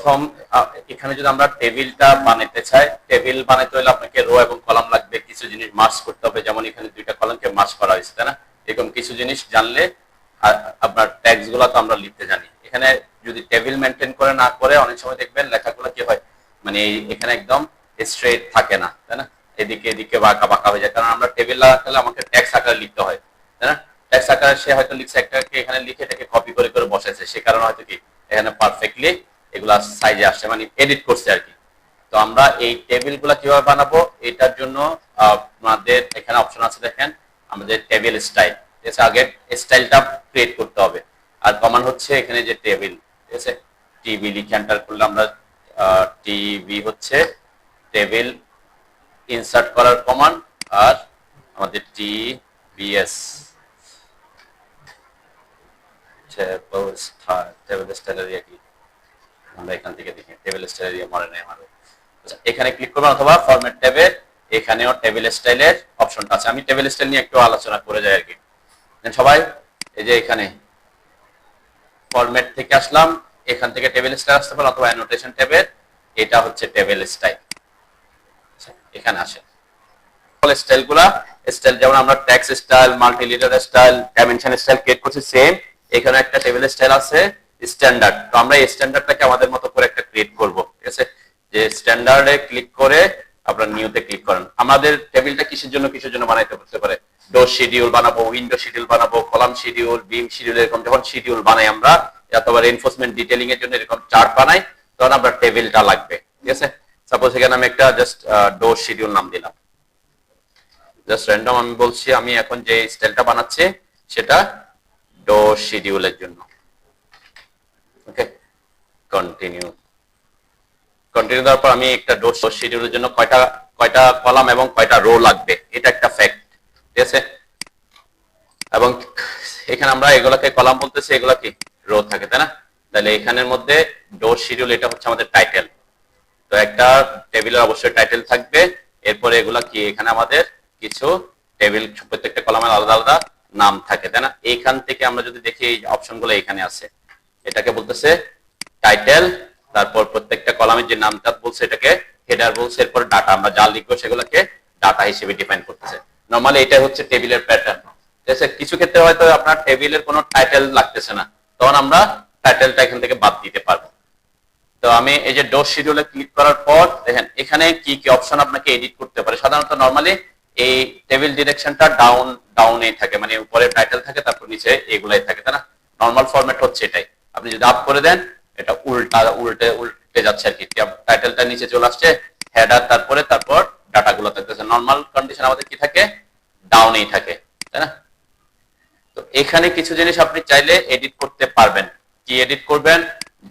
প্রথম এখানে যদি আমরা টেবিলটা বানাতে চাই, টেবিল বানাতে হলে আপনাকে রো এবং কলাম লাগবে, কিছু জিনিস মার্জ করতে হবে, যেমন এখানে দুইটা কলামকে মার্জ করা হয়েছে, তাই না? এরকম কিছু জিনিস জানলে আপনার ট্যাগস গুলা তো আমরা লিখতে জানি। এখানে যদি টেবিল মেনটেন করে না করে অনেক সময় দেখবেন লেখাগুলো কি হয়, মানে এখানে একদম স্ট্রেট থাকে না, তাই না? এদিকে এদিকে বাঁকা বাঁকা হয়ে যায়, কারণ আমরা টেবিল লাগাতে আমাকে ট্যাক্স আকারে লিখতে হয়, তাই না? ট্যাক্স আকারে সে হয়তো লিখছে একটাকে এখানে লিখে এটাকে কপি করে করে বসাইছে, সে কারণে হয়তো কি এখানে পারফেক্টলি এগুলা সাইজে আসছে, মানে এডিট করছে আর কি। তো আমরা এই টেবিল গুলা কিভাবে বানাবো, এটার জন্য আমাদের এখানে অপশন আছে, দেখেন আমাদের টেবিল স্টাইল, ঠিক আছে? আগে স্টাইলটা ক্রিয়েট করতে হবে, আর কমান্ড হচ্ছে এখানে যে টেবিল, ঠিক আছে? টিবি লিখে এন্টার করলে আমরা টিবি হচ্ছে টেবিল ইনসার্ট করার কমান্ড, আর আমাদের টিবিএস টেবিল স্টাইল এরিয়া কি আমরা এখান থেকে দেখি, টেবিল স্টাইল এরিয়া মনে নেই আমাদের। এখানে ক্লিক করবেন, অথবা ফরম্যাট ট্যাবে এখানেও টেবিল স্টাইলের অপশনটা আছে। আমি টেবিল স্টাইল নিয়ে একটু আলোচনা করে যাই আর কি। সবাই এই যে এখানে ফরম্যাট থেকে আসলাম, এখান থেকে টেবিল স্টাইল আসতে পারেন, অথবা অ্যানোটেশন ট্যাবের এটা হচ্ছে টেবিল স্টাইল, এখানে আসে স্টাইলগুলা। স্টাইল যেমন আমরা text style, multi litre style, dimension style create করছি, সেম এখানে একটা টেবিল স্টাইল আছে স্ট্যান্ডার্ড। তো আমরা এই স্ট্যান্ডার্ডটাকে আমাদের মতো করে একটা ক্রিয়েট করব, ঠিক আছে? যে স্ট্যান্ডার্ডে ক্লিক করে আপনারা নিউতে ক্লিক করেন। আমাদের টেবিলটা কিসের জন্য বানাইতে হতে পারে, ডো শিডিউল বানাবো, উইন্ডো শিডিউল বানাবো, কলাম শিডিউল, বিম শিডিউল, এরকম যখন শিডিউল বানাই আমরা, অথবা রিইনফোর্সমেন্ট ডিটেইলিং এর জন্য এরকম চার্ট বানাই, তখন আমরা টেবিলটা লাগবে, ঠিক আছে? সাপোজ এখানে আমি একটা জাস্ট ডো শিডিউল নাম দিলাম, জাস্ট র্যান্ডম আমি বলছি আমি এখন যে স্টাইলটা বানাচ্ছি সেটা ডো শিডিউলের জন্য। ওকে, কন্টিনিউ দেওয়ার পর আমি একটা ডো শিডিউলের জন্য কয়টা কলাম এবং কয়টা রো লাগবে এটা একটা ফ্যাক্ট, ঠিক আছে? এবং এখানে আমরা এগুলাকে কলাম বলতেছি, এগুলা কি রো থাকে, তাই না? তাহলে এখানের মধ্যে ডো শিডিউল এটা হচ্ছে আমাদের টাইটেল। তো একটা টেবিলের অবশ্যই টাইটেল থাকবে, এরপরে এগুলা কি এখানে আমাদের কিছু টেবিল, প্রত্যেকটা কলামের আলাদা আলাদা নাম থাকে, তাই না? এইখান থেকে আমরা যদি দেখি এই অপশনগুলো এখানে আছে, এটাকে বলতেছে টাইটেল, তারপর প্রত্যেকটা কলামের যে নামটা বলছে এটাকে হেডার বলছে, এরপর ডাটা, আমরা যা লিখবো সেগুলোকে ডাটা হিসেবে ডিফাইন করতেছে। নরমালি এটা হচ্ছে টেবিলের প্যাটার্ন, ঠিক আছে? কিছু ক্ষেত্রে হয়তো আপনার টেবিলের কোনো টাইটেল লাগতেছে না, তখন আমরা টাইটেলটা এখান থেকে বাদ দিতে পারবো। তো আমি এই যে ডো শিডিউলে ক্লিক করার পর দেখেন এখানে কি কি অপশন আপনাকে এডিট করতে পারে। সাধারণত নরমালি এই টেবিল ডিরেকশনটা ডাউনে থাকে, মানে উপরে টাইটেল থাকে, তারপর নিচে এগুলাই থাকে, তাই না? নরমাল ফরম্যাট হচ্ছে এটাই। আপনি যদি আপ করে দেন এটা উল্টে যাচ্ছে আর কি, টাইটেলটা নিচে চলে আসছে, হেডার তারপর ডাটাগুলো থাকতেছে। নরমাল কন্ডিশন আমাদের কি থাকে, ডাউনেই থাকে, তাই না? তো এখানে কিছু জিনিস আপনি চাইলে এডিট করতে পারবেন। কি এডিট করবেন?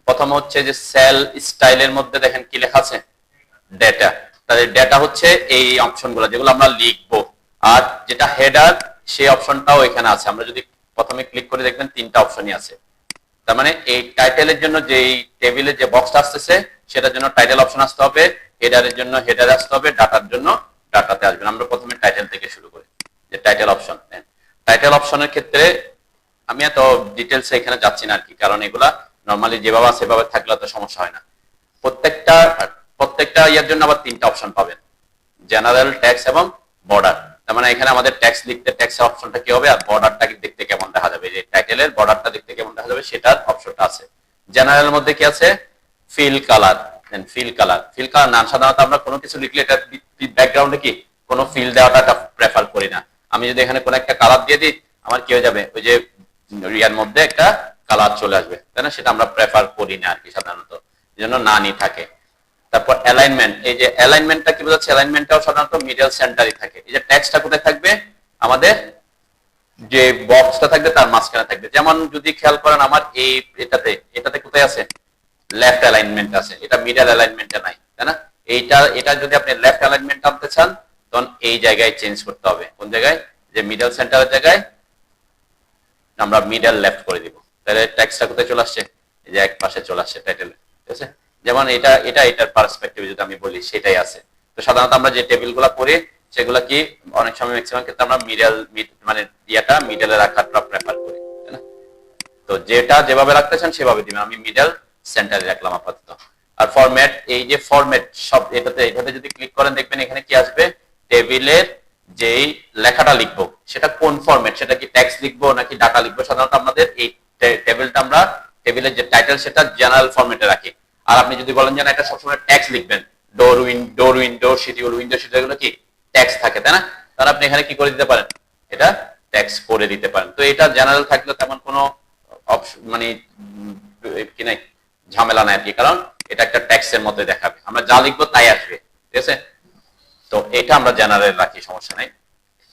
প্রথম হচ্ছে যে সেল স্টাইলের মধ্যে দেখেন কি লেখা আছে, ডেটা। তাহলে ডেটা হচ্ছে এই অপশনগুলো যেগুলো আমরা লিখবো, আর যেটা হেডার সেই অপশনটাও এখানে আছে। আমরা যদি প্রথমে ক্লিক করে দেখবেন তিনটা অপশনই আছে। তার মানে এই টাইটেলের জন্য যে টেবিলের যে বক্সটা আসতেছে সেটার জন্য টাইটেল অপশন আসতে হবে, হেডারের জন্য হেডার আসতে হবে, ডাটার জন্য ডাটাতে আসবেন। আমরা প্রথমে টাইটেল থেকে শুরু করি, যে টাইটেল অপশন। টাইটেল অপশনের ক্ষেত্রে আমি এত ডিটেলস এখানে যাচ্ছি না আর কি, কারণ এগুলা নরমালি যেভাবে সেভাবে থাকলে তো সমস্যা হয় না। প্রত্যেকটা ইয়ার জন্য আবার তিনটা অপশন পাবেন, জেনারেল, ট্যাক্স এবং বর্ডার। তার মানে এখানে আমাদের ট্যাক্স লিখতে ট্যাক্সের অপশনটা কি হবে, আর বর্ডারটা দেখতে কেমন দেখা যাবে, যে টাইটেলের বর্ডারটা দেখতে কেমন দেখা যাবে সেটার অপশনটা আছে। জেনারেল মধ্যে কি আছে, ফিল কালার না। সাধারণত আমরা কোনো কিছু লিখলে এটা ব্যাকগ্রাউন্ডে কি কোনো ফিল দেওয়াটা প্রেফার করি না। আমি যদি এখানে কোনো একটা কালার দিয়ে দিই, আমার কি হয়ে যাবে, ওই যে রিয়ার মধ্যে একটা কালার চলে আসবে, তাই না? সেটা আমরা প্রেফার করি না আর কি সাধারণত, এই জন্য না নি থাকে। তারপর অ্যালাইনমেন্ট, এই যে অ্যালাইনমেন্টটা কি বোঝাচ্ছে, অ্যালাইনমেন্টটাও সাধারণত মিডল সেন্টারই থাকে। এই যে টেক্সটটা কোথায় থাকবে, আমাদের যে বক্সটা থাকবে তার মাঝখানে থাকবে। যেমন যদি খেয়াল করেন আমার এই এটাতে কোথায় আছে, লেফট অ্যালাইনমেন্ট আছে, এটা মিডল অ্যালাইনমেন্টে নাই, তাই না? এটা যদি আপনি লেফট অ্যালাইনমেন্ট আনতে চান তখন এই জায়গায় চেঞ্জ করতে হবে। কোন জায়গায়, যে মিডল সেন্টারের জায়গায় আমরা মিডল লেফট করে দিব। তাহলে টেক্সটটা কোথায় চলে আসছে, এই যে এক পাশে চলে আসছে টাইটেলে, ঠিক আছে? যেমন এটার পার্সপেক্টিভে যদি আমি বলি সেটাই আছে। তো সাধারণত আমরা যে টেবিলগুলো করি সেগুলো কি অনেক সময় ম্যাক্সিমাম ক্ষেত্রে আমরা মানে ইয়াটা মিডলে রাখাটা প্রেফার করি, তাই না? তো যেটা যেভাবে রাখতে চান সেভাবে দিবেন। আমি মিডল সেন্টারে রাখলাম আপাতত। আর ফরম্যাট, এই যে ফরম্যাট সব এটাতে যদি ক্লিক করেন দেখবেন এখানে কি আসবে, টেবিলের যেই লেখাটা লিখবো সেটা কোন ফরম্যাট, সেটা কি টেক্সট লিখবো নাকি ডাটা লিখবো। সাধারণত আমাদের এই টেবিলটা আমরা টেবিলের যে টাইটেল সেটা জেনারেল ফরম্যাটে রাখি। আর আপনি যদি বলেন যে না এটা সবসময় টেক্সট লিখবেন, ডোর উইন্ডো শিডিউল, উইন্ডো শিডিউল, এগুলো কি টেক্সট থাকে, তাই না? তাহলে আপনি এখানে কি করে দিতে পারেন, এটা টেক্সট করে দিতে পারেন। তো এটা জেনারেল থাকলে তেমন কোনো মানে কি নাই, ঝামেলা নাই আর কি, কারণ এটা একটা টেক্সটের মতো দেখাবে, আমরা যা লিখবো তাই আসবে, ঠিক আছে? তো এটা আমরা জেনারেল রাখি, সমস্যা নাই।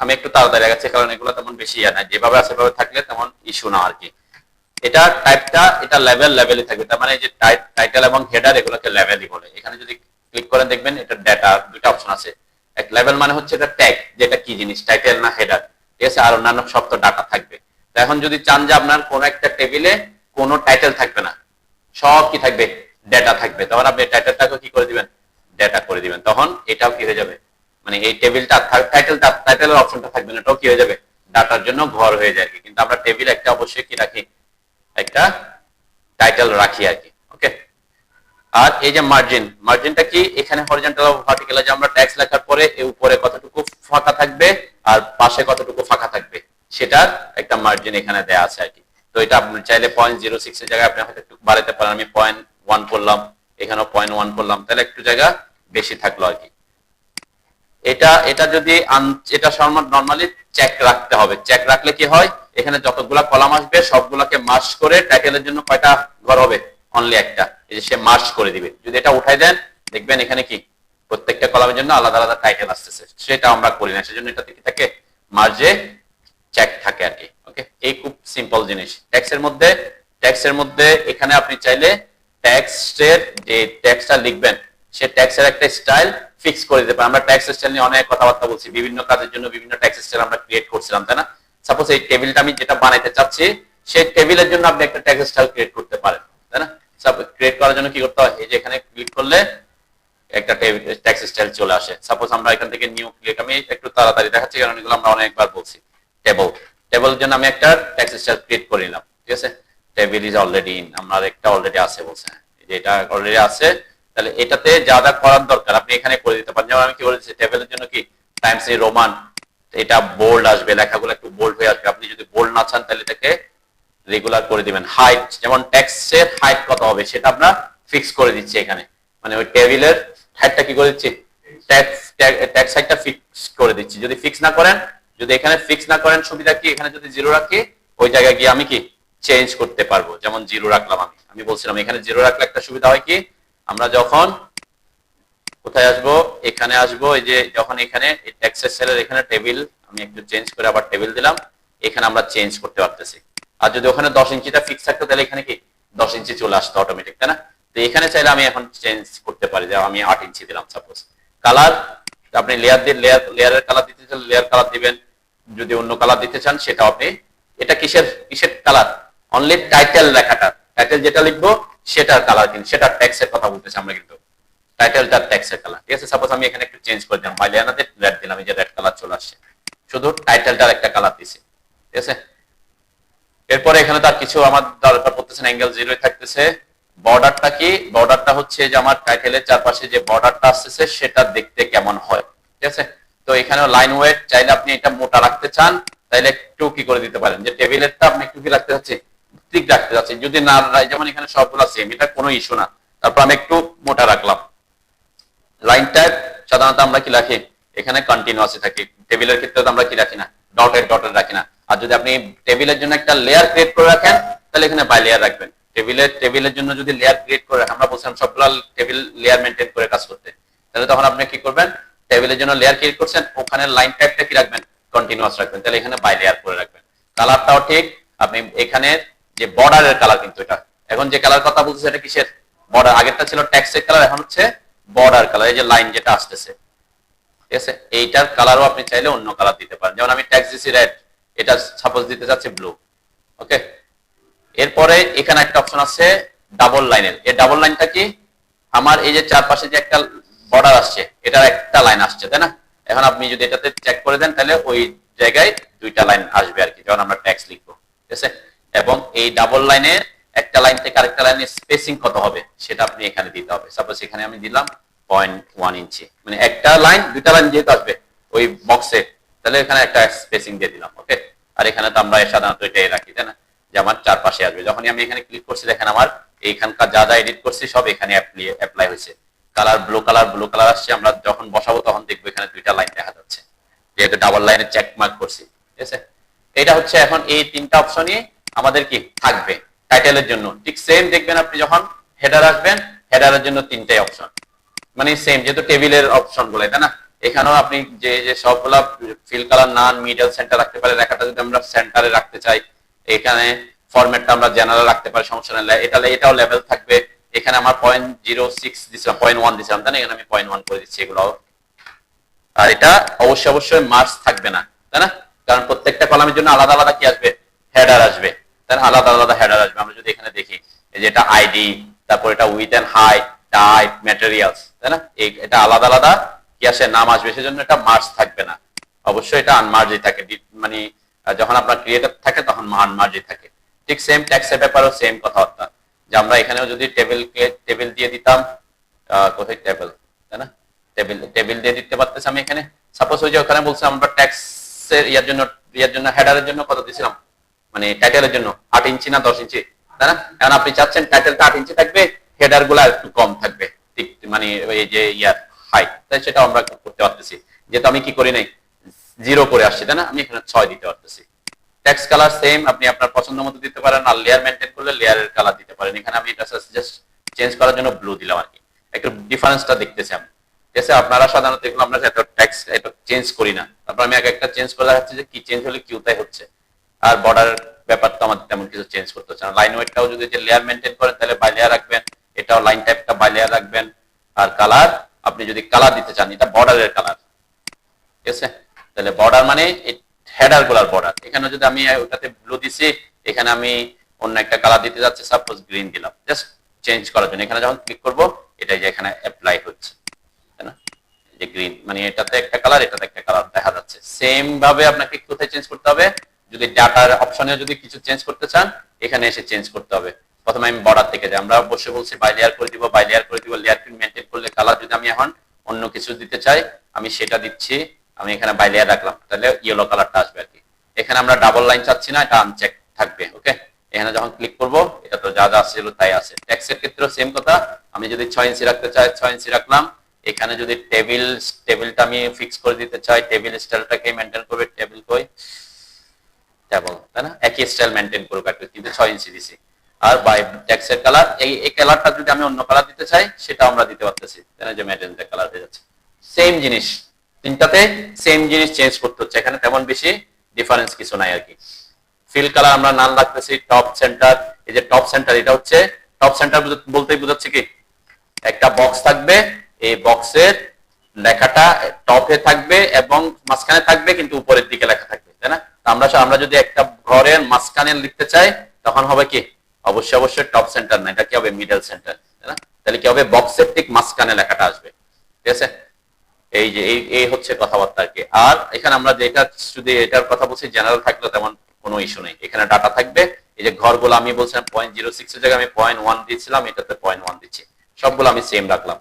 আমি একটু তাড়াতাড়ি দেখাচ্ছি কারণ এগুলো তেমন বেশি নাই, যেভাবে আছে সেভাবে থাকলে তেমন ইস্যু না আর কি। এটা টাইপটা এটা লেভেলই থাকবে, তার মানে যে টাইটেল এবং হেডার এগুলোকে লেভেলই বলে। এখানে যদি ক্লিক করেন দেখবেন এটা ডাটা, দুইটা অপশন আছে। এক লেভেল মানে হচ্ছে এটা ট্যাগ, যেটা কি জিনিস, টাইটেল না হেডার, ঠিক আছে? আর অন্যান্য সব তো ডাটা থাকবে। তো এখন যদি চান যে আপনার কোন একটা টেবিলে কোনো টাইটেল থাকবে না, সব কি থাকবে, ডেটা থাকবে, তখন আপনি টাইটেলটাকে কি করে দিবেন, ডেটা করে দিবেন। তখন এটাও কি হয়ে যাবে, মানে এই টেবিলটা টাইটেলের অপশনটা থাকবে না, এটাও কি হয়ে যাবে, ডাটার জন্য ঘর হয়ে যায়। কিন্তু আমরা টেবিল একটা অবশ্যই কি রাখি, একটা টাইটেল রাখি আর কি, ওকে? আর এই যে মার্জিনটা কি, এখানে হরিজন্টাল ও ভার্টিক্যাল, যে আমরা টেক্সট লেখার পরে এই উপরে কতটুকু ফাঁকা থাকবে আর পাশে কতটুকু ফাঁকা থাকবে সেটার একটা মার্জিন এখানে দেয়া আছে আর কি। তো এটা আপনি চাইলে 0.06 এর জায়গায় আপনি হয়তো একটু বাড়াতে পারেন। আমি 0.1 করলাম, এখানেও 0.1 করলাম, তাহলে একটু জায়গা বেশি থাকলো আর কি। এটা যদি এটা নরমালি চেক রাখতে হবে। চেক রাখলে কি হয়, এখানে যতগুলা কলাম আসবে সবগুলাকে মার্জ করে টাইটেলের জন্য কয়টা ঘর হবে, অনলি একটা, এই যে সে মার্জ করে দিবে। যদি এটা উঠাই দেন দেখবেন এখানে কি প্রত্যেকটা কলামের জন্য আলাদা আলাদা টাইটেল আসতেছে, সেটা আমরা করি না, সেজন্য এটাতে কি থাকে, মার্জে চেক থাকে আর কি, ওকে? এই খুব সিম্পল জিনিস। ট্যাক্সের মধ্যে এখানে আপনি চাইলে ট্যাক্সের যে ট্যাক্সটা লিখবেন সে ট্যাক্সের একটা স্টাইল ফিক্স করে দিতে পারেন। আমরা ট্যাক্স স্টাইল নিয়ে অনেক কথাবার্তা বলছি, বিভিন্ন কাজের জন্য বিভিন্ন ট্যাক্স স্টাইল আমরা ক্রিয়েট করছিলাম, তাই না? সাপোজ এই টেবিলটা আমি যেটা বানাইতে চাচ্ছি সেই টেবিলের জন্য আপনি একটা ট্যাক্স স্টাইল ক্রিয়েট করতে পারেন, তাই না? ক্রিয়েট করার জন্য কি করতে হয়, এই যে এখানে ক্লিক করলে একটা ট্যাক্স স্টাইল চলে আসে। সাপোজ আমরা এখান থেকে নিউ ক্লিক, আমি একটু তাড়াতাড়ি দেখাচ্ছি কারণ এগুলো আমরা অনেকবার বলছি। টেবিলের জন্য আমি একটা ট্যাক্স স্টাইল ক্রিয়েট করে নিলাম, ঠিক আছে? টেবিল ইজ অলরেডি ইন, আমার একটা অলরেডি আছে বলছে, যে এটা অলরেডি আছে। তাহলে এটাতে যা যা করার দরকার আপনি এখানে করে দিতে পারেন। যেমন আমি কি বলেছি, টেবিলের জন্য কি টাইমস নিউ রোমান, এটা বোল্ড আসবে, লেখাগুলো একটু বোল্ড হয়ে আসবে। আপনি যদি বোল্ড না চান তাহলে এটাকে রেগুলার করে দিবেন। হাইট, যেমন ট্যাক্সের হাইট কত হবে সেটা আমরা ফিক্স করে দিচ্ছি এখানে, মানে ওই টেবিলের হাইটটা কি করে দিচ্ছি, ট্যাক্স হাইটটা ফিক্স করে দিচ্ছি। যদি ফিক্স না করেন, যদি এখানে ফিক্স না করেন, সুবিধা কি, এখানে যদি জিরো রাখি ওই জায়গায় গিয়ে আমি কি চেঞ্জ করতে পারবো। যেমন জিরো রাখলাম, আমি বলছিলাম এখানে জিরো রাখলে একটা সুবিধা হয় কি, আমরা যখন কোথায় আসবো, এখানে আসবো, এই যে যখন এখানে ট্যাক্সের সেলের এখানে টেবিল, আমি একটু চেঞ্জ করে আবার টেবিল দিলাম, এখানে আমরা চেঞ্জ করতে পারতেছি। আর যদি ওখানে 10 ইঞ্চিটা ফিক্স থাকতো তাহলে এখানে কি 10 ইঞ্চি চলে আসতো অটোমেটিক, তাই না? তো এখানে চাইলে আমি এখন চেঞ্জ করতে পারি, যে আমি 8 ইঞ্চি দিলাম সাপোজ। কালার, আপনি লেয়ারের কালার দিতে চান লেয়ার কালার দিবেন, যদি অন্য কালার দিতে চান সেটা আপনি। এটা কিসের কালার, অনলি টাইটেল লেখাটা, টাইটেল যেটা লিখবো সেটার কালার, কিন্তু সেটা ট্যাক্সের কথা বলতেছি আমরা, কিন্তু টাইটেলটা ট্যাক্সের কালার, ঠিক আছে? সাপোজ আমি এখানে একটু চেঞ্জ করে দিলাম, বাইলিয়ানাতে রেড দিলাম, এই যে রেড কালার চলে আসছে, শুধু টাইটেলটার একটা কালার দিছি, ঠিক আছে? এরপরে এখানে তার কিছু আমার দরকার পড়তেছে না, অ্যাঙ্গেল 0 থাকতেছে। বর্ডারটা কি, বর্ডারটা হচ্ছে যে আমার টাইটেলের চারপাশে যে বর্ডারটা আসতেছে সেটা দেখতে কেমন হয়, ঠিক আছে? তো এখানে লাইন ওয়েট চাইলে আপনি এটা মোটা রাখতে চান তাহলে একটু কি করে দিতে পারেন, যে টেবিলেরটা আপনি একটু কি রাখতে চাচ্ছেন, ঠিক রাখতে চাচ্ছেন। যদি না, যেমন এখানে সবগুলো সেম, এটা কোনো ইস্যু না। তারপর আমি একটু মোটা রাখলাম। লাইন টাইপ সাধারণত আমরা কি রাখি, এখানে কন্টিনিউয়াস থাকে। টেবিলের ক্ষেত্রে আমরা কি রাখি না, ডটেড রাখি না। আর যদি আপনি টেবিলের জন্য একটা লেয়ার ক্রিয়েট করে রাখেন তাহলে এখানে বাই লেয়ার রাখবেন। টেবিলের জন্য যদি লেয়ার ক্রিয়েট করে, আমরা বলছিলাম সবগুলো টেবিল লেয়ার মেইনটেইন করে কাজ করতে, তাহলে তখন আপনি কি করবেন, টেবিলের জন্য লেয়ার ক্রিয়েট করছেন, ওখানে লাইন টাইপটা কি রাখবেন, কন্টিনিউয়াস রাখবেন, তাহলে এখানে বাই লেয়ার করে রাখবেন। কালারটাও ঠিক, আপনি এখানে যে বর্ডারের কালার, কিন্তু এটা এখন যে কালার কথা বলতেছে এটা কিসের, বর্ডার। আগেরটা ছিল ট্যাক্সের কালার, এখন হচ্ছে বর্ডার কালার, এই যে লাইন যেটা আসতেছে, ঠিক আছে? এইটার কালারও আপনি চাইলে অন্য কালার দিতে পারেন। যেমন আমি ট্যাক্স দিছি রেড, এটা সাপোজ দিতে চাচ্ছি ব্লু, ওকে? এরপরে এখানে একটা অপশন আছে ডাবল লাইনের। এই ডাবল লাইনটা কি, আমার এই যে চারপাশে যে একটা বর্ডার আসছে এটার একটা লাইন আসছে, তাই না? এখন আপনি যদি এটাতে চেক করে দেন তাহলে ওই জায়গায় দুইটা লাইন আসবে আর কি, যখন আমরা ট্যাক্স লিখবো, ঠিক আছে? এবং এই ডাবল লাইনের একটা লাইন থেকে আরেকটা লাইনের স্পেসিং কত হবে সেটা আপনি এখানে দিতে হবে। সাপোজ এখানে আমি দিলাম 0.1 ইঞ্চি, মানে একটা লাইন দুইটা লাইন যেহেতু আসবে ওই বক্সে, তাহলে এখানে একটা স্পেসিং দিয়ে দিলাম। ওকে, আর এখানে তো আমরা সাধারণত এটাই রাখি, তাই না, যে আমার চারপাশে আসবে। যখনই আমি এখানে ক্লিক করছি দেখেন আমার এইখানকার যা যা এডিট করছি সব এখানে অ্যাপ্লাই হয়েছে। কালার ব্লু কালার আসছে, আমরা যখন বসাবো তখন দেখবো এখানে দুইটা লাইন দেখা যাচ্ছে, যেহেতু ডাবল লাইনে চেক মার্ক করছি। ঠিক আছে, এটা হচ্ছে এখন এই তিনটা অপশনই আমাদের কি থাকবে টাইটেলের জন্য। ঠিক সেম দেখবেন আপনি যখন হেডার আসবেন, হেডারের জন্য তিনটাই অপশন, মানে সেম যেহেতু টেবিলের অপশন গুলো, তাই না। এখানেও আপনি যে যে সবগুলা ফিল কালার নান মিডল সেন্টার রাখতে পারে, লেখাটা যদি আমরা সেন্টারে রাখতে চাই, এখানে ফরম্যাটটা আমরা জেনারেল রাখতে পারি, সমস্যা নেই। এটাও লেভেল থাকবে। এখানে আমার 0.06 দিছিলাম, 0.1 দিছিলাম, তাই না, এখানে আমি 0.1 করে দিচ্ছি এগুলো। আর এটা অবশ্যই মার্কস থাকবে না, তাই না, কারণ প্রত্যেকটা কলামের জন্য আলাদা আলাদা কি আসবে, হেডার আসবে, তাই না, আলাদা আলাদা হেডার আসবে। আমরা যদি এখানে দেখি এই যে এটা আইডি, তারপর এটা width and height, type, materials, তাই না, এটা আলাদা আলাদা কি আসে নাম আসবে, সেজন্য এটা মার্কস থাকবে না। অবশ্যই এটা আনমার্জি থাকে, মানে যখন আপনার ক্রিয়েটর থাকে তখন আনমার্জি থাকে। ঠিক সেম ট্যাক্সের ব্যাপারেও সেম কথাবার্তা, যে আমরা এখানেও যদি টেবিল দিয়ে দিতাম, কোথায় টেবিল, তাই না, টেবিল দিয়ে দিতে পারতেছি আমি এখানে। সাপোজ ওই যে ওখানে বলছিলাম আমরা ট্যাক্সের ইয়ার জন্য হেডারের জন্য কত দিছিলাম, মানে টাইটেলের জন্য 8 ইঞ্চি না 10 ইঞ্চি, তাই না। এখন আপনি চাচ্ছেন টাইটেলটা 8 ইঞ্চি থাকবে, হেডার গুলা একটু কম থাকবে, ঠিক মানে এই যে ইয়ার হাইট, তাই সেটা আমরা করতে পারতেছি। যেহেতু আমি কি করি নাই, 0 করে আসছি, তাই না, আমি এখানে 6 দিতে পারতেছি। টেক্সট কালার সেম, আপনি আপনার পছন্দ মতো দিতে পারেন, আর লেয়ার মেইনটেইন করলে লেয়ারের কালার দিতে পারেন। এখানে আমি এটা জাস্ট চেঞ্জ করার জন্য ব্লু দিলাম আর কি, একটু ডিফারেন্সটা দেখতেছি আমি। ঠিক আছে, আপনারা সাধারণত এগুলো আমরা এত টেক্সট এত চেঞ্জ করি না, তারপর আমি একটা চেঞ্জ করে দেখাচ্ছি যে কি চেঞ্জ হলে কিউটাই হচ্ছে। আর বর্ডার ব্যাপার তো আমাদের তেমন কিছু চেঞ্জ করতে হচ্ছে না। লাইন ওয়েটটাও যদি যে লেয়ার মেইনটেইন করেন তাহলে বাই লেয়ার রাখবেন, এটাও লাইন টাইপটা বাই লেয়ার রাখবেন। আর কালার আপনি যদি কালার দিতে চান, এটা বর্ডারের কালার, ঠিক আছে, তাহলে বর্ডার মানে হেডার গুলার বর্ডার। এখানে যদি আমি ওটাতে ব্লু দিছি, এখানে আমি অন্য একটা কালার দিতে যাচ্ছি, সাপোজ গ্রিন দিলাম, জাস্ট চেঞ্জ করার জন্য। এখানে যখন ক্লিক করব এটা যে এখানে অ্যাপ্লাই হচ্ছে, তাই না, যে গ্রিন মানে এটাতে একটা কালার, এটাতে একটা কালার দেখা যাচ্ছে। সেম ভাবে আপনাকে কোথায় চেঞ্জ করতে হবে, যদি ডাটার অপশনে যদি কিছু চেঞ্জ করতে চান এখানে এসে চেঞ্জ করতে হবে। প্রথমে আমি বর্ডার থেকে যাই, আমরা অবশ্যই বলছি বাই লেয়ার করে দিব, বাই লেয়ার করে দিব, লেয়ার মেইনটেইন করলে কালার যদি আমি এখন অন্য কিছু দিতে চাই আমি সেটা দিচ্ছি, আমি এখানে বাই লেয়ার রাখলাম, তাহলে ইয়েলো কালারটা আসবে আর কি। এখানে আমরা ডাবল লাইন চাচ্ছি না, এটা আনচেক থাকবে। ওকে, এখানে যখন ক্লিক করব এটা তো যা যা ছিল তাই আছে। ট্যাক্সের ক্ষেত্রেও সেম কথা, আমি যদি 6 ইঞ্চি রাখতে চাই 6 ইঞ্চি রাখলাম। এখানে যদি টেবিলটা আমি ফিক্স করে দিতে চাই, টেবিল স্টাইলটাকে মেইনটেইন করবে, টেবিল কই টেবিল, তাই না, একই স্টাইল মেইনটেইন করবে কিন্তু 6 ইঞ্চি দিছি। আর বাই ট্যাক্সের কালার এই কালারটা যদি আমি অন্য কালার দিতে চাই সেটা আমরা দিতে পারতেছি, তাই না, যে ম্যাজেন্টা কালার হয়ে যাচ্ছে। সেম জিনিস, তিনটাতে সেম জিনিস চেঞ্জ করতে হচ্ছে, এখানে তেমন বেশি ডিফারেন্স কিছু নাই আর কি। ফিল কালার আমরা নাম রাখতেছি টপ সেন্টার। এই যে টপ সেন্টার, এটা হচ্ছে টপ সেন্টার বলতেই বোঝাচ্ছে কি, একটা বক্স থাকবে, এই বক্সের লেখাটা টপে থাকবে এবং মাঝখানে থাকবে কিন্তু উপরের দিকে লেখা থাকবে, তাই না। আমরা যদি একটা ঘরের মাঝখানে লিখতে চাই তখন হবে কি, অবশ্যই টপ সেন্টার না, এটা কি হবে মিডল সেন্টার, তাই না। তাহলে কি হবে, বক্সের ঠিক মাঝখানে লেখাটা আসবে, ঠিক আছে। এই যে এই হচ্ছে কথাবার্তা আর কি। আর এখানে আমরা যেটা শুধু এটার কথা বলছি, জেনারেল থাকলে তেমন কোনো ইস্যু নেই। এখানে ডাটা থাকবে, এই যে ঘরগুলো আমি বলছিলাম 0.06 এর জায়গায় আমি 0.1 দিয়েছিলাম, এটাতে 0.1 দিচ্ছি, সবগুলো আমি সেম রাখলাম।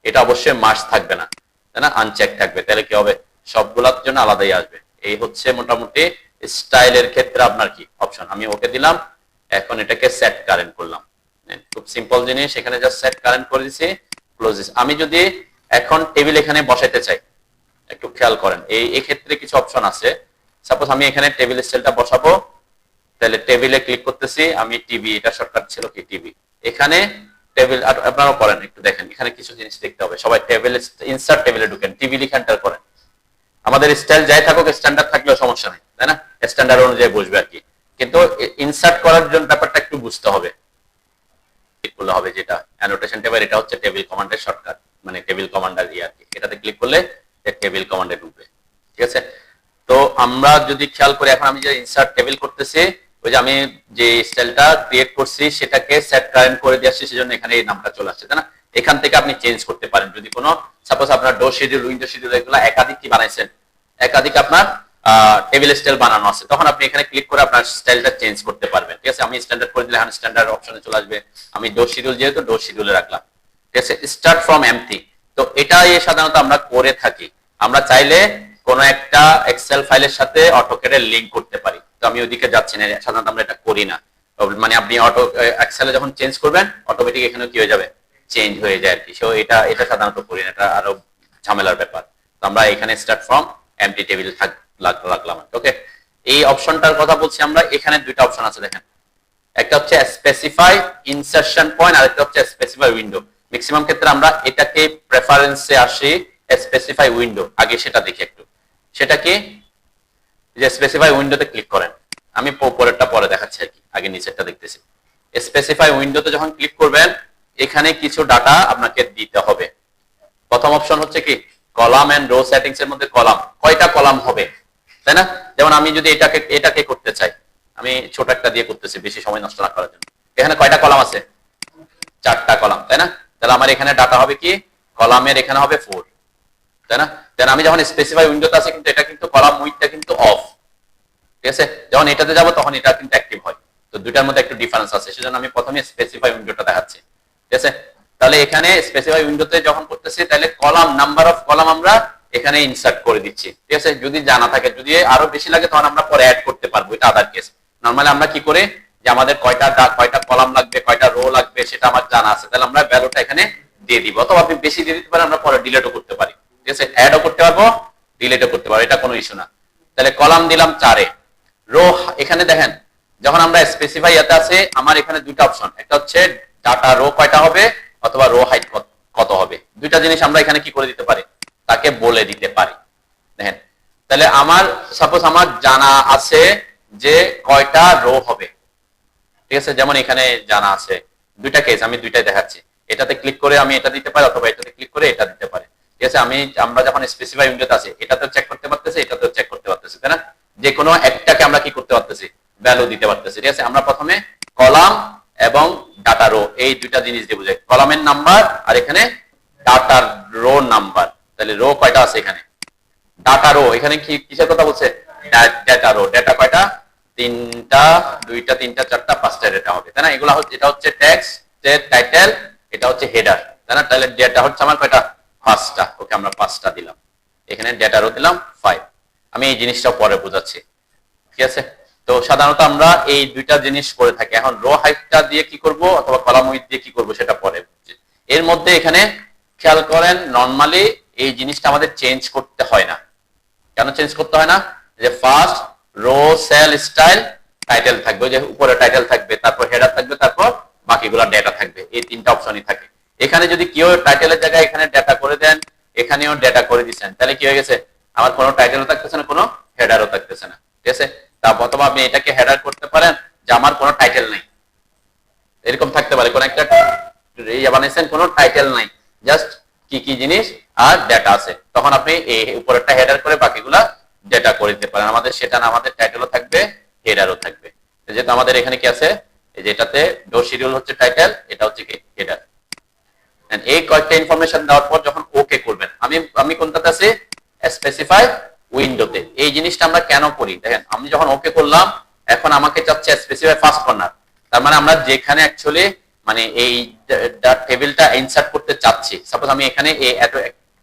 এটা অবশ্যই মার্কস থাকবে না, তাই না, আনচেক থাকবে। তাহলে কি হবে, সবগুলোর জন্য আলাদাই আসবে। এই হচ্ছে মোটামুটি স্টাইলের ক্ষেত্রে আপনার কি অপশন। আমি ওকে দিলাম, এখন এটাকে সেট কারেন্ট করলাম, খুব সিম্পল জিনিস। এখানে জাস্ট সেট কারেন্ট করে দিছি, ক্লোজ। আমি যদি এখন টেবিল এখানে বসাইতে চাই, একটু খেয়াল করেন, এই ক্ষেত্রে কিছু অপশন আছে। সাপোজ আমি এখানে টেবিল স্টাইলটা বসাবো, তাহলে টেবিলে ক্লিক করতেছি আমি, টিভি, এটা শর্টকাট ছিল কি টিভি। এখানে টেবিল আপনারাও করেন, একটু দেখেন, এখানে কিছু জিনিস দেখতে হবে। সবাই টেবিল ইনসার্ট টেবিলে ঢুকেন, টিভি লিখে এন্টার করেন। আমাদের স্টাইল যাই থাকুক, স্ট্যান্ডার্ড থাকলেও সমস্যা নেই, তাই না, স্ট্যান্ডার্ড অনুযায়ী বসবে আর কি। কিন্তু ইনসার্ট করার জন্য ব্যাপারটা একটু বুঝতে হবে, করলে হবে যেটা অ্যানোটেশন টেবিল, এটা হচ্ছে টেবিল কমান্ডের শর্টকাট, মানে টেবিল কমান্ডার আর কি। এটাতে ক্লিক করলে টেবিল কমান্ডে ঢুকবে, ঠিক আছে। তো আমরা যদি খেয়াল করি, এখন আমি যে ইনসার্ট টেবিল করতেছি, ওই যে আমি যে স্টাইলটা ক্রিয়েট করছি সেটাকে সেট কারেন্ট করে দিয়ে আসছি, সেজন্য এখানে এই নামটা চলে আসছে, তাই না। এখান থেকে আপনি চেঞ্জ করতে পারেন, যদি কোনো সাপোজ আপনার ডো শিডিউল, উইন্ডো শিডিউল, এগুলো একাধিক কি বানাইছেন, একাধিক আপনার টেবিল স্টাইল বানানো আছে, তখন আপনি এখানে ক্লিক করে আপনার স্টাইলটা চেঞ্জ করতে পারবেন। ঠিক আছে, আমি স্ট্যান্ডার্ড করে দিলে এখন স্ট্যান্ডার্ড অপশনে চলে আসবে। আমি ডোর শিডিউল যেহেতু ডোর শিডিউলে রাখলাম। ঠিক আছে, স্টার্ট ফ্রম এমটি, তো এটাই সাধারণত আমরা করে থাকি। আমরা চাইলে কোনো একটা এক্সেল ফাইলের সাথে অটোক্যাডের লিংক করতে পারি, তো আমি ওইদিকে যাচ্ছি না, সাধারণত আমরা এটা করি না। মানে আপনি অটো এক্সেলে যখন চেঞ্জ করবেন অটোমেটিক এখানে কি হয়ে যাবে, চেঞ্জ হয়ে যায় আর কি। সো এটা সাধারণত করি না, এটা আরো ঝামেলার ব্যাপার। তো আমরা এখানে স্টার্ট ফ্রম এমটি টেবিল রাখলাম। ওকে, এই অপশনটার কথা বলছি আমরা। এখানে দুইটা অপশন আছে দেখেন, একটা হচ্ছে স্পেসিফাই ইনসারশন পয়েন্ট, আর একটা হচ্ছে স্পেসিফাই উইন্ডো। ম্যাক্সিমাম ক্ষেত্রে আমরা এটাকে প্রেফারেন্সে আসি, স্পেসিফাই উইন্ডো আগে সেটা দেখি একটু। সেটা কি, যে স্পেসিফাই উইন্ডোতে ক্লিক করেন। আমি পরেরটা পরে দেখাচ্ছি আর কি, আগে নিচেরটা দেখতেছি। স্পেসিফাই উইন্ডোতে যখন ক্লিক করবেন, এখানে কিছু ডাটা আপনাকে দিতে হবে। প্রথম অপশন হচ্ছে কি, কলাম এন্ড রো সেটিংস এর মধ্যে কলাম, কয়টা কলাম হবে, তাই না? যেমন আমি যদি এটাকে করতে চাই, আমি ছোট একটা দিয়ে করতেছি বেশি সময় নষ্ট না করার জন্য। এখানে কয়টা কলাম আছে, 4টা কলাম, তাই না? তাহলে আমার এখানে ডাটা হবে কি, কলামের এখানে হবে 4, তাই না? দেন আমি যখন স্পেসিফাই উইন্ডোতে আছে, কিন্তু এটা কিন্তু কলাম উইথটা কিন্তু অফ। ঠিক আছে, যখন এটাতে যাব তখন এটা কিন্তু অ্যাক্টিভ হয়। তো দুইটার মধ্যে একটু ডিফারেন্স আছে, সেজন্য আমি প্রথমে স্পেসিফাই উইন্ডোটা দেখাচ্ছি। ঠিক আছে, তাহলে এখানে স্পেসিফাই উইন্ডোতে যখন করতেছি, তাহলে কলাম নাম্বার অফ কলাম আমরা এখানে ইনসার্ট করে দিচ্ছি। ঠিক আছে, যদি জানা থাকে, যদি আরো বেশি লাগে তখন আমরা পরে অ্যাড করতে পারবো, এটা আদার কেস। নরমালি আমরা কি করে, যে আমাদের কয়টা কলাম লাগবে, কয়টা রো লাগবে, সেটা আমার জানা আছে, তাহলে আমরা ভ্যালুটা এখানে দিয়ে দিব। অথবা আপনি বেশি দিয়ে দিতে পারেন, আমরা পরে ডিলিটও করতে পারি। ঠিক আছে, অ্যাডও করতে পারবো, ডিলিটও করতে পারবো, এটা কোনো ইস্যু না। তাহলে কলাম দিলাম 4-এ, রো এখানে দেখেন, যখন আমরা স্পেসিফাই এতে আছে, আমার এখানে দুইটা অপশন, একটা হচ্ছে ডাটা রো কয়টা হবে অথবা রো হাইট কত হবে। দুইটা জিনিস আমরা এখানে কি করে দিতে পারি, তাকে বলে দিতে পারি। দেখেন, তাহলে আমার সাপোজ আমার জানা আছে যে কয়টা রো হবে। ঠিক আছে, যেমন এখানে জানা আছে দুইটা কেস, আমি দুইটাই দেখাচ্ছি। এটাতে ক্লিক করে আমি এটা দিতে পারি, অথবা এটাতে ক্লিক করে এটা দিতে পারি। ঠিক আছে, আমরা যখন স্পেসিফাই উইন্ডোতে আছে, এটাতেও চেক করতে পারতেছি, এটাতেও চেক করতে পারতেছি, তাই না? যে কোনো একটাকে আমরা কি করতে পারতেছি, ভ্যালু দিতে পারতেছি। ঠিক আছে, আমরা প্রথমে কলাম এবং ডাটা রো, এই দুইটা জিনিস দিয়ে বুঝাই, কলামের নাম্বার আর এখানে ডাটার রো নাম্বার। তাহলে রো কয়টা আছে এখানে, ডাটা রো, এখানে কি কিসের কথা বলছে, ডেটা রো। ডেটা কয়টা, 3টা, 2টা, 3টা, 4টা, 5টা ডেটা হবে, তাই না? এগুলা হচ্ছে, এটা হচ্ছে টেক্সট, টাইটেল, এটা হচ্ছে হেডার, তাই না? তাহলে ডেটা হচ্ছে আমার কয়টা, 5টা। ওকে, আমরা 5টা দিলাম, এখানে ডেটা রো দিলাম 5। আমি এই জিনিসটা পরে বোঝাচ্ছি। ঠিক আছে, তো সাধারণত আমরা এই দুইটা জিনিস করে থাকি। এখন রো হাইটটা দিয়ে কি করব অথবা কলাম উইথ দিয়ে কি করব সেটা পরে। এর মধ্যে এখানে খেয়াল করেন, নরমালি এই জিনিসটা আমাদের চেঞ্জ করতে হয় না। কেন চেঞ্জ করতে হয় না, যে first row cell style title থাকবে, যে উপরে টাইটেল থাকবে, তারপর হেডার থাকবে, তারপর বাকিগুলো ডেটা থাকবে, এই 3টা অপশনই থাকে। এখানে যদি কেউ টাইটেলের জায়গায় এখানে ডেটা করে দেন, এখানেও ডেটা করে দিচ্ছেন, তাহলে কি হয়ে গেছে, আমার কোনো টাইটেলও থাকতেছে না, কোনো হেডারও থাকতেছে না। ঠিক আছে, অথবা আপনি এটাকে হেডার করতে পারেন যে আমার কোনো টাইটেল নেই, এরকম থাকতে পারে, কোন একটা বানাইছেন কোনো টাইটেল নাই, জাস্ট কি কি জিনিস আর ডেটা আছে, তখন আপনি এই উপরেরটা হেডার করে বাকিগুলা ডেটা করে দিতে পারেন। আমাদের সেটা না, আমাদের টাইটেলও থাকবে, হেডারও থাকবে। যেহেতু আমাদের এখানে কি আছে, এই যে এটাতে ডোর শিডিউল হচ্ছে টাইটেল, এটা হচ্ছে কি হেডার। এই কয়েকটা ইনফরমেশন দেওয়ার পর যখন ওকে করবেন, আমি কোনটাতে আছি, স্পেসিফাই উইন্ডোতে। এই জিনিসটা আমরা কেন করি দেখেন, আমি যখন ওকে করলাম, এখন আমাকে চাচ্ছে স্পেসিফাই ফার্স্ট কর্নার। তার মানে আমরা যেখানে অ্যাকচুয়ালি মানে এই টেবিলটা ইনসার্ট করতে চাচ্ছি, সাপোজ আমি এখানে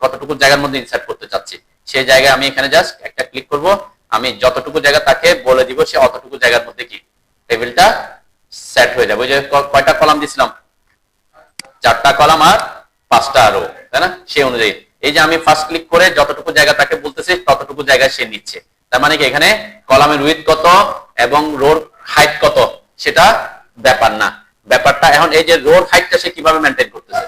কতটুকু জায়গার মধ্যে ইনসার্ট করতে চাচ্ছি, সেই জায়গায় আমি এখানে জাস্ট একটা ক্লিক করব, আমি যতটুকু জায়গা তাকে বলে দিব, সে অতটুকু জায়গার মধ্যে কি টেবিলটা সেট হয়ে যাবে। ওই যে কয়টা কলাম দিছিলাম, 4টা কলাম আর 5টা রো, তাই না? সেই অনুযায়ী এই যে আমি ফার্স্ট ক্লিক করে যতটুকু জায়গা তাকে বলতেছি, ততটুকু জায়গা সে নিচ্ছে। তার মানে কি এখানে কলামের উইথ কত এবং রোর হাইট কত সেটা ব্যাপার না। ব্যাপারটা এখন এই যে রোর হাইটটা সে কিভাবে মেনটেন করতেছে।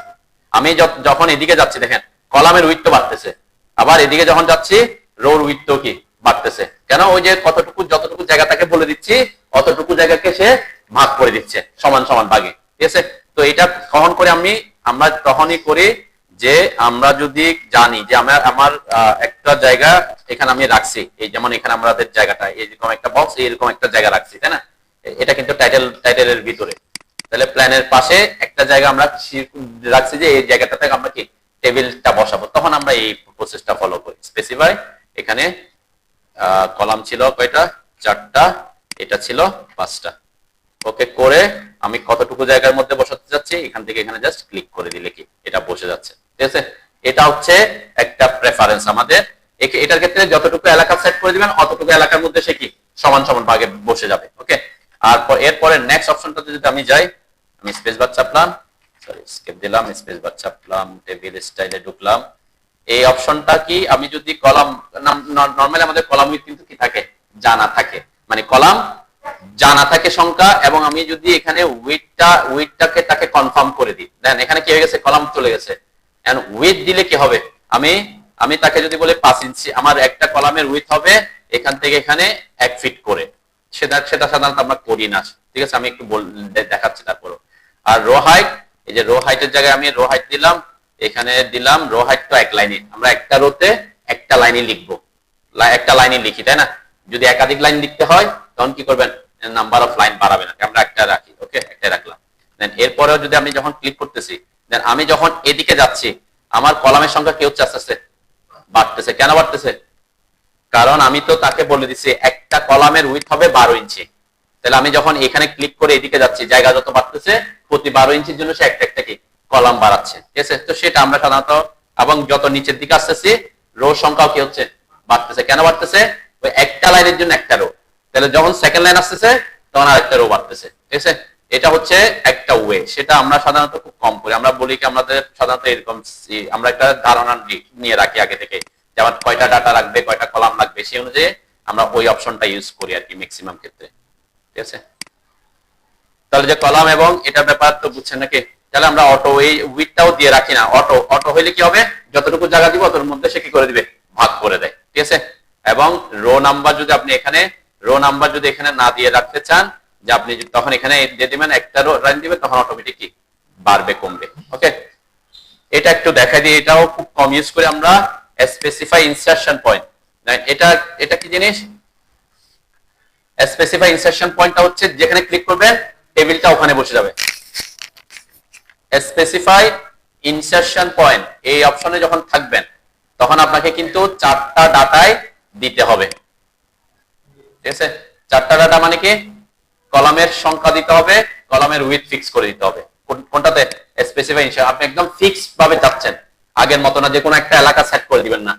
আমি যখন এদিকে যাচ্ছি দেখেন, কলামের উইথ তো বাড়তেছে, আবার এদিকে যখন যাচ্ছি রোর উইথ তো কি বাড়তেছে। কেন, ওই যে যতটুকু জায়গা তাকে বলে দিচ্ছি, অতটুকু জায়গাকে সে ভাগ করে দিচ্ছে সমান সমান ভাগে। ঠিক আছে, তো এটা কখন করে আমরা তখনই করি যে আমরা যদি জানি যে আমার একটা জায়গা এখানে আমি রাখছি, এই যেমন এখানে আমাদের জায়গাটা এরকম একটা বক্স, এরকম একটা জায়গা রাখছি, তাই না? এটা কিন্তু টাইটেলের ভিতরে, তাহলে প্ল্যানের পাশে একটা জায়গা আমরা রাখছি যে এই জায়গাটা থেকে আমরা কি টেবিলটা বসাবো, তখন আমরা এই প্রসেসটা ফলো করি। স্পেসিফাই এখানে কলাম ছিল কয়টা, 4টা, এটা ছিল 5টা। ওকে করে আমি কতটুকু জায়গার মধ্যে বসাতে যাচ্ছি, এখান থেকে এখানে জাস্ট ক্লিক করে দিলে কি এটা বসে যাচ্ছে। ঠিক আছে, এটা হচ্ছে একটা প্রেফারেন্স আমাদের। এটার ক্ষেত্রে যতটুকু এলাকা সেট করে দিবেন অতটুকু এলাকার মধ্যে সে কি সমান সমান ভাগে বসে যাবে। ওকে, আর এরপরে নেক্সট অপশনটাতে যদি আমি যাই, আমি স্পেস বার চাপলাম, সরি স্কিপ দিলাম, স্পেস বার চাপলাম, টেবিল স্টাইলে ঢুকলাম। এই অপশনটা কি, আমি যদি কলাম, নরমালি আমাদের কলাম উইথ কিন্তু কি থাকে, জানা থাকে, মানে কলাম জানা থাকে সংখ্যা, এবং আমি যদি এখানে উইথটাকে তাকে কনফার্ম করে দিই, দেন এখানে কি হয়ে গেছে, কলাম চলে গেছে। এন্ড উইথ দিলে কি হবে, আমি তাকে যদি বলি 5 ইঞ্চি, আমার একটা কলামের উইথ হবে এখান থেকে এখানে 1 ফিট করে, সেটা সাধারণত আমরা করি না। ঠিক আছে, আমি একটু দেখাচ্ছি তারপরও। আর রো হাইট, এই যে রো হাইটের জায়গায় আমি রো হাইট দিলাম, এখানে দিলাম রো হাইট তো এক লাইনে, আমরা একটা রোতে একটা লাইনে লিখবো, একটা লাইনে লিখি তাই না। যদি একাধিক লাইন লিখতে হয় তখন কি করবেন, নাম্বার অফ লাইন বাড়াবেন, আমরা একটা রাখি। ওকে, একটা রাখলাম। দেন এরপরেও যদি আমি যখন ক্লিক করতেছি, দেন আমি যখন এদিকে যাচ্ছি আমার কলামের সংখ্যা কি হচ্ছে, আস্তে আস্তে বাড়তেছে। কেন বাড়তেছে, কারণ আমি তো তাকে বলে দিচ্ছি একটা কলামের উইথ হবে 12 ইঞ্চি। তাহলে আমি যখন এখানে ক্লিক করে এদিকে যাচ্ছি, জায়গা যত বাড়তেছে প্রতি 12 ইঞ্চির জন্য সে একটা একটা কি কলাম বাড়াচ্ছে। ঠিক আছে, তো সেটা আমরা সাধারণত, এবং যত নিচের দিকে আসতেছি রো সংখ্যাও কি হচ্ছে, বাড়তেছে। কেন বাড়তেছে, ওই একটা লাইনের জন্য একটা রো, তাহলে যখন সেকেন্ড লাইন আসতেছে তখন আরেকটা রো বাড়তেছে। ঠিক আছে, এটা হচ্ছে একটা ওয়ে, সেটা আমরা সাধারণত খুব কম করি। আমরা বলি কি, আমাদের সাধারণত এরকম আমরা একটা ধারণা নিয়ে রাখি আগে থেকে, যে আমার কয়টা ডাটা রাখবে, কয়টা কলাম লাগবে, সেই অনুযায়ী আমরা ওই অপশনটা ইউজ করি আর কি ম্যাক্সিমাম ক্ষেত্রে। ঠিক আছে, তাহলে যে কলাম এবং এটার ব্যাপার তো বুঝছেন নাকি। তাহলে আমরা অটো এই উইথটাও দিয়ে রাখি না, অটো হইলে কি হবে, যতটুকু জায়গা দিব ওর মধ্যে সে কি করে দিবে, ভাগ করে দেয়। ঠিক আছে, এবং রো নাম্বার যদি আপনি এখানে না দিয়ে রাখতে চান, যে আপনি তখন এখানে দিয়ে দিবেন, একটা রো লাইন দিবেন, তখন অটোমেটিক কি বাড়বে কমবে। ওকে, এটা একটু দেখা দিই, এটাও খুব কম ইউজ করি আমরা, স্পেসিফাই ইনসারশন পয়েন্ট। এটা কি জিনিস, স্পেসিফাই ইনসারশন পয়েন্টটা হচ্ছে যেখানে ক্লিক করবেন টেবিলটা ওখানে বসে যাবে। স্পেসিফাই ইনসারশন পয়েন্ট এই অপশনে যখন থাকবেন তখন আপনাকে কিন্তু 4টা ডাটায় দিতে হবে। ঠিক আছে, 4টা ডাটা মানে কি, কলামের সংখ্যা দিতে হবে, কলামের উইথ ফিক্স করে দিতে হবে। কোনটাতে, স্পেসিফাই ইনসারশন। আপনি একদম ফিক্স ভাবে যাচ্ছেন, আগের মতো না যে কোনো একটা এলাকা সেট করে দিবেন না,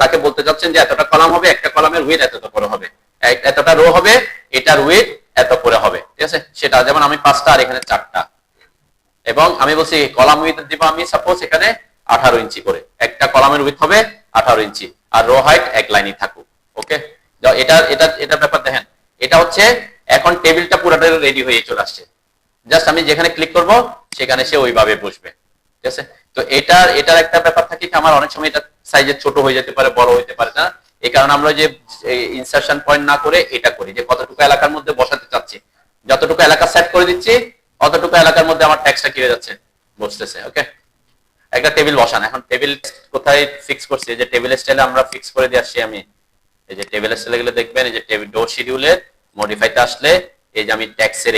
তাকে বলতে চাচ্ছেন যে এতটা কলাম হবে, একটা কলামের উইথ এতটা করে হবে, এতটা রো হবে, এটার উইথ এত করে হবে। ঠিক আছে, সেটা যেমন আমি 5টা আর এখানে 4টা, এবং আমি বলছি কলাম উইথ দিব আমি সাপোজ এখানে 18 ইঞ্চি করে, একটা কলামের উইথ হবে 18 ইঞ্চি, আর রো হাইট এক লাইনই থাকুক। ওকে, এটা ব্যাপার দেখেন, এটা হচ্ছে এখন টেবিলটা পুরোটা রেডি হয়ে চলে আসছে। জাস্ট আমি যেখানে ক্লিক করব সেখানে সে ওইভাবে বসবে। ঠিক আছে, তো এটার একটা ব্যাপার থাকে, আমার অনেক সময় এটা সাইজে ছোট হয়ে যেতে পারে, বড় হইতে পারে না, এই কারণে আমরা যে ইনসারশন পয়েন্ট না করে এটা করি, যে কতটুকু এলাকার মধ্যে বসাতে চাচ্ছি, যতটুকু এলাকা সেট করে দিচ্ছি অতটুকু এলাকার মধ্যে আমার ট্যাক্সটা কি হয়ে যাচ্ছে, বসতেছে। ওকে, একটা টেবিল বসান, এখন টেবিল কোথায় ফিক্স করছি, যে টেবিল স্টাইলে আমরা ফিক্স করে দিয়ে আসছি। আমি এই যে টেবিল স্টাইলে গেলে দেখবেন, এই যে টেবিল ডো শিডিউলের মডিফাইতে আসলে এই যে আমি ট্যাক্সের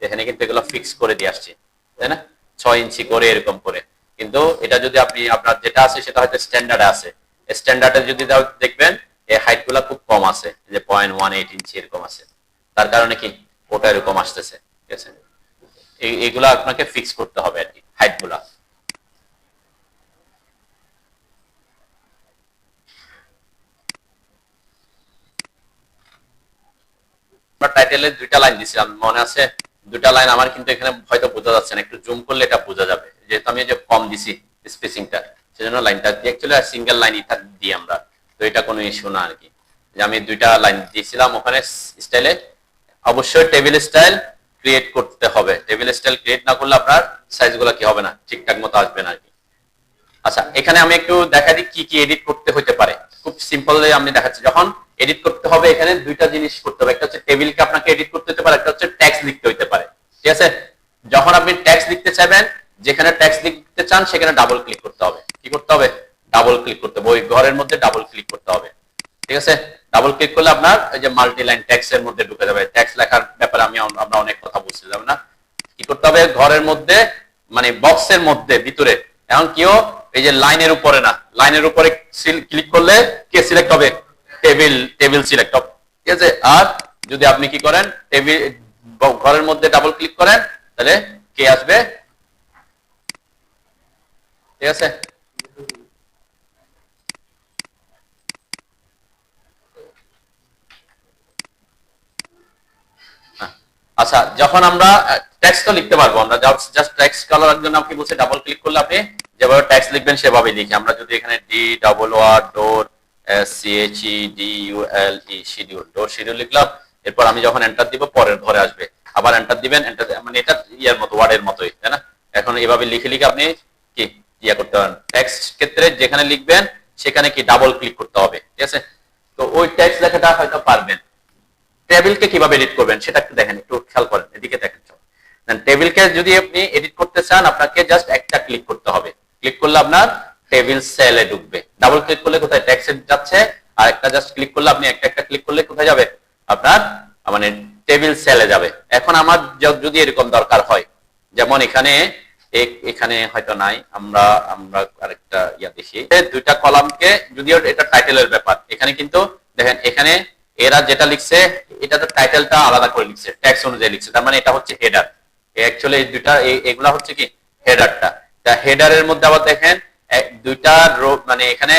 এখানে কিন্তু এগুলো ফিক্স করে দিয়ে আসছি, তাই না, 6 ইঞ্চি করে এরকম করে। কিন্তু এটা যদি আপনি আপনার যেটা আছে সেটা হয়তো স্ট্যান্ডার্ডে আছে, স্ট্যান্ডার্ডে যদি দেখবেন এই হাইট গুলা খুব কম আছে, যে 0.18 ইঞ্চি এরকম আছে, তার কারণে কি ওটা এরকম আসতেছে। ঠিক আছে, এইগুলা আপনাকে ফিক্স করতে হবে আর কি, হাইট গুলা। টাইটেলে 2টা লাইন দিছিলাম মনে আছে, 2টা লাইন আমার কিন্তু এখানে হয়তো বোঝা যাচ্ছে না, একটু জুম করলে এটা বোঝা যাবে, যেহেতু আমি যে কম দিছি স্পেসিংটা, সেজন্য লাইনটা অ্যাকচুয়ালি সিঙ্গেল লাইনই দিই আমরা, তো এটা কোনো ইস্যু না আর কি। যে আমি 2টা লাইন দিয়েছিলাম ওখানে স্টাইলে, অবশ্যই টেবিল স্টাইল ক্রিয়েট করতে হবে, টেবিল স্টাইল ক্রিয়েট না করলে আপনার সাইজগুলো কি হবে না, ঠিকঠাক মতো আসবে না আর কি। আচ্ছা, এখানে আমি একটু দেখা দিই কি কি এডিট করতে হতে পারে, খুব সিম্পলি আমি দেখাচ্ছি। যখন এডিট করতে হবে এখানে 2টা জিনিস করতে হবে, একটা হচ্ছে টেবিলকে আপনাকে এডিট করতে হতে পারে, একটা হচ্ছে ট্যাক্স লিখতে হতে পারে। ঠিক আছে, যখন আপনি ট্যাক্স লিখতে চাইবেন, যেখানে ট্যাক্স লিখতে চান সেখানে ডাবল ক্লিক করতে হবে। কি করতে হবে, ডাবল ক্লিক করতে হবে, ওই ঘরের মধ্যে ডাবল ক্লিক করতে হবে। ঠিক আছে, ডাবল ক্লিক করলে আপনার এই যে মাল্টি লাইন ট্যাক্স এর মধ্যে ঢুকে যাবে। ট্যাক্স লেখার ব্যাপারে আমরা অনেক কথা বলছি, যাব না, কি করতে হবে, ঘরের মধ্যে মানে বক্সের মধ্যে ভিতরে, এখন কিও এই যে লাইনের উপরে না, লাইনের উপরে ক্লিক করলে কে সিলেক্ট হবে, টেবিল টেবিল সিলেক্ট, ঠিক আছে। আর যদি আপনি কি করেন টেবিল ঘরের মধ্যে ডাবল ক্লিক করেন তাহলে কে আসবে, ঠিক আছে। আচ্ছা, যখন আমরা টেক্সট তো লিখতে পারবো, আমরা জাস্ট টেক্সট করার জন্য আপনি বলছে ডাবল ক্লিক করলে আপনি যেভাবে টেক্সট লিখবেন সেভাবে লিখি। আমরা যদি এখানে ডি ডাবল ওয়ার ডোর CHEDULE শিডিউল, ডোর শিডিউল লিখলাম, এরপর আমি যখন এন্টার দিব পরের ঘরে আসবে, আবার এন্টার দিবেন, এন্টার মানে এটা ইয়ার মতো ওয়ার্ডের মতোই, তাই না। এখন এভাবে লিখে লিখে আপনি কি ইয়া করতে পারেন। টেক্সট ক্ষেত্রে যেখানে লিখবেন সেখানে কি ডাবল ক্লিক করতে হবে, ঠিক আছে। তো ওই টেক্সট লেখাটা হয়তো পারবেন। টেবিলকে কিভাবে এডিট করবেন সেটা একটু দেখেন, একটু খেয়াল করেন, এদিকে দেখেন। টেবিলকে যদি আপনি এডিট করতে চান আপনাকে জাস্ট একটা ক্লিক করতে হবে, ক্লিক করলে আপনার টেবিল সেলে ঢুকবে। ডাবল ক্লিক করলে কোথায় টেক্সট যাচ্ছে, আর একটা জাস্ট ক্লিক করলে আপনি একটা একটা ক্লিক করলে কোথায় যাবে, আপনার মানে টেবিল সেলে যাবে। এখন আমার যদি এরকম দরকার হয়, যেমন এখানে এখানে হয়তো নাই, আমরা আমরা আরেকটা ইয়া দেখি, দুইটা কলামকে, যদিও এটা টাইটেলের ব্যাপার, এখানে কিন্তু দেখেন এখানে এরা যেটা লিখছে এটা তো টাইটেলটা আলাদা করে লিখছে, ট্যাক্স অনুযায়ী লিখছে, তার মানে এটা হচ্ছে হেডার। অ্যাকচুয়ালি এই দুইটা এগুলা হচ্ছে কি হেডারটা। তা হেডারের মধ্যে আবার দেখেন দুইটা রো, মানে এখানে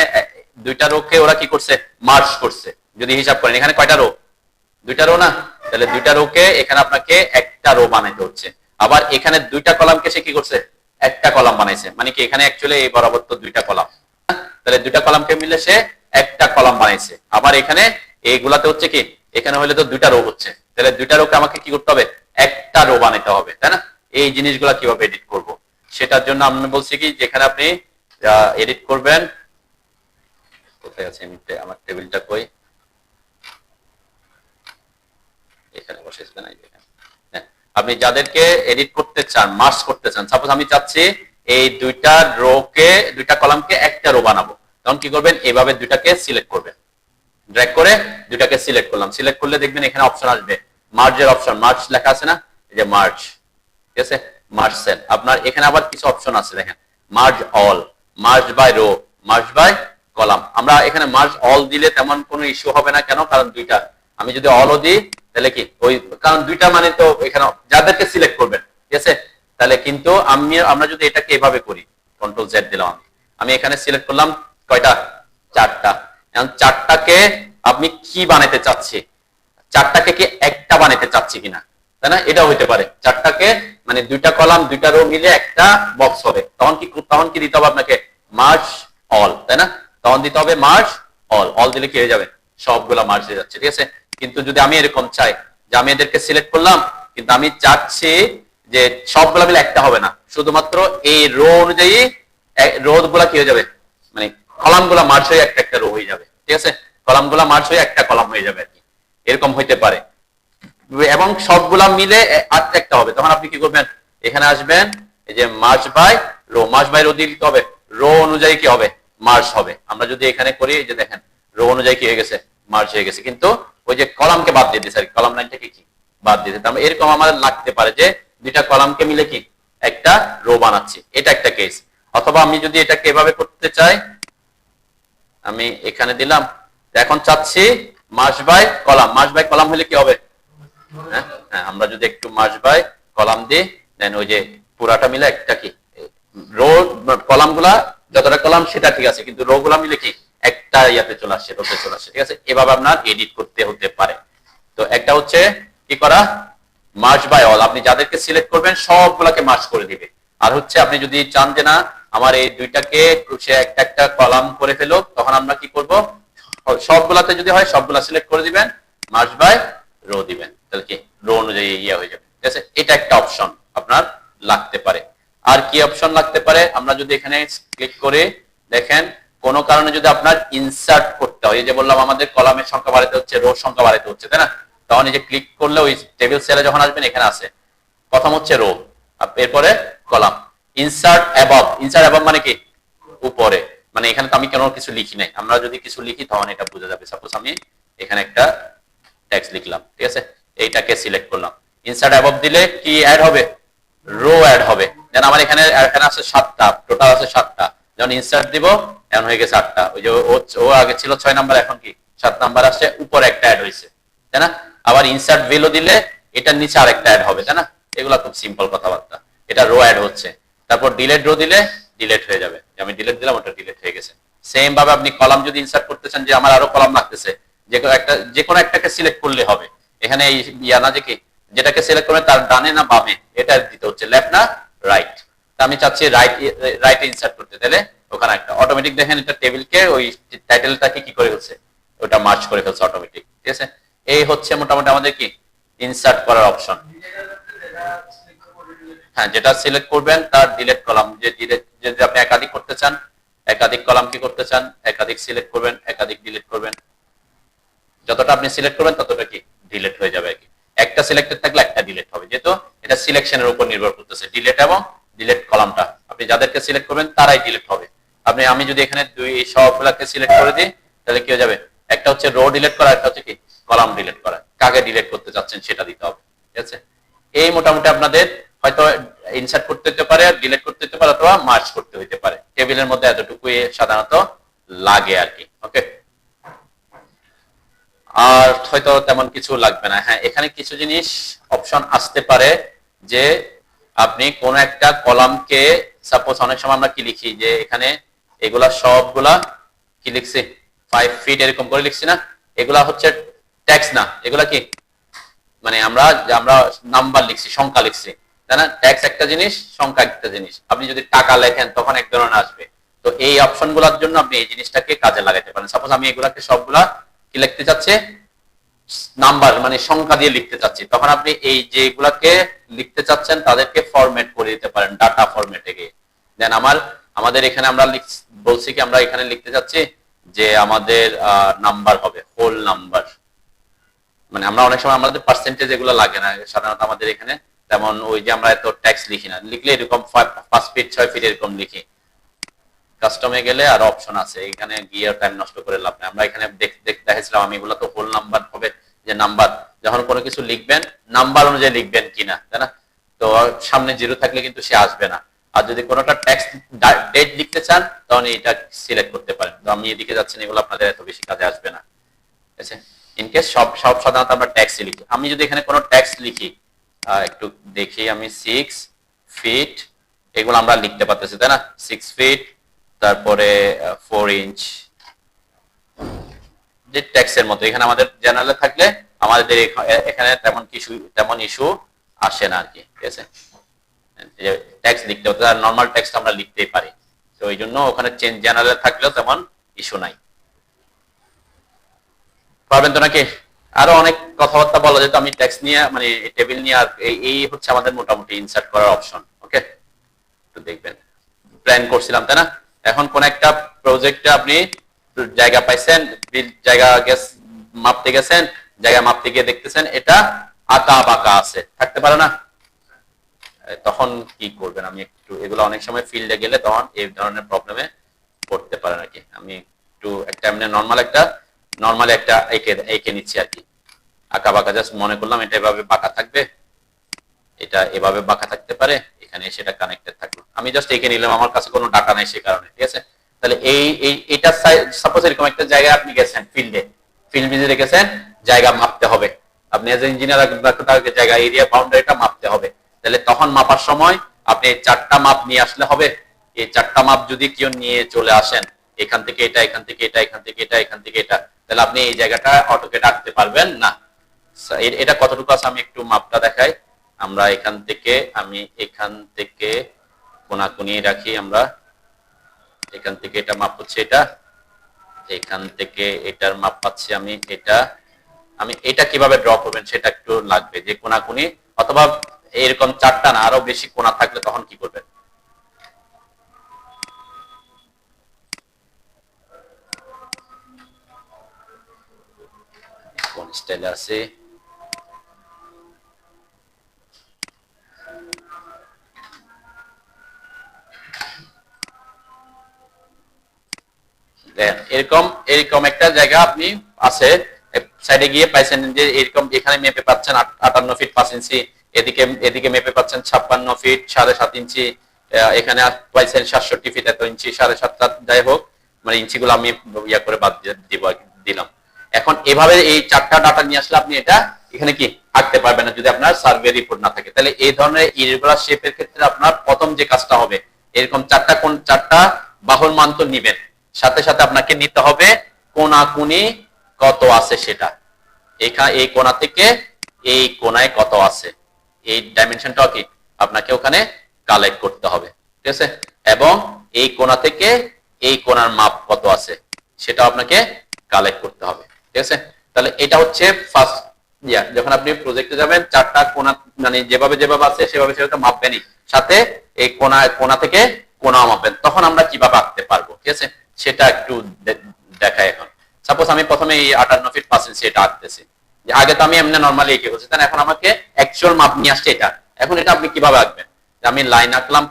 দুইটা রোকে ওরা কি করছে, মার্জ করছে। যদি হিসাব করেন এখানে কয়টা রো, দুইটা রো না, তাহলে দুইটা রোকে এখানে আপনাকে একটা রো বানাইতে হচ্ছে। আবার এখানে দুইটা কলামকে সে কি করছে, একটা কলাম বানাইছে, মানে কি এখানে অ্যাকচুয়ালি এই বরাবর তো দুইটা কলাম, তাহলে দুইটা কলামকে মিলে সে একটা কলাম বানাইছে। আবার এখানে এইগুলাতে হচ্ছে কি, এখানে হলে তো দুইটা রো হচ্ছে, তাহলে দুইটা রোকে আমাকে কি করতে হবে, একটা রো বানাইতে হবে, তাই না। এই জিনিসগুলা কিভাবে এডিট করব সেটার জন্য আমি বলছি কি, যেখানে আপনি এডিট করবেন, কোথায় আছে আমার টেবিলটা, কই, এখানে বসেছিলেন, আপনি যাদেরকে এডিট করতে চান, মার্জ করতে চান, সাপোজ আমি চাচ্ছি এই দুইটা রোকে, দুইটা কলামকে একটা রো বানাবো, তখন কি করবেন, এইভাবে দুইটাকে সিলেক্ট করবেন, ড্র্যাগ করে দুইটাকে সিলেক্ট করলাম, সিলেক্ট করলে দেখবেন এখানে অপশন আসবে, মার্জের অপশন, মার্জ লেখা আছে না, এই যে মার্জ, ঠিক আছে, মার্জ সেল। আপনার এখানে আবার কিছু অপশন আছে দেখেন, merge all, merge by row, merge by column. আমরা এখানে মার্জ অল দিলে তেমন কোনো ইস্যু হবে না, কেন, কারণ দুইটা, আমি যদি অলও দিই তাহলে কি ওই, কারণ দুইটা মানে তো এখানে যাদেরকে সিলেক্ট করবেন, ঠিক আছে। তাহলে কিন্তু আমরা যদি এটাকে এভাবে করি, কন্ট্রোল জেড দিলাম, আমি এখানে সিলেক্ট করলাম কয়টা, চারটা। এখন চারটাকে আপনি কি বানাতে চাচ্ছি, চারটাকে কি একটা বানাতে চাচ্ছি কিনা, তাই না, এটা হইতে পারে। চারটাকে মানে দুইটা কলাম দুইটা রো মিলে একটা বক্স হবে, তখন কি দিতে হবে আপনাকে, মার্জ অল, তাই না, তখন দিতে হবে মার্জ অল। অল দিলে কি হয়ে যাবে, সবগুলা মার্জ হয়ে যাচ্ছে, ঠিক আছে। কিন্তু যদি আমি এরকম চাই যে আমি এদেরকে সিলেক্ট করলাম, কিন্তু আমি চাচ্ছি যে সবগুলা মিলে একটা হবে না, শুধুমাত্র এই রো অনুযায়ী রো গুলা কি হয়ে যাবে, মানে কলাম গুলা মার্জ হয়ে একটা একটা রো হয়ে যাবে, ঠিক আছে, কলাম গুলা মার্জ হয়ে একটা কলাম হয়ে যাবে আর কি, এরকম হইতে পারে। এবং সবগুলা মিলে একটা হবে, তখন আপনি কি করবেন, এখানে আসবেন, এই যে merge by row, merge by row দিয়ে দিতে হবে, রো অনুযায়ী কি হবে, মার্জ হবে। আমরা যদি এখানে করি, এই যে দেখেন রো অনুযায়ী কি হয়ে গেছে, মার্জ হয়ে গেছে, কিন্তু ওই যে কলামকে বাদ দিয়ে দিয়েছে, কলাম লাইনটাকে কি বাদ দিয়ে দিতে। এরকম আমাদের লাগতে পারে যে দুইটা কলামকে মিলে কি একটা রো বানাচ্ছি, এটা একটা কেস। অথবা আমি যদি এটাকে এভাবে করতে চাই, আমি এখানে দিলাম, এখন চাচ্ছি merge by column, merge by column হলে কি হবে, হ্যাঁ, আমরা যদি একটু মার্জ বাই কলাম দিই, দেন ওই যে পুরাটা মিলে একটা কি রো, কলাম গুলা যতটা কলাম সেটা ঠিক আছে, কিন্তু রো গুলা মিলে কি একটা ইয়াতে চলে আসছে, রোতে চলে আসছে, ঠিক আছে। এভাবে আপনার এডিট করতে হতে পারে। তো একটা হচ্ছে কি করা, মার্জ বাই অল, আপনি যাদেরকে সিলেক্ট করবেন সবগুলাকে মার্জ করে দিবে। আর হচ্ছে আপনি যদি চান যে না আমার এই দুইটাকে সে একটা একটা কলাম করে ফেলো, তখন আমরা কি করব, সবগুলাতে যদি হয় সবগুলা সিলেক্ট করে দিবেন, মার্জ বাই রো দিবেন, তাহলে কি রো অনুযায়ী ইয়ে হয়ে যাবে, ঠিক আছে। এটা একটা অপশন আপনার লাগতে পারে। আর কি অপশন লাগতে পারে, আমরা যদি এখানে ক্লিক করে দেখেন, কোনো কারণে যদি আপনার ইনসার্ট করতে হয়, এই যে বললাম আমাদের কলামের সংখ্যা বাড়াতে হচ্ছে, রো সংখ্যা বাড়াতে হচ্ছে, তাই না, তখন এই যে ক্লিক করলে ওই টেবিল সেলে যখন আসবেন এখানে আছে, প্রথম হচ্ছে রো, এরপরে column, insert above, insert above মানে কি উপরে, মানে এখানে তো আমি কোনো কিছু লিখি নাই, আমরা যদি কিছু লিখি তখন এটা বোঝা যাবে। সাপোজ আমি এখানে একটা টেক্সট লিখলাম, ঠিক আছে, এইটাকে সিলেক্ট করলাম, ইনসার্ট অ্যাবভ দিলে কি অ্যাড হবে, রো অ্যাড হবে। দেন আমার এখানে আছে 7টা, টোটাল আছে 7টা, যখন ইনসার্ট দিব এখন হয়ে গেছে 8টা, ওই যে ও আগে ছিল 6 নাম্বার, এখন কি 7 নাম্বার আসছে, উপরে একটা অ্যাড হয়েছে, তাই না? আবার ইনসার্ট ভ্যালু দিলে এটার নিচে আরেকটা অ্যাড হবে, তাই না? এগুলা খুব সিম্পল কথাবার্তা। এটা রো অ্যাড হচ্ছে, তারপর ডিলেট রো দিলে ডিলেট হয়ে যাবে, আমি ডিলেট দিলাম ওটা ডিলেট হয়ে গেছে। সেম ভাবে আপনি কলাম যদি ইনসার্ট করতে চান, যে আমার আরো কলাম লাগতেছে, যে কোনো একটাকে সিলেক্ট করলে হবে। এখানে এই ইয়া না যে কি যেটাকে সিলেক্ট করবে তার ডানে না বামে এটা দিতে হচ্ছে, লেফট না রাইট। আমি চাচ্ছি রাইটে ইনসার্ট করতে, তাহলে ওখানে একটা অটোমেটিক দেখেন এটা টেবিলকে ওই টাইটেলটাকে কি করে ফেলছে, ওটা মার্চ করে ফেলছে অটোমেটিক। ঠিক আছে, এই হচ্ছে মোটামুটি আমাদের কি ইনসার্ট করার অপশন। হ্যাঁ, যেটা সিলেক্ট করবেন তার ডিলিট কলাম, যে ডিলিট যদি আপনি একাধিক করতে চান, একাধিক কলাম কি করতে চান, একাধিক সিলেক্ট করবেন, একাধিক ডিলিট করবেন, যতটা আপনি সিলেক্ট করবেন ততটা কি ডিলিট হয়ে যাবে। কি একটা সিলেক্টেড থাকলে একটা ডিলিট হবে, যেহেতু এটা সিলেকশনের উপর নির্ভর করতেছে ডিলিট এবং ডিলিট কলামটা। আপনি যাদেরকে সিলেক্ট করবেন তারাই ডিলিট হবে। আমি যদি এখানে দুই সবগুলাকে সিলেক্ট করে দিই তাহলে কি হয়ে যাবে, একটা হচ্ছে রো ডিলিট করা, একটা হচ্ছে কি কলাম ডিলিট করা। কাকে ডিলিট করতে চাচ্ছেন সেটা দিতে হবে। ঠিক আছে, এই মোটামুটি আপনাদের হয়তো ইনসার্ট করতে হতে পারে, ডিলিট করতে হতে পারে, অথবা মার্জ করতে হতে পারে। টেবিলের মধ্যে এতটুকুই সাধারণত লাগে আর কি। ওকে, আর হয়তো তেমন কিছু লাগবে না। হ্যাঁ, এখানে কিছু জিনিস অপশন আসতে পারে, যে আপনি কোন একটা কলামকে, সাপোজ অনেক সময় আমরা কি লিখি, যে এখানে এগুলা সবগুলা কি লিখছি 5 ফিট এরকম করে লিখছি না, এগুলা হচ্ছে ট্যাক্স না, এগুলা কি মানে আমরা নাম্বার লিখছি, সংখ্যা লিখছি, তাই না? ট্যাক্স একটা জিনিস, সংখ্যা একটা জিনিস। আপনি যদি টাকা লেখেন তখন এক ধরনের আসবে। তো এই অপশন গুলোর জন্য আপনি এই জিনিসটাকে কাজে লাগাতে পারেন। সাপোজ আমি এগুলাকে সবগুলা কি লিখতে চাচ্ছি, নাম্বার মানে সংখ্যা দিয়ে লিখতে চাচ্ছি, তখন আপনি এই যেগুলাকে লিখতে চাচ্ছেন তাদেরকে ফরম্যাট করে দিতে পারেন ডাটা ফরম্যাটে গিয়ে। দেন আমাদের এখানে আমরা বলছি কি, আমরা এখানে লিখতে চাচ্ছি যে আমাদের নাম্বার হবে হোল নাম্বার, মানে আমরা অনেক সময় আমাদের পার্সেন্টেজ এগুলো লাগে না সাধারণত আমাদের এখানে, তেমন ওই যে আমরা এত ট্যাক্স লিখি না, লিখলে এরকম 5 ফিট 6 ফিট এরকম লিখি। কাস্টমে গেলে আর অপশন আছে, এখানে গিয়ে টাইম নষ্ট করে লাভ নেই। আমরা এখানে দেখেছিলাম আমি, এগুলো তো হোল নাম্বার হবে, যে নাম্বার যখন কোনো কিছু লিখবেন নাম্বার অনুযায়ী লিখবেন কিনা, তাই না? তো সামনে জিরো থাকলে কিন্তু সে আসবে না। আর যদি কোনোটা ট্যাক্স ডেট লিখতে চান তখন এটা সিলেক্ট করতে পারেন। তো আমি এদিকে যাচ্ছি, এগুলো আপনাদের এত বেশি কাজে আসবে না। ঠিক আছে, ইনকেস সব সাধারণত আমরা ট্যাক্স লিখি। আমি যদি এখানে কোনো ট্যাক্স লিখি, একটু দেখি, আমি 6 ফিট এগুলো আমরা লিখতে পারতেছি, তাই না? 6 ফিট, তারপরে 4 ইঞ্চ, যে ট্যাক্সের মতো। এখানে আমাদের জেনারেলে থাকলে আমাদের এখানে তেমন ইস্যু আসে না আর কি। ঠিক আছে, ট্যাক্স লিখতে হতে, আর নর্মাল ট্যাক্স আমরা লিখতেই পারি, তো এই জন্য ওখানে চেঞ্জ জেনারেলে থাকলেও তেমন ইস্যু নাই। পারবেন তো নাকি? আরো অনেক কথাবার্তা বলা যেত, আমি ট্যাক্স নিয়ে মানে টেবিল নিয়ে, আর এই হচ্ছে আমাদের মোটামুটি ইনসার্ট করার অপশন। ওকে, তো দেখবেন প্ল্যান করছিলাম, তাই না? এখন কোন একটা প্রজেক্টে আপনি জায়গা পাইছেন, জায়গা মাপতে গেছেন, জায়গা মাপতে গিয়ে দেখতেছেন এটা আঁকা বাঁকা আছে, থাকতে পারে না? তখন কি করবেন? আমি একটু এগুলো অনেক সময় ফিল্ডে গেলে তখন এই ধরনের প্রবলেমে পড়তে পারে নাকি। আমি একটু একটা এমনি নর্মালি একটা এঁকে নিচ্ছি আর কি, আঁকা বাঁকা জাস্ট মনে করলাম এটা এভাবে বাঁকা থাকবে, এটা এভাবে বাঁকা থাকতে পারে, এখানে সেটা কানেক্টেড থাকলো, আমি জাস্ট এঁকে নিলাম, আমার কাছে কোনো ডাটা নাই সে কারণে। ঠিক আছে, তাহলে এইটা সাপোজ এরকম একটা জায়গায় আপনি গেছেন, ফিল্ড ভিজিটে গেছেন, জায়গা মাপতে হবে, আপনি এজ ইঞ্জিনিয়ার জায়গা এরিয়া বাউন্ডারিটা মাপতে হবে। তাহলে তখন মাপার সময় আপনি 4টা মাপ নিয়ে আসলে হবে। এই 4টা মাপ যদি কেউ নিয়ে চলে আসেন, এখান থেকে এটা, এখান থেকে এটা, এখান থেকে এটা, এখান থেকে এটা, তাহলে আপনি এই জায়গাটা অটোকে আঁকতে পারবেন না। এটা কতটুকু আছে আমি একটু মাপটা দেখাই। আমরা এখান থেকে কোনাকুনি রাখি, আমরা এখান থেকে এটা মাপ হচ্ছে এটা, এখান থেকে এটার মাপ পাচ্ছি আমি এটা কিভাবে ড্র করবেন সেটা একটু লাগবে, যে কোনাকুনি, অথবা এরকম 4টা না আরো বেশি কোনা থাকলে তখন কি করবেন? কোন স্টাইলে আছে, এরকম একটা জায়গা আপনি আছে সাইডে গিয়ে পাইছেন যে এরকম, এখানে মেপে পাচ্ছেন 58 ফিট 5 ইঞ্চি, এদিকে মেপে পাচ্ছেন 56 ফিট 7.5 ইঞ্চি, এখানে পাইছেন 67 ফিট এত ইঞ্চি 7.5, যাই হোক, মানে ইঞ্চিগুলো আমি ইয়া করে বাদ দিলাম। এখন এভাবে এই চারটা ডাটা নিয়ে আসলে আপনি এটা এখানে কি আঁকতে পারবেন না যদি আপনার সার্ভে রিপোর্ট না থাকে। তাহলে এই ধরনের ইরেগুলার শেপের ক্ষেত্রে আপনার প্রথম যে কাজটা হবে, এরকম চারটা বাহুর মান তো নিবেন, সাথে সাথে আপনাকে নিতে হবে কোণাকুণি কত আছে সেটা। এখানে এই কোণা থেকে এই কোণায় কত আছে এই ডাইমেনশনটাও কি আপনাকে ওখানে কালেক্ট করতে হবে, ঠিক আছে। এবং এই কোণা থেকে এই কোণার মাপ কত আছে সেটা আপনাকে কালেক্ট করতে হবে, ঠিক আছে। তাহলে এটা হচ্ছে ফার্স্ট যখন আপনি প্রজেক্টে যাবেন চারটা কোণা মানে যেভাবে আছে সেভাবে মাপবেনই, সাথে এই কোণা থেকে কোণা মাপবেন, তখন আমরা কিভাবে আঁকতে পারবো, ঠিক আছে, সেটা একটু দেখাই। এখন সাপোজ আমি প্রথমে এই 58 ফিট 5 ইঞ্চি এটা আঁকতেছি, আগে তো আমি এমনি নরমালি এঁকে বলছি, তাহলে এখন আমাকে অ্যাকচুয়াল মাপ নিয়ে আসছে এটা। এখন এটা আপনি কিভাবে আঁকবেন, আমি লাইন আঁকলাম,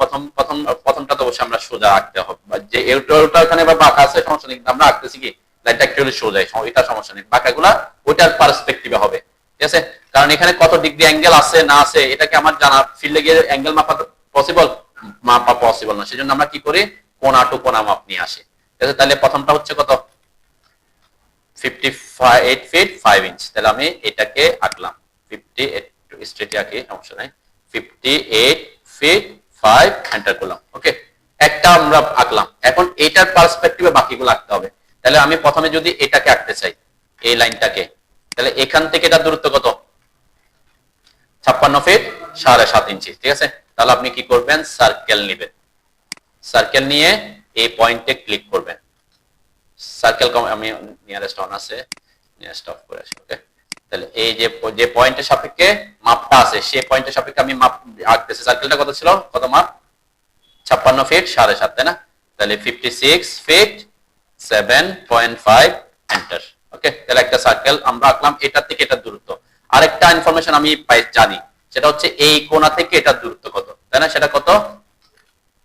প্রথমটা তো অবশ্যই আমরা সোজা আঁকতে হবে, যে ওটা ওখানে বাঁকা আছে সমস্যা নেই, কিন্তু আমরা আঁকতেছি কি লাইনটা অ্যাকচুয়ালি সোজা, এটা সমস্যা নেই, বাঁকাগুলা ওইটার পার্সপেক্টিভে হবে, ঠিক আছে। কারণ এখানে কত ডিগ্রি অ্যাঙ্গেল আছে না আছে এটাকে আমার জানা, ফিল্ডে গিয়ে অ্যাঙ্গেল মাপা মাপা পসিবল না, সেজন্য আমরা কি করি কোণা টু কোণা মাপ নিয়ে আসি, ঠিক আছে। তাহলে প্রথমটা হচ্ছে কত 58 ফিট 5 ইঞ্চ, তাহলে আমি এটাকে আঁকলাম 58 স্ট্রেটে আঁকি সমস্যা নাই, 58 ফিট 5 এন্টার করলাম, ওকে। একটা আমরা আঁকলাম, এখন এটার পার্সপেক্টিভে বাকিগুলো আঁকতে হবে। তাহলে আমি প্রথমে যদি এটাকে আঁকতে চাই এই লাইনটাকে, তাহলে এখান থেকে এটা দূরত্ব কত 56 ফিট 7.5 ইঞ্চি, ঠিক আছে। তাহলে আপনি কি করবেন সার্কেল নেবেন, সার্কেল নিয়ে এই পয়েন্টে ক্লিক করবেন, সার্কেল আমি নিয়ারেস্ট অন আছে নিয়ারেস্ট অফ করে আসি, ওকে। তাহলে এই যে পয়েন্টের সাপেক্ষে মাপটা আছে সেই পয়েন্টের সাপেক্ষে আমি মাপ আঁকতেছি, সার্কেলটা কত ছিল, কত মাপ 56 ফিট 7.5, তাই না। তাহলে 56 ফিট 7.5 এন্টার, ওকে। তাহলে একটা সার্কেল আমরা আঁকলাম, এটা থেকে এটা দূরত্ব। আরেকটা ইনফরমেশন আমি জানি, সেটা হচ্ছে এই কোণা থেকে এটা দূরত্ব কত, তাই না, সেটা কত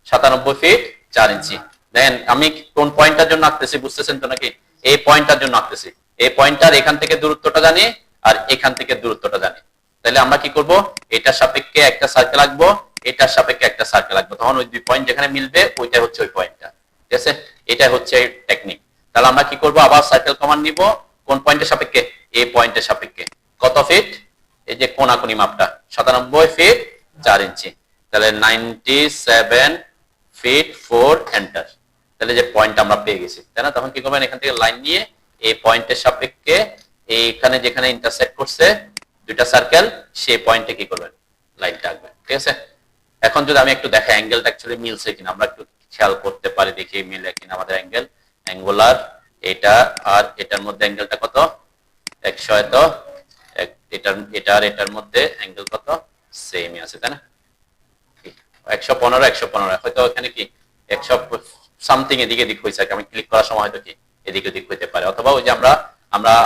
97 ফিট 4 ইঞ্চি। দেখেন আমি কোন পয়েন্টটার জন্য আঁকতেছি বুঝতেছেন তো নাকি, এই পয়েন্টটার জন্য আঁকতেছি, এই পয়েন্টটার এখান থেকে দূরত্বটা জানি আর এখান থেকে দূরত্বটা জানি। তাহলে আমরা কি করব, এটার সাপেক্ষে একটা সার্কেল আঁকবো, এটার সাপেক্ষে একটা সার্কেল আঁকবো, তখন ওই দুই পয়েন্ট যেখানে মিলবে ওইটা হচ্ছে ওই পয়েন্টটা, ঠিক আছে। এটা হচ্ছে টেকনিক। তাহলে আমরা কি করব, আবার সার্কেল কমান্ড নিব, কোন পয়েন্টের সাপেক্ষে, এই পয়েন্টের সাপেক্ষে কত ফিট, এই যে কোণাকুণি মাপটা 97 ফিট 4 ইঞ্চি, তাহলে 97 ফিট 4 এন্টার। তাহলে যে পয়েন্ট আমরা পেয়ে গেছি, তাই না। তখন কি করবেন, এখান থেকে লাইন নিয়ে এই পয়েন্টের সাপেক্ষে এইখানে যেখানে ইন্টারসেক্ট করছে দুইটা সার্কেল সেই পয়েন্টে কি করবেন লাইনটা আঁকবেন, ঠিক আছে। এখন যদি আমি একটু দেখাই অ্যাঙ্গেলটা অ্যাকচুয়ালি মিলছে কিনা, আমরা একটু খেয়াল করতে পারি, দেখি মিলে কিনা আমাদের অ্যাঙ্গুলার এটা আর এটার মধ্যে অ্যাঙ্গেলটা কত 100, তো এটার মধ্যে অ্যাঙ্গেল কত সেমই আছে, তাই না, 115 হয়তো এখানে কি 100 সামথিং এদিকে দিক হয়েছে, আমি ক্লিক করার সময় হয়তো কি এদিকে দিক হইতে পারে, অথবা ওই যে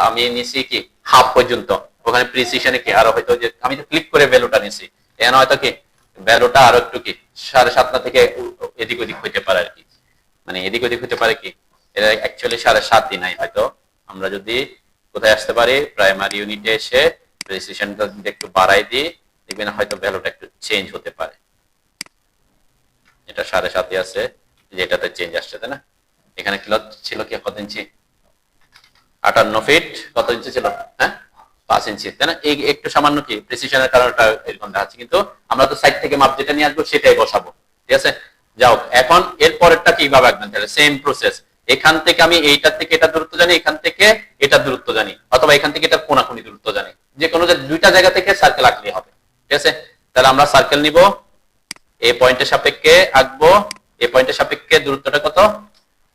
আমি নিছি কি হাফ পর্যন্ত, ওখানে প্রিসিশনে কি আরো হয়তো যে আমি তো ক্লিক করে ভ্যালুটা নিছি, এখানে হয়তো কি ভ্যালুটা আরো একটু কি 7.5 থেকে এদিক ওদিক হইতে পারে আর কি, মানে এদিক ওদিক হইতে পারে কি, এটা অ্যাকচুয়ালি 7.5 নাই, হয়তো আমরা যদি কোথায় আসতে পারি প্রাইমারি ইউনিটে এসে প্রিসিশনটা একটু বাড়াই দিই, দেখবেন হয়তো ভ্যালুটা একটু চেঞ্জ হতে পারে, এটা 7.5 আছে, যেটাতে চেঞ্জ আসছে, তাই না। এখানে ছিল কি কত ইঞ্চি 58 ফিট কত ইঞ্চি ছিল, হ্যাঁ 5 ইঞ্চি, তাই না। এই একটু সামান্য কি প্রিসিশনের কারণে এরকম দেখাচ্ছে, কিন্তু আমরা তো সাইড থেকে মাপ যেটা নিয়ে আসবো সেটাই বসাবো, ঠিক আছে। যাও এখন এর পরেরটা কিভাবে আঁকবেন, তাহলে সেম প্রসেস, এখান থেকে আমি এইটার থেকে এটা দূরত্ব জানি, এখান থেকে এটা দূরত্ব জানি, অথবা এখান থেকে এটা কোণাকুণি দূরত্ব জানি, যে কোনো দুইটা জায়গা থেকে সার্কেল আঁকলেই হবে, ঠিক আছে। তাহলে আমরা সার্কেল নিব, এই পয়েন্টের সাপেক্ষে আঁকবো, এই পয়েন্টের সাপেক্ষে দূরত্বটা কত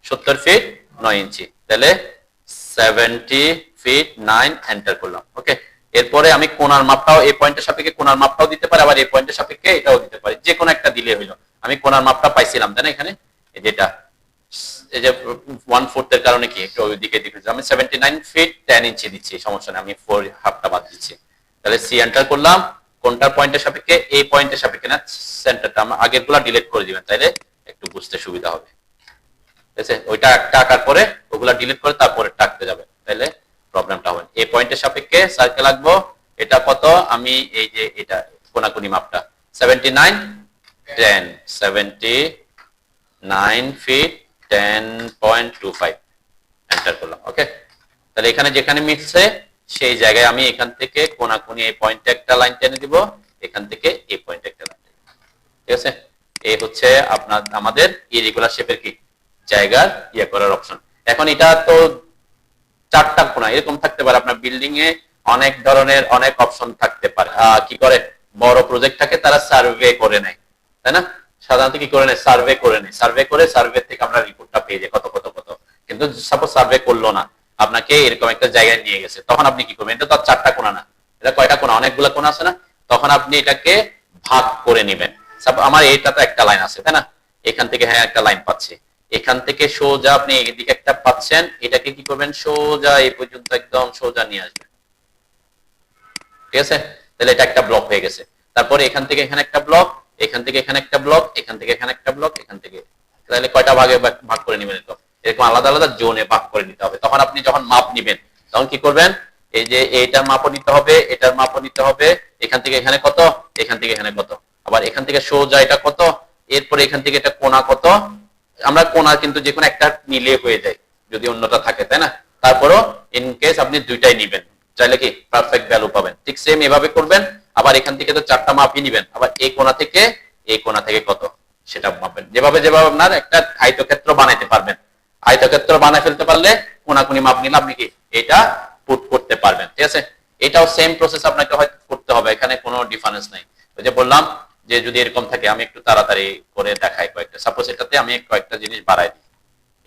70 ফিট 9 ইঞ্চি, তাহলে 70 ফিট 9 এন্টার করলাম, ওকে। এরপরে আমি কোণার মাপটাও এই পয়েন্টের সাপেক্ষে কোণার মাপটাও দিতে পারি, আবার এই পয়েন্টের সাপেক্ষে এটাও দিতে পারি, যে কোনো একটা দিলে হইলো। আমি কোণার মাপটা পাইছিলাম, তাই না, এখানে যেটা এই যে 1/4 এর কারণে কি একটু ওইদিকে দিকে আমি 79 ফিট 10 ইঞ্চি দিচ্ছি, সমস্যা নেই, আমি 4 হাফটা বাদ দিচ্ছি। তাহলে সি এন্টার করলাম, কোনটার পয়েন্টের সাপেক্ষে, এই পয়েন্টের সাপেক্ষে না, সেন্টারটা আমরা আগেরগুলো ডিলিট করে দিবেন, তাইলে একটু বুঝতে সুবিধা হবে, ঠিক আছে। ওইটা একটা আঁকার পরে ওগুলা ডিলিট করে তারপরে টাকতে যাবে, তাইলে প্রবলেমটা হবে। এই পয়েন্টের সাপেক্ষে সার্কেল আঁকবো, এটা কত, আমি এই যে এটা কোণাকুণি মাপটা 79 10 79 ফিট 10.25 এন্টার করলাম, ওকে। তাহলে এখানে যেখানে মিলছে সেই জায়গায় আমি এখান থেকে কোনাকুনি এই পয়েন্টে একটা লাইন টেনে দিব, এখান থেকে এই পয়েন্টে একটা লাইন, ঠিক আছে? এই হচ্ছে আপনার আমাদের ইরেগুলার শেপের কি জায়গার করার অপশন। এখন এটা তো চারটা কোণা এরকম থাকতে পারে, আপনার বিল্ডিং এ অনেক ধরনের অনেক অপশন থাকতে পারে। কি করে বড় প্রজেক্টটাকে তারা সার্ভে করে নেয়, তাই না? সাধারণত কি করে নেয়, সার্ভে করে নেয়, সার্ভে করে সার্ভে থেকে আমরা রিপোর্টটা পেয়ে যাই কত কত কত। কিন্তু সাপোজ সার্ভে করলো না, আপনাকে এরকম একটা জায়গায় নিয়ে গেছে, তখন আপনি কি করবেন? এটা তো চারটা কোণা না, এটা কয়টা কোণা, অনেকগুলো কোণা আছে না? তখন আপনি এটাকে ভাগ করে নেবেন। আমার এটা তো একটা লাইন আছে, তাই না? এখান থেকে হ্যাঁ একটা লাইন পাচ্ছি, এখান থেকে সোজা আপনি এদিকে একটা পাচ্ছেন, এটাকে কি করবেন, সোজা এই পর্যন্ত একদম সোজা নিয়ে আসবেন, ঠিক আছে? তাহলে এটা একটা ব্লক হয়ে গেছে। তারপরে এখান থেকে এখানে একটা ব্লক, এখান থেকে এখানে একটা ব্লক, এখান থেকে এখানে একটা ব্লক, এখান থেকে, তাহলে কয়টা ভাগে ভাগ করে নেবেন? এরকম আলাদা আলাদা জোনে ভাগ করে নিতে হবে। তখন আপনি যখন মাপ নিবেন তখন কি করবেন, এই যে এইটার মাপও নিতে হবে, এটার মাপও নিতে হবে, এখান থেকে এখানে কত, এখান থেকে এখানে কত, আবার এখান থেকে সোজা এটা কত, এরপরে এখান থেকে এটা কোণা কত। আমরা কোণা কিন্তু যে কোনো একটা নিলে হয়ে যায় যদি অন্যটা থাকে, তাই না? তারপরও ইন কেস আপনি দুইটাই নিবেন, চাইলে কি পারফেক্ট ভ্যালু পাবেন। ঠিক সেম এভাবে করবেন। আবার এখান থেকে তো চারটা মাপই নিবেন, আবার এই কোণা থেকে এই কোণা থেকে কত সেটা মাপবেন। যেভাবে যেভাবে আপনার একটা আয়তক্ষেত্র বানাইতে পারবেন, আয়তক্ষেত্র বানাই ফেলতে পারলে কোণাকুনি মাপ নিলে আপনি কি এটা পুট করতে পারবেন, ঠিক আছে? এটাও সেম প্রসেস আপনাকে হয়তো করতে হবে, এখানে কোনো ডিফারেন্স নাই। ওই যে বললাম যে যদি এরকম থাকে, আমি একটু তাড়াতাড়ি করে দেখাই কয়েকটা। সাপোজ এটাতে আমি কয়েকটা জিনিস বাড়াই দিই,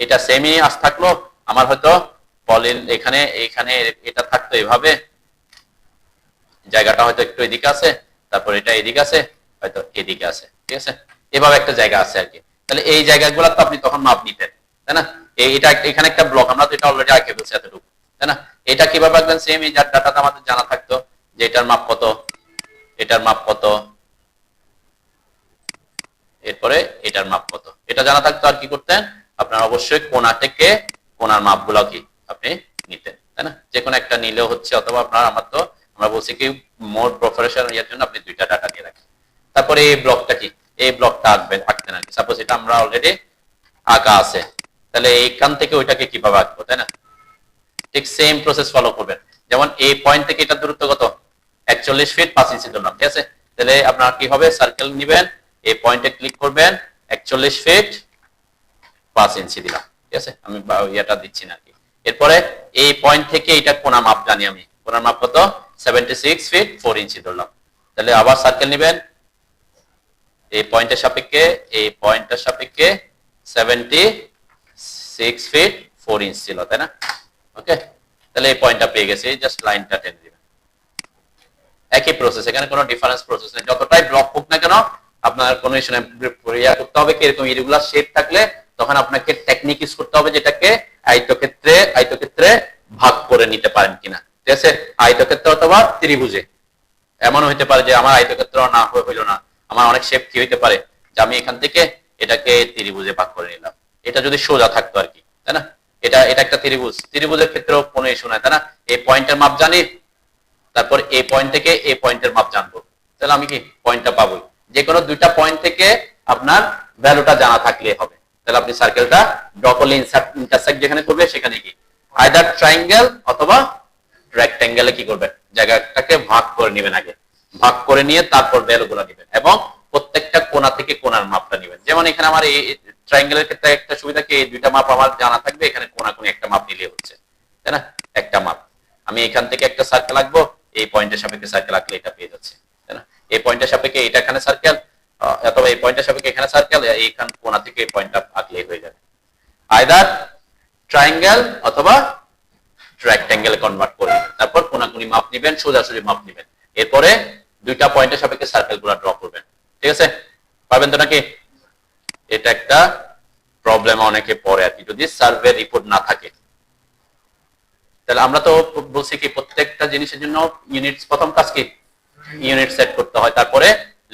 এটা সেমই আজ থাকলো আমার, হয়তো পলিন এখানে এখানে এটা থাকতো এভাবে, জায়গাটা হয়তো একটু এদিকে আছে, তারপর এটা এদিকে আছে, হয়তো এদিকে আছে, ঠিক আছে? এভাবে একটা জায়গা আছে আর কি। তাহলে এই জায়গাগুলো তো আপনি তখন মাপ নিতেন, তাই না? এটা এখানে একটা ব্লক, আমরা তো এটা অলরেডি আঁকে ফেলছি এতটুকু, তাই না? এটা কিভাবে আঁকবেন, সেম এই ডাটাটা আমাদের জানা থাকতো যে এটার মাপ কত, এটার মাপ কত, এরপরে এটার মাপ কত, এটা জানা থাকতো। আর কি করতেন আপনার, অবশ্যই কোণা থেকে কোণার মাপগুলো কি আপনি নিতেন, তাই না? যে কোনো একটা নিলেও হচ্ছে, অথবা আপনার, আমার তো আমরা বলছি কি মোর প্রফেশনাল ইয়ার জন্য আপনি দুইটা ডাটা দিয়ে রাখেন। তারপরে এই ব্লকটা কি, এই ব্লকটা আঁকবেন, আঁকতেন আর কি। সাপোজ এটা আমরা অলরেডি আঁকা আছে, তাহলে এইখান থেকে ওইটাকে কিভাবে আঁকবো, তাই না? ঠিক সেম প্রসেস ফলো করবেন। যেমন এই পয়েন্ট থেকে এটা দূরত্ব কত, 41 ফিট 5 ইঞ্চি ধরলাম, ঠিক আছে? তাহলে আপনার কি হবে, সার্কেল নিবেন, এই পয়েন্টে ক্লিক করবেন, 41 ফিট 5 ইঞ্চি দিলাম, ঠিক আছে? আমি এটা দিচ্ছি না আর কি। এরপরে এই পয়েন্ট থেকে এটা কোণা মাপ জানি আমি, কোণার মাপ কত, 76 ফিট 4 ইঞ্চি ধরলাম। তাহলে আবার সার্কেল নিবেন, এই পয়েন্টের সাপেক্ষে এই পয়েন্টের সাপেক্ষে 76 ফিট 4 ইঞ্চ ছিল, তাই না? ওকে, তাহলে এই পয়েন্টটা পেয়ে গেছে, জাস্ট লাইনটা টেনে দিবেন। একই প্রসেস, এখানে কোনো ডিফারেন্স প্রসেস নেই। যতটাই ব্লক হোক না কেন আপনার কোনো ইস্যু নেই। করতে হবে কি, এরকম ইরেগুলার শেপ থাকলে তখন আপনাকে টেকনিক ইউজ করতে হবে, যেটাকে আয়তক্ষেত্রে ভাগ করে নিতে পারেন কিনা, ঠিক আছে? আয়তক্ষেত্র অথবা ত্রিভুজে। এমন হইতে পারে যে আমার আয়তক্ষেত্র না হইলো না, আমার অনেক শেপ কি হইতে পারে যে আমি এখান থেকে এটাকে ত্রিভুজে ভাগ করে নিলাম। এটা যদি সোজা থাকতো আর কি, তাই না? এটা একটা ত্রিভুজ, ত্রিভুজের ক্ষেত্রেও কোনো ইস্যু নাই, তাই না? এই পয়েন্টের মাপ জানি, তারপর এই পয়েন্ট থেকে এই পয়েন্টের মাপ জানবো, তাহলে আমি কি পয়েন্টটা পাবোই। যে কোনো দুইটা পয়েন্ট থেকে আপনার ভ্যালুটা জানা থাকলে হবে। তাহলে আপনি সার্কেলটা ড্র করলে ইন্টারসেক্ট যেখানে করবে সেখানে কি আইদার ট্রায়াঙ্গেল অথবা রেক্ট্যাঙ্গেলে কি করবেন, জায়গাটাকে ভাগ করে নেবেন, আগে ভাগ করে নিয়ে তারপর ভ্যালুগুলো নেবেন, এবং প্রত্যেকটা কোণা থেকে কোণার মাপটা নেবেন। যেমন এখানে আমার এই ট্রায়াঙ্গেলের ক্ষেত্রে একটা সুবিধা কি, এই দুইটা মাপ আমার জানা থাকবে, এখানে কোণাকুনি একটা মাপ নিলে হচ্ছে, তাই না? একটা মাপ আমি এখান থেকে একটা সার্কেল আঁকবো, এই পয়েন্টের সাপেক্ষে সার্কেল আঁকলে এটা পেয়ে যাচ্ছে, তাই না? এই পয়েন্টের সাপেক্ষে এটা এখানে সার্কেল, অথবা এই পয়েন্টের সাপেক্ষে এখানে সার্কেল, এইখান কোণা থেকে এই পয়েন্টটা আঁকলেই হয়ে যাবে। আইদার ট্রায়াঙ্গেল অথবা রেক্ট্যাঙ্গেলে কনভার্ট করে নেবেন, তারপর কোণাকুনি মাপ নেবেন, সোজাসুজি মাপ নেবেন, এরপরে দুইটা পয়েন্টের সাপেক্ষে সার্কেলগুলো ড্র করবেন, ঠিক আছে? পারবেন তো নাকি? এটা একটা প্রবলেম অনেকে পড়ে আর কি, যদি সার্ভে রিপোর্ট না থাকে। তাহলে আমরা তো বলছি কি প্রত্যেকটা জিনিসের জন্য ইউনিটস, প্রথম কাজ কি ইউনিট সেট করতে হয়, তারপরে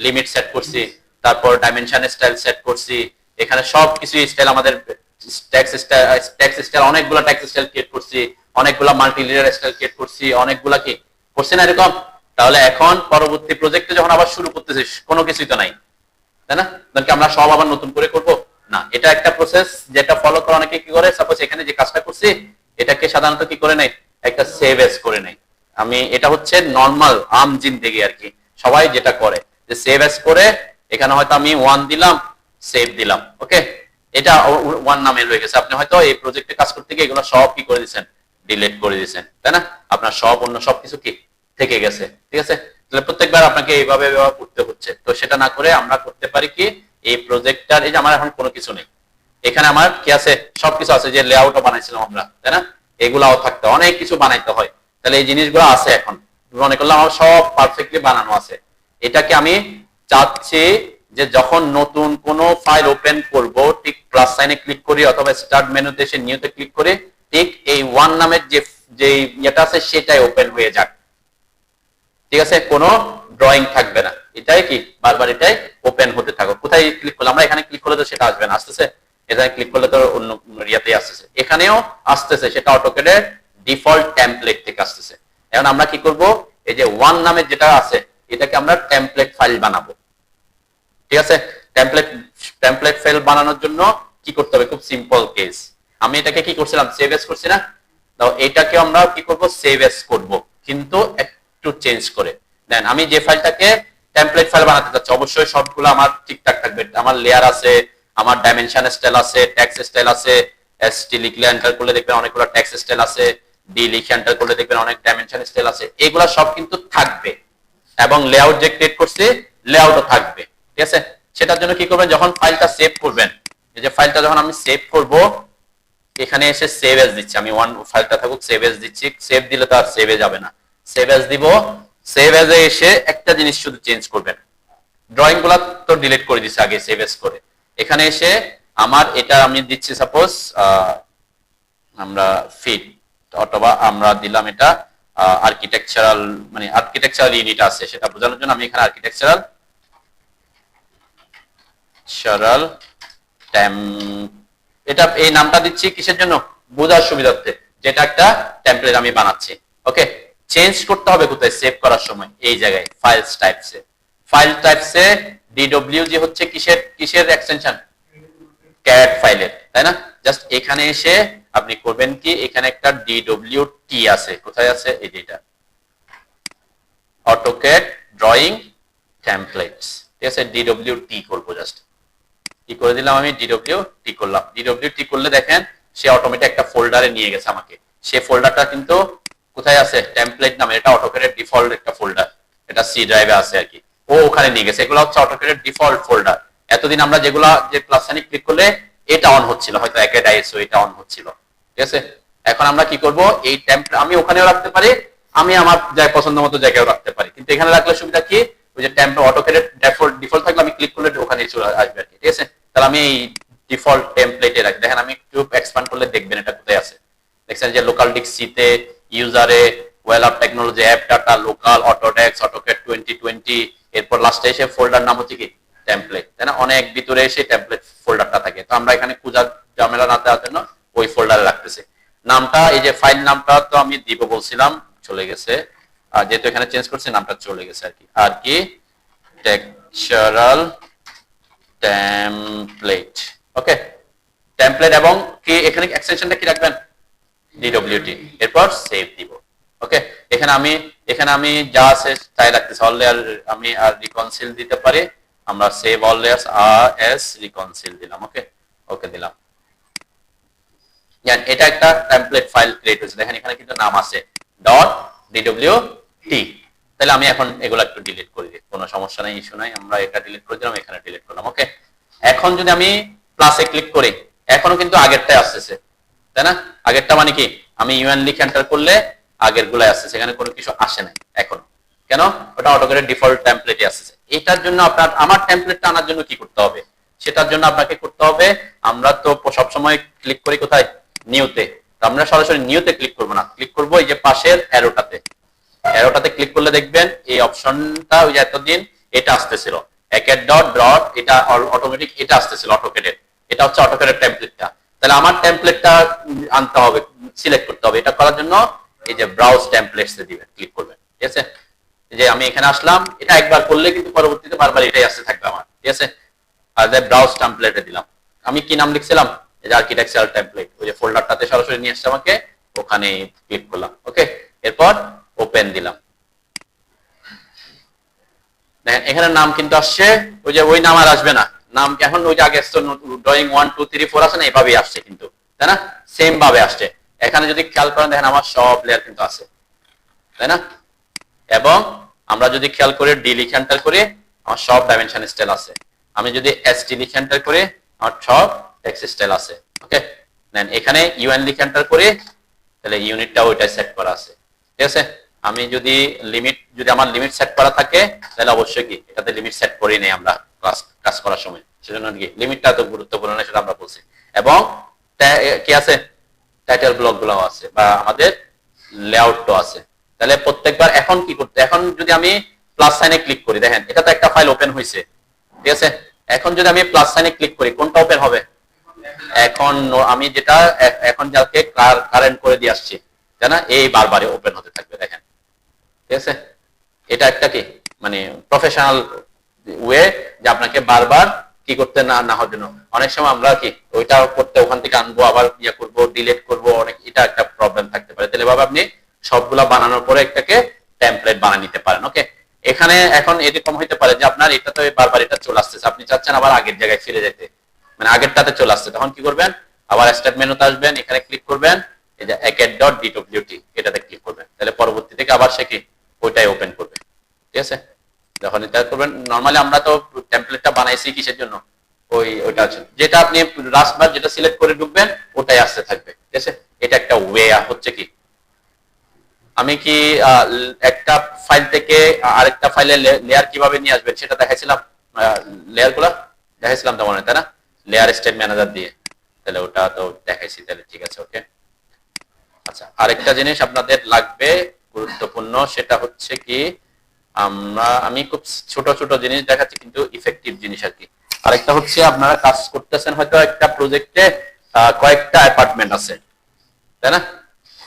লিমিট সেট করছি, তারপর ডাইমেনশন স্টাইল সেট করছি, এখানে সব কিছু স্টাইল আমাদের ট্যাক্স স্টাইল অনেকগুলা ট্যাক্স স্টাইল ক্রিয়েট করছি, অনেকগুলা মাল্টি লেয়ার স্টাইল ক্রিয়েট করছি, অনেকগুলা কি করছি না এরকম। তাহলে এখন পরবর্তী প্রজেক্টে যখন আবার শুরু করতেছি কোনো কিছুই তো নাই, তাই না? নাকি আমরা সব আবার নতুন করে করব না, এটা একটা প্রসেস যেটা ফলো করে অনেকে কি করে, সাপোজ এখানে যে কাজটা করছি এটাকে সাধারণত কি করে নেয়, একটা সেভ এস করে নেই। আমি এটা হচ্ছে নর্মাল আম জিন্দেগি আর কি, সবাই যেটা করে যে সেভ এস করে এখানে হয়তো আমি 1 দিলাম, সেভ দিলাম, ওকে, এটা 1 নামে রয়ে গেছে। আপনি হয়তো এই প্রজেক্টে কাজ করতে গিয়ে এগুলো সব কি করে দিয়েছেন, ডিলিট করে দিয়েছেন, তাই না? আপনার সব অন্য সবকিছু কি থেকে গেছে, ঠিক আছে? তাহলে প্রত্যেকবার আপনাকে এইভাবে ব্যবহার করতে হচ্ছে। তো সেটা না করে আমরা করতে পারি কি, এই প্রজেক্টটার এই যে আমার এখন কোনো কিছু নেই, এখানে আমার কি আছে, সবকিছু আছে, যে লেআউটও বানাইছিলাম আমরা, তাই না? এগুলাও থাকতে অনেক কিছু বানাইতে হয়, তাহলে এই জিনিসগুলো আছে। এখন মনে করলাম আমার সব পারফেক্টলি বানানো আছে, এটাকে আমি চাচ্ছি যে যখন নতুন কোনো ফাইল ওপেন করব, ঠিক প্লাস সাইনে ক্লিক করি অথবা স্টার্ট মেনুতে এসে নিউতে ক্লিক করে ঠিক এই 1 নামের যে ইয়েটা আছে সেটাই ওপেন হয়ে যাক, ঠিক আছে? কোনো ড্রয়িং থাকবে না, এটাই কি বারবার এটাই ওপেন হতে থাকো। কোথায় ক্লিক করলে, আমরা এখানে ক্লিক করলে তো সেটা আসবে না, আসতেছে, এখানে ক্লিক করলে তো অন্য ইয়াতেই আসতেছে, এখানেও আসতেছে, সেটা অটোক্যাডের ডিফল্ট টেমপ্লেট থেকে আসতেছে। এখন আমরা কি করব, এই যে 1 নামের যেটা আছে এটাকে আমরা টেমপ্লেট ফাইল বানাবো, ঠিক আছে? টেমপ্লেট ফাইল বানানোর জন্য কি করতে হবে, খুব সিম্পল কেস। আমি এটাকে কি করছিলাম, সেভ এস করছি না? তো এটাকে আমরা কি করব, সেভ এস করব, কিন্তু একটু চেঞ্জ করে দেন। আমি যে ফাইলটাকে টেমপ্লেট ফাইল বানাতে চাচ্ছি অবশ্যই সবগুলো আমার ঠিকঠাক থাকবে। আমার লেয়ার আছে, আমার ডাইমেনশন স্টাইল আছে, টেক্সট স্টাইল আছে, এসটি লিখলে এন্টার করলে দেখবেন অনেকগুলো টেক্সট স্টাইল আছে, ডি লিখে এন্টার করলে দেখবেন অনেক ডাইমেনশন স্টাইল আছে, এগুলা সব কিন্তু থাকবে। এবং লেআউট যে ক্রিয়েট করছি লেআউটও থাকবে, ঠিক আছে? সেটার জন্য কি করবেন, যখন ফাইলটা সেভ করবেন, এই যে ফাইলটা যখন আমি সেভ করব, এখানে এসে সেভ এস দিচ্ছি আমি, ফাইলটা থাকুক সেভ এস দিচ্ছি, সেভ দিলে তো আর সেভে যাবে না, সেভ এস দিব। সেভ এস এ এসে একটা জিনিস শুধু চেঞ্জ করবেন, ড্রয়িং গুলা তো ডিলিট করে দিচ্ছি আগে সেভ এস করে। এখানে এসে আমার এটা আমি দিচ্ছি সাপোজ আমরা ফিট, অথবা আমরা দিলাম এটা আর্কিটেকচারাল, মানে আর্কিটেকচারাল ইউনিট আছে সেটা বোঝানোর জন্য আমি এখানে আর্কিটেকচারাল এটা এই নামটা দিচ্ছি কিসের জন্য, বোঝার সুবিধার্থে, যেটা একটা টেমপ্লেট আমি বানাচ্ছি, ওকে? চেঞ্জ করতে হবে কোথায়, সেভ করার সময় এই জায়গায় ফাইলস টাইপসে। ফাইল টাইপসে ডিডব্লিউজি হচ্ছে কিসের কিসের এক্সটেনশন, ক্যাট ফাইলের, তাই না? জাস্ট এখানে এসে আপনি করবেন কি, এখানে একটা ডিডব্লিউটি আছে, কোথায় আছে, এই যেটা অটোক্যাড ড্রয়িং টেমপ্লেটস, ঠিক আছে? ডিডব্লিউটি করব, জাস্ট কি করে দিলাম আমি, ডিডব্লিউটি করলাম। ডিডব্লিউটি করলে দেখেন সে অটোমেটিক একটা ফোল্ডারে নিয়ে গেছে আমাকে। সে ফোল্ডারটা কিন্তু কোথায় আছে, টেমপ্লেট নামে, এটা অটোক্যাডের ডিফল্ট একটা ফোল্ডার, এটা সি ড্রাইভে আছে আর কি, ও ওখানে নিয়ে গেছে। এগুলো হচ্ছে অটোক্যাডের ডিফল্ট ফোল্ডার। এতদিন আমরা যেগুলা যে প্লাস সাইন ক্লিক করলে এটা অন হচ্ছিল, হয়তো একেড আইএসও এটা অন হচ্ছিল, ঠিক আছে? এখন আমরা কি করব, এই টেমপ্লেট আমি ওখানেও রাখতে পারি, আমি আমার যাই পছন্দ মতো জায়গায়ও রাখতে পারি, কিন্তু এখানে রাখলে সুবিধা কি, ওই যে টেমপ্লেট অটোক্যাডের ডিফল্ট থাকলে আমি ক্লিক করলে ওখানে চলে আসবে আর কি, ঠিক আছে? তাহলে আমি এই ডিফল্ট টেমপ্লেটে রাখি। দেখেন আমি একটু এক্সপ্যান্ড করলে দেখবেন এটা কোথায় আছে, দেখছেন যে লোকাল ডিস্ক সিতে, ইউজারে, well of technology, app data, local, Autodesk, AutoCAD 2020, এরপর লাস্টে এসে ফোল্ডার নাম হচ্ছে কি টেমপ্লেট, তাই না? অনেক ভিতরে এসে টেমপ্লেট ফোল্ডারটা থাকে। তো আমরা এখানে পূজার ঝামেলা না দেওয়ার জন্য ওই ফোল্ডারে রাখতেছি। নামটা এই যে ফাইল নামটা তো আমি দিব বলছিলাম, চলে গেছে, আর যেহেতু এখানে চেঞ্জ করছি নামটা চলে গেছে আর কি। আর কি টেক্সচারাল টেমপ্লেট, ওকে? টেমপ্লেট এবং কি এখানে এক্সটেনশনটা কি রাখবেন, ডিডব্লিউটি, এরপর সেভ দিব, ওকে? এখানে আমি যা আছে তাই রাখতেছি। অল লেয়ার আমি আর রিকনসিল দিতে পারি, আমরা সেভ অল লেয়ার্স আর এস রিকনসিল দিলাম, ওকে? ওকে দিলাম। এটা একটা টেমপ্লেট ফাইল ক্রিয়েট হয়েছে, দেখেন এখানে কিন্তু নাম আছে .dwt। তাহলে আমি এখন এগুলো একটু ডিলিট করে দিই, কোনো সমস্যা নাই, ইস্যু নাই, আমরা এটা ডিলিট করে দিলাম, এখানে ডিলিট করলাম, ওকে? এখন যদি আমি প্লাসে ক্লিক করি, এখনো কিন্তু আগেরটাই আসতেছে, তাই না? আগেরটা মানে কি, আমি ইউএন লিখে এন্টার করলে আগের গুলাই আসছে, সেখানে কোনো কিছু আসে না এখন, কেন? ওটা অটোক্যাডের ডিফল্ট টেমপ্লেটে আসছে। এটার জন্য আপনার আমার টেমপ্লেটটা আনার জন্য কি করতে হবে, সেটার জন্য আপনাকে করতে হবে, আমরা তো সবসময় ক্লিক করি কোথায়, নিউতে। আমরা সরাসরি নিউতে ক্লিক করব না, ক্লিক করব এই যে পাশের অ্যারোটাতে ক্লিক করলে দেখবেন এই অপশনটা ওই যে এতদিন এটা আসতেছিল একের ডট, এটা অটোমেটিক এটা আসতেছিল অটোক্যাডের, এটা হচ্ছে অটোক্যাডের টেমপ্লেটটা। তাহলে আমার টেমপ্লেটটা আনতে হবে, সিলেক্ট করতে হবে। এটা করার জন্য এই যে ব্রাউজ টেমপ্লেটস এ দিবেন, ক্লিক করবেন, ঠিক আছে? যে আমি এখানে আসলাম, এটা একবার করলে কিন্তু পরবর্তীতে বারবার এটাই আসতে থাকবে আমার, ঠিক আছে? আর ব্রাউজ টেমপ্লেটে দিলাম, আমি কি নাম লিখছিলাম, এই যে আর্কিটেকচারাল টেমপ্লেট, ওই যে ফোল্ডারটাতে সরাসরি নিয়ে আসছে আমাকে, ওখানে ক্লিক করলাম। ওকে, এরপর ওপেন দিলাম। দেখেন এখানে নাম কিন্তু আসছে, ওই যে ওই নাম আর আসবে না, নাম এখন ওই যে আগে ড্রয়িং 1 2 3 4 আছে না, এইভাবেই আসছে কিন্তু, তাই না? সেম ভাবে আসছে। এখানে যদি খেয়াল করেন দেখেন আমার সব লেয়ার কিন্তু আছে, তাই না? এবং আমরা যদি খেয়াল করে ডি লিখে এন্টার করি আমার সব ডাইমেনশন স্টাইল আছে। আমি যদি এসটি লিখে এন্টার করি আমার সব টেক্সট স্টাইল আছে। ওকে, দেন এখানে ইউএন লিখে এন্টার করি তাহলে ইউনিটটা ওইটাই সেট করা আছে। ঠিক আছে, আমি যদি আমার লিমিট সেট করা থাকে তাহলে অবশ্যই কি এটাতে লিমিট সেট করি নেই আমরা কাজ করার সময়, সেজন্য কি লিমিটটা তো গুরুত্বপূর্ণ না সেটা আমরা বলছি। এবং কি আছে, টাইটেল ব্লক গুলো আছে বা আমাদের লেআউটও আছে। তাহলে প্রত্যেকবার এখন কি করতে, এখন যদি আমি প্লাস সাইনে ক্লিক করি, দেখেন এটা তো একটা ফাইল ওপেন হয়েছে, ঠিক আছে? এখন যদি আমি প্লাস সাইনে ক্লিক করি কোনটা ওপেন হবে? এখন আমি যেটা এখন যাকে কারেন্ট করে দিয়ে আসছি, তাই না, এই বারবারে ওপেন হতে থাকবে। দেখেন, ঠিক আছে, এটা একটা কি মানে প্রফেশনাল ওয়ে যে আপনাকে বারবার কি করতে না হওয়ার জন্য। অনেক সময় আমরা কি ওইটা করতে ওখান থেকে আনবো আবার ইয়ে করবো ডিলিট করবো, অনেক এটা একটা প্রবলেম থাকতে পারে। তাহলে ভাবে আপনি সবগুলা বানানোর পরে একটাকে টেমপ্লেট বানিয়ে নিতে পারেন। ওকে, এখানে এখন এরকম হইতে পারে যে আপনার এটা তো বারবার এটা চলে আসতেছে, আপনি চাচ্ছেন আবার আগের জায়গায় ফিরে যেতে, মানে আগেরটাতে চলে আসছে, তখন কি করবেন, আবার স্টার্ট মেনুতে আসবেন, এখানে ক্লিক করবেন, এই যে acat.dwt এটাতে ক্লিক করবেন, তাহলে পরবর্তী থেকে আবার সে কি ওইটাই ওপেন করবে। ঠিক আছে, যখন এটা করবেন, নরমালি আমরা তো টেমপ্লেটটা বানাইছি কিসের জন্য, ওইটা আছে যেটা আপনি রাস্টবার যেটা সিলেক্ট করে ঢুকবেন ওটাই আসতে থাকবে। ঠিক আছে, এটা একটা ওয়ে হচ্ছে কি আমি কি একটা ফাইল থেকে আরেকটা ফাইলে লেয়ার কিভাবে নিয়ে আসবেন সেটা দেখাইছিলাম, লেয়ার গুলা দেখাইছিলাম তো মনে হয়, তাই না? লেয়ার স্টেট ম্যানেজার দিয়ে, তাহলে ওটা তো দেখাইছি, তাহলে ঠিক আছে। ওকে, আচ্ছা, আরেকটা জিনিস আপনাদের লাগবে গুরুত্বপূর্ণ, সেটা হচ্ছে কি আমি খুব ছোট ছোট জিনিস দেখাচ্ছি কিন্তু ইফেক্টিভ জিনিস আর কি। আরেকটা হচ্ছে আপনারা কাজ করতেছেন হয়তো একটা প্রজেক্টে কয়েকটা অ্যাপার্টমেন্ট আছে, তাই না?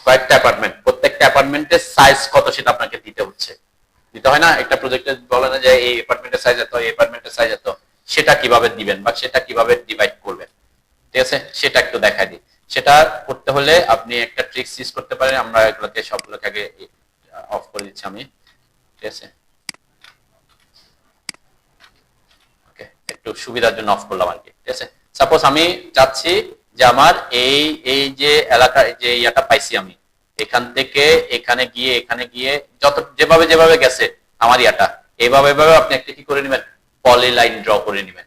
কয়েকটা অ্যাপার্টমেন্ট, প্রত্যেকটা অ্যাপার্টমেন্টের সাইজ কত সেটা আপনাকে দিতে হয় না? একটা প্রজেক্টে বলে না যে এই অ্যাপার্টমেন্টের সাইজ এত, এই অ্যাপার্টমেন্টের সাইজ এত, সেটা কিভাবে দিবেন বা সেটা কিভাবে ডিভাইড করবেন, ঠিক আছে, সেটা একটু দেখাই দিই। সেটা করতে হলে আপনি একটা ট্রিক্স ইউজ করতে পারেন, আমরা এগুলোকে সবগুলোকে আগে অফ করে দিচ্ছি আমি। ঠিক আছে, ওকে, একটু সুবিধার জন্য অফ করলাম আর কি। ঠিক আছে, সাপোজ আমি চাচ্ছি যে আমার এই যে এলাকা যে ইয়াটা পাইছি আমি, এখান থেকে এখানে গিয়ে যত যেভাবে যেভাবে গেছে আমার ইয়াটা, এইভাবে এভাবে আপনি একটা কি করে নেবেন, পলিলাইন ড্র করে নেবেন।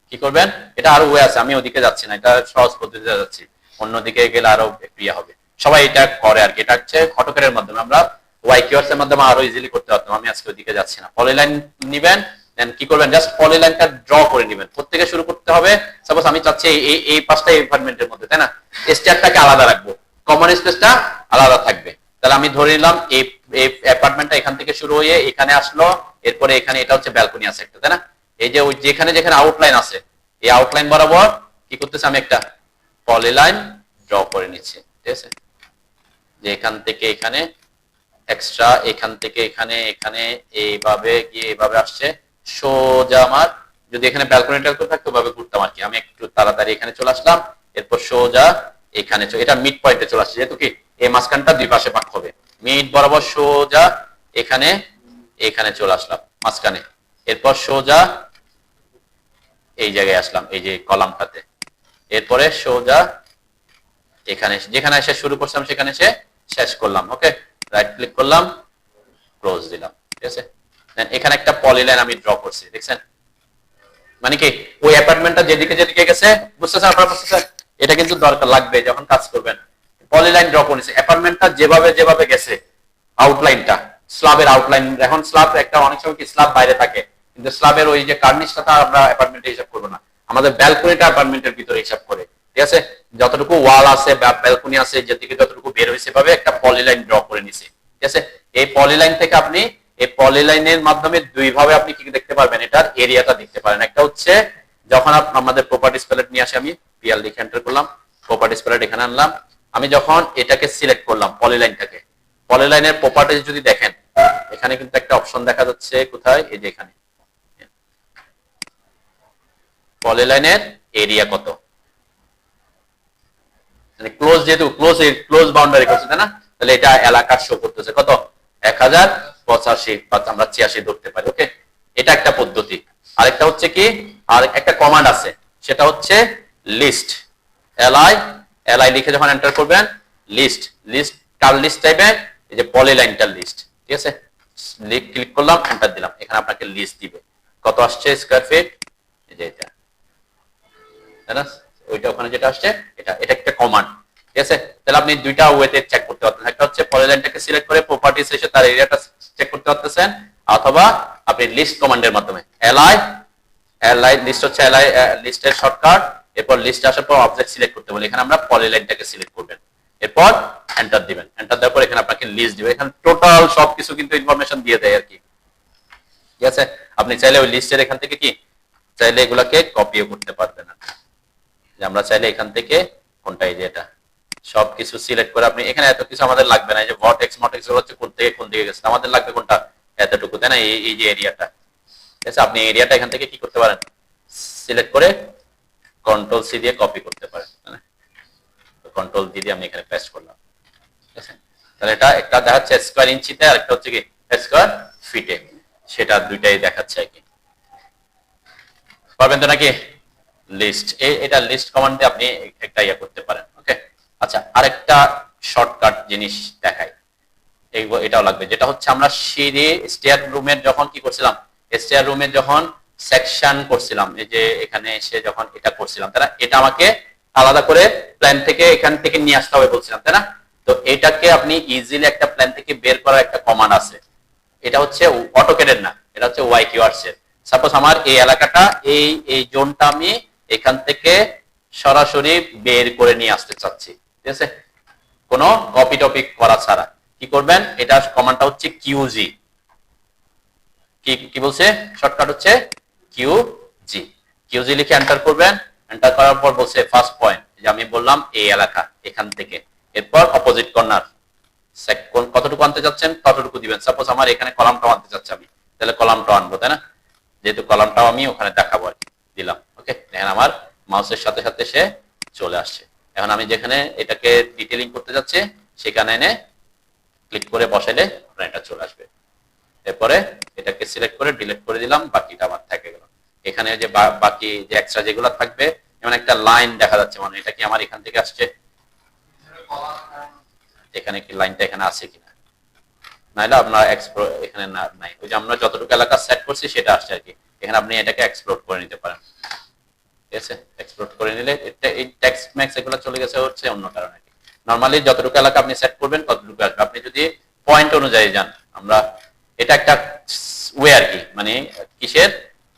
কি করবেন, এটা আরো ওয়ে আছে, আমি ওদিকে যাচ্ছি না, এটা সহজ পদ্ধতিতে যাচ্ছি, অন্যদিকে গেলে আরো ক্রিয়া হবে। সবাই এটা করে আর কি, এটা হচ্ছে অটোক্যাডের মাধ্যমে, আমরা ওয়াই কিওয়ার্ডস এর মাধ্যমে আরো ইজিলি করতে পারতাম, আমি আজকে ওদিকে যাচ্ছি না। পলিলাইন নিবেন, দেন কি করবেন, জাস্ট পলিলাইনটা ড্র করে নেবেন। প্রত্যেকে শুরু করতে হবে, সাপোজ আমি চাচ্ছি এই পাঁচটা এনভায়রনমেন্টের মধ্যে, তাই না, স্টেয়ারটাকে আলাদা রাখবো, কমন স্পেসটা আলাদা থাকবে। তাহলে আমি ধরে নিলাম এই অ্যাপার্টমেন্টটা এখান থেকে শুরু হয়ে এখানে আসলো, এরপরে এখানে এটা হচ্ছে ব্যালকনি আছে একটা, তাই না? এই যে ওই যেখানে যেখানে আউটলাইন আছে এই আউটলাইন বরাবর কি করতেছে, আমি একটা পলিলাইন ড্র করে নিচ্ছি। ঠিক আছে, যে এখান থেকে এখানে এক্সট্রা, এখান থেকে এখানে এখানে এইভাবে গিয়ে এইভাবে আসছে সোজা আমার, যদি এখানে ব্যালকনি টালকনি থাকতো ওভাবে ঘুরতাম আর কি। আমি একটু তাড়াতাড়ি এখানে চলে আসলাম, এরপর সোজা এখানে এটা মিড পয়েন্টে চলে আসছে, যেহেতু কি এই মাঝখানটা দুই পাশে ভাগ হবে, মিড বরাবর সোজা এখানে এখানে চলে আসলাম মাঝখানে, এরপর সোজা এই জায়গায় আসলাম এই যে কলামটাতে, এরপরে সোজা এখানে যেখানে এসে শুরু করছিলাম সেখানে এসে শেষ করলাম। ওকে, রাইট ক্লিক করলাম, ক্লোজ দিলাম। ঠিক আছে, দেন এখানে একটা পলিলাইন আমি ড্র করছি, দেখছেন? মানে কি ওই অ্যাপার্টমেন্টটা যেদিকে যেদিকে গেছে, বুঝতেছেন আপনারা? বুঝতেছেন? এটা কিন্তু দরকার লাগবে যখন কাজ করবেন। পলিলাইন ড্র করেছি, অ্যাপার্টমেন্টটা যেভাবে যেভাবে গেছে আউটলাইনটা, স্ল্যাবের আউটলাইন, এখন স্ল্যাব একটা অনেক সময় কি স্ল্যাব বাইরে থাকে, কিন্তু স্ল্যাবের ওই যে কার্নিশটা আমরা অ্যাপার্টমেন্টে হিসাব করবো না, আমাদের ব্যালকনিটা অ্যাপার্টমেন্টের ভিতরে হিসাব করে। ঠিক আছে, যতটুকু ওয়াল আছে ব্যালকনি আছে যেদিকে যতটুকু বের হয়েছে ভাবে একটা পলিলাইন ড্র করে নিছি। ঠিক আছে, এই পলিলাইন থেকে আপনি এই পলিলাইনের মাধ্যমে দুই ভাবে আপনি কি দেখতে পারবেন, এটার এরিয়াটা দেখতে পারেন। একটা হচ্ছে যখন আমাদের প্রপার্টিজ প্যালেট নিয়ে আসে, আমি পিএল লিখে এন্টার করলাম, প্রপার্টিজ প্যালেট এখানে আনলাম, আমি যখন এটাকে সিলেক্ট করলাম পলিলাইনটাকে, পলিলাইনের প্রপার্টিজ যদি দেখেন এখানে কিন্তু একটা অপশন দেখা যাচ্ছে, কোথায়, এই যে এখানে পলিলাইনের এরিয়া কত, মানে ক্লোজ, যেহেতু ক্লোজ বাউন্ডারি করছে তাই না, তাহলে এটা এলাকা শো করতেছে কত 1085 বা আমরা 86 ধরতে পারি। ওকে, এটা একটা পদ্ধতি। আরেকটা হচ্ছে কি, আর একটা কমান্ড আছে, সেটা হচ্ছে লিস্ট। এলআই লিখে যখন এন্টার করবেন, লিস্ট কার লিস্ট টাইপের, এই যে পলিলাইনটার লিস্ট, ঠিক আছে। ক্লিক করলাম, এন্টার দিলাম, এখানে আপনাকে লিস্ট দিবে কত আসছে স্কয়ার ফিট, এই যে এটা, তাই না, ওইটা ওখানে যেটা আসছে এটা একটা কমান্ড, ঠিক আছে। তাহলে আপনি দুইটা ওয়েতে চেক করতে পারতেন, একটা হচ্ছে পলিলাইনটাকে সিলেক্ট করে প্রপার্টিস এসে তার এরিয়াটা চেক করতে পারতেছেন, অথবা আপনি লিস্ট কমান্ডের মাধ্যমে এলআই লিস্ট হচ্ছে এলআই লিস্টের শর্টকাট, এরপর লিস্ট আসার পর অবজেক্ট সিলেক্ট করতে বলে, এখানে আমরা পলিলাইনটাকে সিলেক্ট করবেন, এরপর এন্টার দিবেন, এন্টার দেওয়ার পর এখানে আপনাকে লিস্ট দিবে, এখানে টোটাল সবকিছু কিন্তু ইনফরমেশন দিয়ে দেয় আর কি, ঠিক আছে। আপনি চাইলে ওই লিস্টের এখান থেকে কি চাইলে এগুলাকে কপিও করতে পারবেন, যে আমরা চাইলে এখান থেকে কোনটা, এই যে এটা সবকিছু সিলেক্ট করে আপনি এখানে এত কিছু আমাদের লাগবে না, এই যে ভর্টেক্স মটেক্স হচ্ছে কোন থেকে কোন দিকে গেছে, আমাদের লাগবে কোনটা এতটুকু, তাই না, এই যে এরিয়াটা, ঠিক আছে। আপনি এরিয়াটা এখান থেকে কি করতে পারেন, সিলেক্ট করে কন্ট্রোল সি দিয়ে কপি করতে পারেন, কন্ট্রোল ডি দিয়ে আমি এখানে পেস্ট করলাম, ঠিক আছে। তাহলে এটা একটা দেখাচ্ছে স্কয়ার ইঞ্চিতে, আর একটা হচ্ছে কি স্কয়ার ফিটে, সেটা দুইটাই দেখাচ্ছে আর কি। পারবেন তো নাকি লিস্ট, এটা লিস্ট কমান্ডে আপনি একটা ইয়া করতে পারেন। ওকে, আচ্ছা, আরেকটা শর্টকাট জিনিস দেখাই, এটাও লাগবে, যেটা হচ্ছে আমরা সিঁড়ি স্টেয়ার রুমের যখন কি করছিলাম, স্টেয়ার রুমের যখন সেকশন করছিলাম, এই যে এখানে এসে যখন এটা করছিলাম, তাই না, এটা আমাকে আলাদা করে প্ল্যান থেকে এখান থেকে নিয়ে আসতে হবে বলছিলাম, তাই না। তো এটাকে আপনি ইজিলি একটা প্ল্যান থেকে বের করার একটা কমান্ড আছে, এটা হচ্ছে অটোক্যাডের না, এটা হচ্ছে ওয়াই কিওয়ার্ডস এর। সাপোজ আমার এই এলাকাটা, এই জোনটা আমি এখান থেকে সরাসরি বের করে নিয়ে আসতে চাচ্ছি, ঠিক আছে, কোনো কপি টপিক করা ছাড়া। কি করবেন, এটা কমান্ডটা হচ্ছে কিউজি, কি বলছে শর্টকাট হচ্ছে কিউজি লিখে এন্টার করবেন, এন্টার করার পর বলছে ফার্স্ট পয়েন্ট, যে আমি বললাম এই এলাকা এখান থেকে, এরপর অপোজিট কর্নার কতটুকু আনতে চাচ্ছেন ততটুকু দিবেন। সাপোজ আমার এখানে কলামটাও আনতে চাচ্ছি আমি, তাহলে কলামটাও আনবো, তাই না, যেহেতু কলামটাও আমি ওখানে দেখাবো আর কি, দিলাম। ওকে, দেখেন আমার মাউসের সাথে সাথে সে চলে আসছে। এখন আমি যেখানে এটাকে ডিটেইলিং করতে যাচ্ছি সেখানে এনে ক্লিক করে বসাইলে আপনার এটা চলে আসবে। এরপরে এটাকে সিলেক্ট করে ডিলিট করে দিলাম, বাকিটা আমার থেকে গেল। এখানে যে বাকি যে এক্সট্রা যেগুলো থাকবে, যেমন একটা লাইন দেখা যাচ্ছে, মানে এটা কি আমার এখান থেকে আসছে, এখানে কি লাইনটা এখানে আছে কিনা, নাইলে আপনার এখানে নাই, ওই যে আমরা যতটুকু এলাকা সেট করছি সেটা আসছে আর কি। এখানে আপনি এটাকে এক্সপ্লোর করে নিতে পারেন, ঠিক আছে। এক্সপ্লোর করে নিলে এই টেক্সট ম্যাক্স এগুলো চলে গেছে হচ্ছে অন্য কারণে। নরমালি যতটুকু এলাকা আপনি সেট করবেন ততটুকু আসবে। আপনি যদি পয়েন্ট অনুযায়ী যান, আমরা এটা একটা ওয়ে আর কি, মানে কিসের,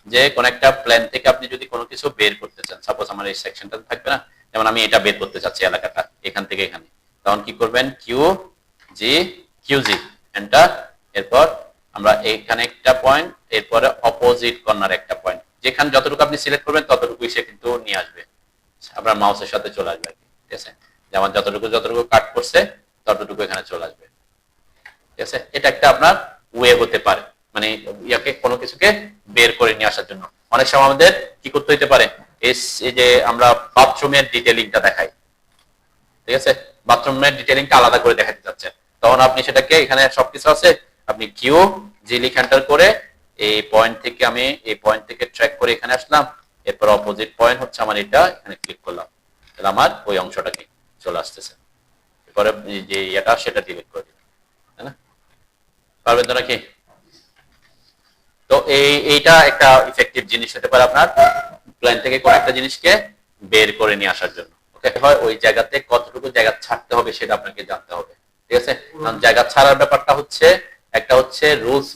যে কোন একটা প্ল্যান থেকে আপনি যদি কোনো কিছু বের করতে চান, সাপোজ আমার এই সেকশনটা থাকবে না, যেমন আমি এটা বের করতে চাচ্ছি এলাকাটা এখান থেকে এখানে, তখন কি করবেন, কিউজি এন্টার, এরপর আমরা এখানে একটা পয়েন্ট, এরপরে অপোজিট কর্নার একটা পয়েন্ট, যেখানে যতটুকু আপনি সিলেক্ট করবেন ততটুকুই সে কিন্তু নিয়ে আসবে, আপনার মাউসের সাথে চলে আসবে, ঠিক আছে। যেমন যতটুকু কাট করছে ততটুকু এখানে চলে আসবে, ঠিক আছে। এটা একটা আপনার ওয়ে হতে পারে, মানে ইয়াকে কোনো কিছুকে বের করে নিয়ে আসার জন্য। অনেক সময় আমাদের কি করতে হইতে পারে, এই যে আমরা বাথরুমের ডিটেইলিংটা দেখাই, ঠিক আছে, বাথরুমের ডিটেইলিংটা আলাদা করে দেখাতে চাচ্ছেন, তখন আপনি সেটাকে এখানে সবকিছু আছে, আপনি কিউজি লিখে এন্টার করে এই পয়েন্ট থেকে আমি এই পয়েন্ট থেকে ট্র্যাক করে এখানে আসলাম, এরপর অপোজিট পয়েন্ট হচ্ছে আমার এটা, এখানে ক্লিক করলাম, তাহলে আমার ওই অংশটা কি চলে আসতেছে। এরপরে যে এটা সেটা ডিলিট করে দিলাম, তাই না, পারবেন তো নাকি। তো এইটা একটা ইফেক্টিভ জিনিস হতে পারে আপনার প্ল্যান থেকে কোন একটা জিনিসকে বের করে নিয়ে আসার জন্য। ওকে, হয় ওই জায়গাতে কতটুকু জায়গা ছাড়তে হবে সেটা আপনাকে জানতে হবে, ঠিক আছে। কারণ জায়গা ছাড়ার ব্যাপারটা হচ্ছে একটা হচ্ছে রুলস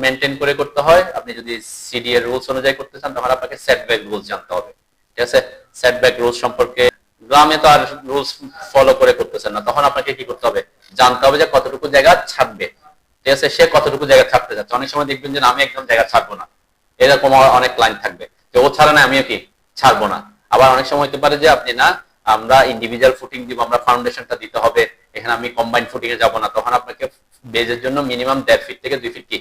মেনটেন করে করতে হয়। আপনি যদি সিডি এর রুলস অনুযায়ী করতে চান তখন আপনাকে সেটব্যাক রুলস জানতে হবে, ঠিক আছে। সেটব্যাক রুলস সম্পর্কে গ্রামে তো আর রুলস ফলো করে করতেছেন না, তখন আপনাকে কি করতে হবে, জানতে হবে যে কতটুকু জায়গা ছাড়বে, ঠিক আছে, সে কতটুকু জায়গা ছাড়তে যাচ্ছে। অনেক সময় দেখবেন যে আমি একদম জায়গা ছাড়বো না, এরকম অনেক লাইন থাকবে যে ও ছাড়া না আমিও কি ছাড়বো না। আবার অনেক সময় হতে পারে যে আপনি না, আমরা ইন্ডিভিজুয়াল ফুটিং দিব, আমরা ফাউন্ডেশনটা দিতে হবে, এখানে আমি কম্বাইন্ড ফুটিং এ যাবো না, তখন আপনাকে বেজের জন্য মিনিমাম 1.5 ফিট থেকে 2 ফিট কি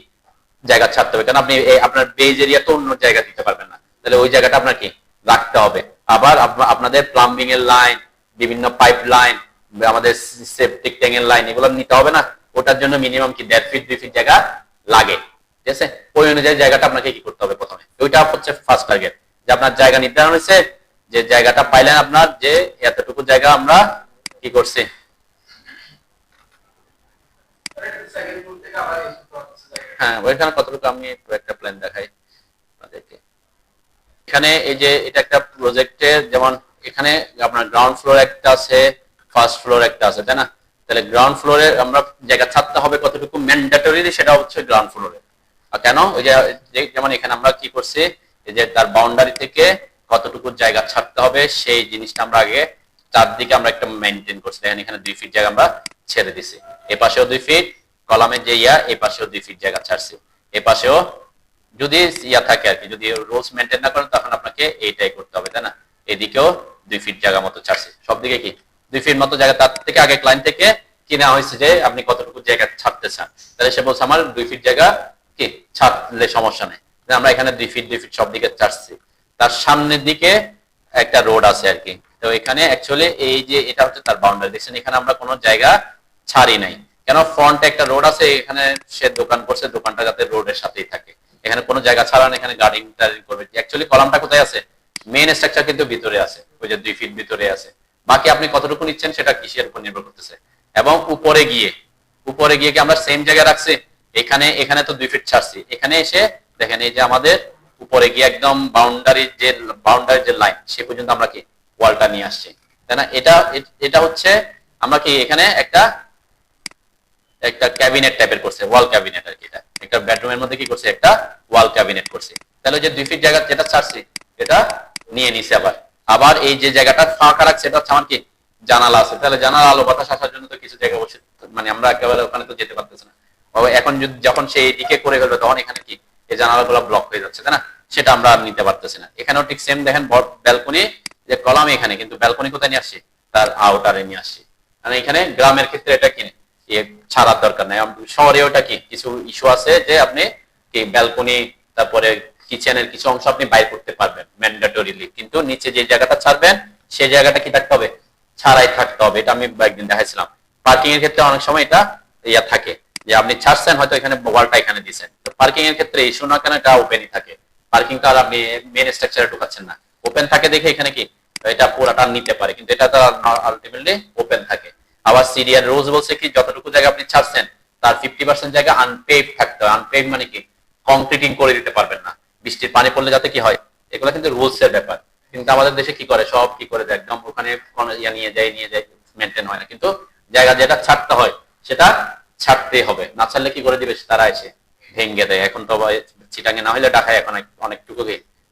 জায়গা ছাড়তে হবে, কারণ আপনি আপনার বেজ এরিয়া তো অন্য জায়গা দিতে পারবেন না, তাহলে ওই জায়গাটা আপনার কি রাখতে হবে। আবার আপনাদের প্লাম্বিং এর লাইন বিভিন্ন পাইপ লাইন, আমাদের সেপটিক ট্যাঙ্কের লাইন, এগুলো নিতে হবে না? ওটার জন্য মিনিমাম কি 1.5 ফিট 2 ফিট জায়গা লাগে, ঠিক আছে? ওই অনুযায়ী জায়গাটা আপনাকে কি করতে হবে প্রথমে, ওইটা হচ্ছে ফার্স্ট টার্গেট, যে আপনার জায়গা নির্ধারণ হয়েছে, যে জায়গাটা পাইলেন আপনার, যে এতটুকু জায়গা আমরা কি করছি। হ্যাঁ, ওইখানে কতটুকু আমি একটা প্ল্যান দেখাই আপনাদেরকে। এখানে এই যে এটা একটা প্রজেক্টের, যেমন এখানে আপনার গ্রাউন্ড ফ্লোর একটা আছে, ফার্স্ট ফ্লোর একটা আছে, তাই না? তাহলে গ্রাউন্ড ফ্লোরে আমরা জায়গা ছাড়তে হবে কতটুকু ম্যান্ডেটরি, সেটা হচ্ছে গ্রাউন্ড ফ্লোরে। আর কেন, ওই যে যেমন এখানে আমরা কি করছি, এই যে তার বাউন্ডারি থেকে কতটুকু জায়গা ছাড়তে হবে সেই জিনিসটা আমরা আগে চারদিকে আমরা একটা মেনটেন করছি। দেখেন এখানে 2 ফিট জায়গা আমরা ছেড়ে দিছি, এ পাশেও 2 ফিট, কলামের যে এই পাশেও 2 ফিট জায়গা ছাড়ছি, এ পাশেও যদি থাকে আর কি, যদি রুলস মেনটেন না করেন তখন আপনাকে এইটাই করতে হবে, তাই না? এদিকেও 2 ফিট জায়গা মতো ছাড়ছে, সব দিকে কি 2 ফিট মতো জায়গা, তার থেকে আগে ক্লায়েন্ট থেকে কিনা হয়েছে যে আপনি কতটুকু জায়গা ছাড়তে চান, তাহলে সে বলছে আমার 2 ফিট জায়গা কি ছাড়লে সমস্যা নেই, আমরা এখানে 2 ফিট 2 ফিট সব দিকে ছাড়ছি। তার সামনের দিকে একটা রোড আছে আর কি, তো এখানে অ্যাকচুয়ালি এই যে এটা হচ্ছে তার বাউন্ডারি, দেখছেন এখানে আমরা কোনো জায়গা ছাড়ি নাই, কেন ফ্রন্টে একটা রোড আছে, এখানে সে দোকান করছে, দোকানটা যাতে রোডের সাথেই থাকে, এখানে কোনো জায়গা ছাড়া না, এখানে গার্ডিং টার্ডিং করবে। অ্যাকচুয়ালি কলামটা কোথায় আছে, মেইন স্ট্রাকচার কিন্তু ভিতরে আছে, ওই যে 2 ফিট ভিতরে আছে, বাকি আপনি কতটুকু নিচ্ছেন সেটা কিসের উপর নির্ভর করতেছে। এবং উপরে গিয়ে কি আমরা সেম জায়গায় রাখছি, এখানে তো 2 ফিট ছাড়ছি, এখানে এসে দেখেন এই যে আমাদের উপরে গিয়ে একদম বাউন্ডারির যে লাইন সে পর্যন্ত আমরা কি ওয়ালটা নিয়ে আসছি, তাই না? এটা হচ্ছে আমরা কি এখানে একটা ক্যাবিনেট টাইপের করছে, ওয়াল ক্যাবিনেট আর কি, এটা একটা বেডরুমের মধ্যে কি করছে, একটা ওয়াল ক্যাবিনেট করছে। তাহলে যে 2 ফিট জায়গা যেটা ছাড়ছি এটা নিয়ে নিছে, আবার এই যে জায়গাটা ফাঁকা রাখছে এটা হচ্ছে আমার কি জানালা আছে, তাহলে জানালা আলো বাতাস আসার জন্য তো কিছু জায়গা বসে, মানে আমরা একেবারে ওখানে তো যেতে পারতেছি না, এখন যখন সে এইদিকে করে ফেলবে তখন এখানে কি এই জানালাগুলো ব্লক হয়ে যাচ্ছে, তাই না? সেটা আমরা আর নিতে পারতেছি না। এখানেও ঠিক সেম, দেখেন ব্যালকনি যে কলাম এখানে, কিন্তু ব্যালকনি কোথায় নিয়ে আসছি, তার আউটারে নিয়ে আসছি, মানে এখানে গ্রামের ক্ষেত্রে এটা কিনে ছাড়ার দরকার নাই। শহরে ওটা কি কিছু ইস্যু আছে যে আপনি কি ব্যালকনি তারপরে কিচেনের কিছু অংশ আপনি বাইর করতে পারবেন ম্যান্ডেটরিলি, কিন্তু নিচে যে জায়গাটা ছাড়বেন সেই জায়গাটা কি থাকতে হবে, ছাড়াই থাকতে হবে। এটা আমি একদিন দেখাইছিলাম। পার্কিং এর ক্ষেত্রে অনেক সময় এটা থাকে যে আপনি ছাড়ছেন হয়তো এখানে ওয়ালটা এখানে দিয়েছেন, তো পার্কিং এর ক্ষেত্রে ইস্যু না, কেন এটা ওপেনই থাকে, পার্কিংটা আর আপনি মেন স্ট্রাকচারে ঢুকাচ্ছেন না, ওপেন থাকে দেখে এখানে কি এটা পুরাটা নিতে পারে, কিন্তু এটা তো আলটিমেটলি ওপেন থাকে। আবার সিরিয়াল রুলস বলছে কি যতটুকু জায়গা আপনি ছাড়ছেন তার 50% জায়গা আনপেভ থাকতে হয়। আনপেভ মানে কি কংক্রিটিং করে দিতে পারবেন না, বৃষ্টির পানি পড়লে যাতে কি হয়, এগুলো কিন্তু রুলস এর ব্যাপার। কিন্তু আমাদের দেশে কি করে, সব কি করে দেয় একদম ওখানে নিয়ে যায় মেনটেন হয় না, কিন্তু জায়গা যেটা ছাড়তে হয় সেটা ছাড়তে হবে, না ছাড়লে কি করে দিবে তারা এসে ভেঙে দেয়। এখন তো চিটাঙ্গে না হলে ঢাকায় এখন অনেকটুকু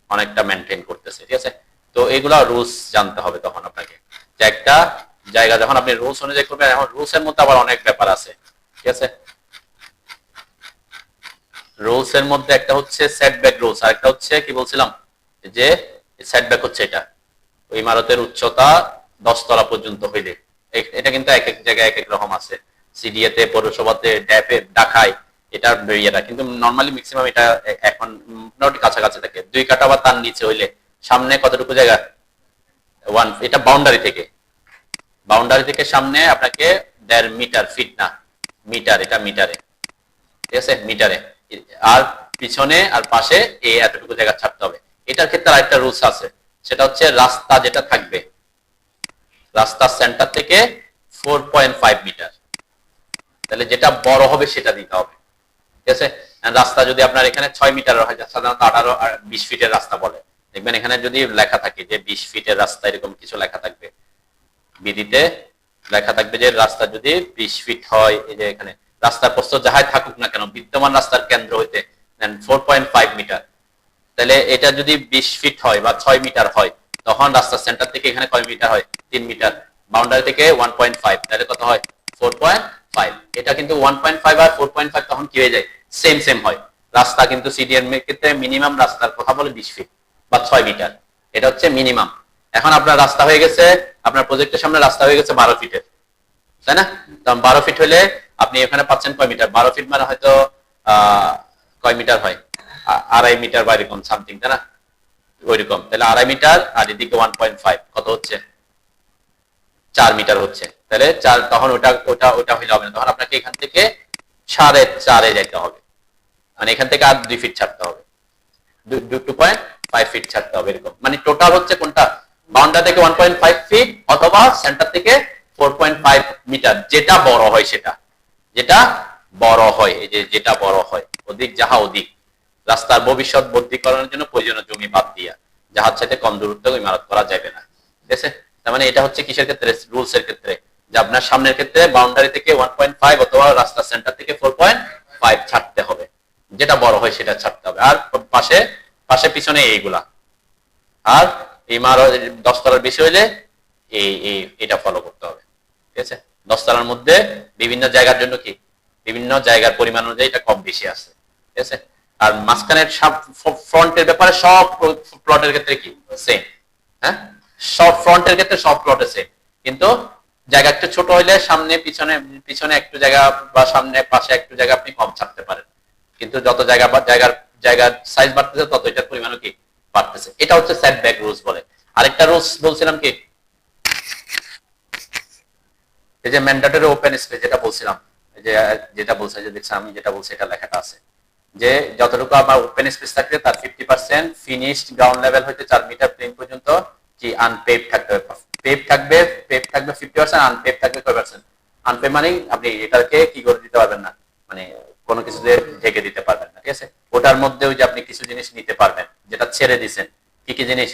অনেকটা মেনটেন করতেছে, ঠিক আছে? তো এগুলা রুলস জানতে হবে তখন আপনাকে, যে একটা জায়গা যখন আপনি রুলস অনুযায়ী করবেন, এখন রুলস এর মধ্যে আবার অনেক ব্যাপার আছে, ঠিক আছে? রুলস এর মধ্যে একটা হচ্ছে সেটব্যাক রুলস, আর একটা হচ্ছে কি বলছিলাম যে সেটব্যাক হচ্ছে এটা ওই ইমারতের উচ্চতা 10 তলা পর্যন্ত হইলে, এটা কিন্তু এক এক জায়গায় এক এক রকম আছে, সিডিএ তে, পৌরসভাতে, ড্যাপে, ঢাকায় এটার ইয়েটা, কিন্তু নরমালি ম্যাক্সিমাম এটা এখন মোটামুটি কাছাকাছি থাকে। 2 কাঠা বা তার নিচে হইলে সামনে কতটুকু জায়গা, 1, এটা বাউন্ডারি থেকে সামনে আপনাকে 1.5 মিটার, ফিট না মিটার, এটা মিটারে, ঠিক আছে? মিটারে। আর পিছনে আর পাশে এই এতটুকু জায়গা ছাড়তে হবে। এটার ক্ষেত্রে আরেকটা রুলস আছে, সেটা হচ্ছে রাস্তা যেটা থাকবে, রাস্তার সেন্টার থেকে 4.5 মিটার, তাহলে যেটা বড় হবে সেটা দিতে হবে, ঠিক আছে? রাস্তা যদি আপনার এখানে 6 মিটার হয়, সাধারণত 18 আর 20 ফিটের রাস্তা বলে, দেখবেন এখানে যদি লেখা থাকে যে 20 ফিটের রাস্তা, এরকম কিছু লেখা থাকবে, বিধিতে লেখা থাকবে যে রাস্তা যদি 20 ফিট হয়, এই যে এখানে রাস্তার প্রস্থ যাহাই থাকুক না কেন বিদ্যমান রাস্তার কেন্দ্র হইতে 4.5 মিটার, তাহলে এটা যদি 20 ফিট হয় বা 6 মিটার হয়, তখন রাস্তার সেন্টার থেকে এখানে কয় মিটার হয়, 3 মিটার, বাউন্ডারি থেকে 1.5, তাহলে কত হয় 4.5। এটা কিন্তু 1.5 আর 4.5 তখন কি হয়ে যায়, সেম হয়। রাস্তা কিন্তু সিডিএম এর ক্ষেত্রে মিনিমাম রাস্তার কথা বলে 20 ফিট বা 6 মিটার, এটা হচ্ছে মিনিমাম। এখন আপনার রাস্তা হয়ে গেছে, আপনার প্রজেক্টের সামনে রাস্তা হয়ে গেছে 12 ফিটের, তাই না? তখন 12 ফিট হলে আপনি এখানে পাচ্ছেন কয় মিটার, 12 ফিট মানে হয়তো কয় মিটার হয়, 2.5 মিটার বা এরকম সামথিং, তাই না? ওইরকম, তাহলে 2.5 মিটার আর এদিকে 1.5, কত হচ্ছে 4 মিটার হচ্ছে, তাহলে 4, তখন ওটা ওটা ওটা হইলে হবে না, তখন আপনাকে এখান থেকে 4.5 যেতে হবে, মানে এখান থেকে আর 2 ফিট ছাড়তে হবে, 2.5 ফিট ছাড়তে হবে এরকম। মানে টোটাল হচ্ছে কোনটা, বাউন্ডারি থেকে 1.5 ফিট অথবা সেন্টার থেকে 4.5 মিটার, যেটা বড় হয় সেটা, যেটা বড় হয়, এই যে যেটা বড় হয়, অধিক যাহা অধিক রাস্তার ভবিষ্যৎ বর্ধিকরণের জন্য প্রয়োজনীয় জমি বাদ দিয়া যাহার চাইতে কম দূরত্ব ইমারত করা যাবে না। ঠিক আছে, তার মানে এটা হচ্ছে কিসের ক্ষেত্রে, রুলস এর ক্ষেত্রে, যে আপনার সামনের ক্ষেত্রে বাউন্ডারি থেকে 1.5 অথবা রাস্তা সেন্টার থেকে 4.5 ছাড়তে হবে, যেটা বড় হয় সেটা ছাড়তে হবে, আর পাশে পাশে পিছনে এইগুলা, আর ইমারত 10 তলার বেশি হইলে এটা ফলো করতে হবে। ঠিক আছে, 10 তলার মধ্যে বিভিন্ন জায়গার জন্য কি বিভিন্ন জায়গার পরিমাণ অনুযায়ী এটা কম বেশি আছে। ঠিক আছে, আর মাঝখানের ফ্রন্টের ব্যাপারে সব প্লটের ক্ষেত্রে কি সেম, হ্যাঁ সব ফ্রন্টের ক্ষেত্রে সব প্লটে সেম, কিন্তু জায়গা একটু ছোট হইলে সামনে পিছনে পিছনে একটু জায়গা বা সামনে পাশে একটু জায়গা আপনি কম ছাড়তে পারেন, কিন্তু যত জায়গা বা জায়গার সাইজ বাড়তেছে তত এটার পরিমাণও কি বাড়তেছে। এটা হচ্ছে সেটব্যাক রুলস বলে। আরেকটা রুলস বলছিলাম কি, এই যে ম্যান্ডেটরি ওপেন স্পেস যেটা বলছিলাম, এই যে যেটা বলছে, যে দেখছেন আমি যেটা বলছি এটা লেখাটা আছে, যে যতটুকু আমার ওপেন স্পেস থাকবে তার 50% ফিনিশড গ্রাউন্ড লেভেল হইতে 4 মিটার প্লেন পর্যন্ত কি আনপেভ থাকতে হবে। পেভ থাকবে 50%, আনপেভ থাকবে কয় পার্সেন্ট, আনপেভ মানে আপনি এটাকে কি করে দিতে পারবেন না, মানে কোনো কিছু দিয়ে ঢেকে দিতে পারবেন না। ঠিক আছে, ওটার মধ্যে ওই যে আপনি কিছু জিনিস নিতে পারবেন যেটা ছেড়ে দিবেন, কি কি জিনিস,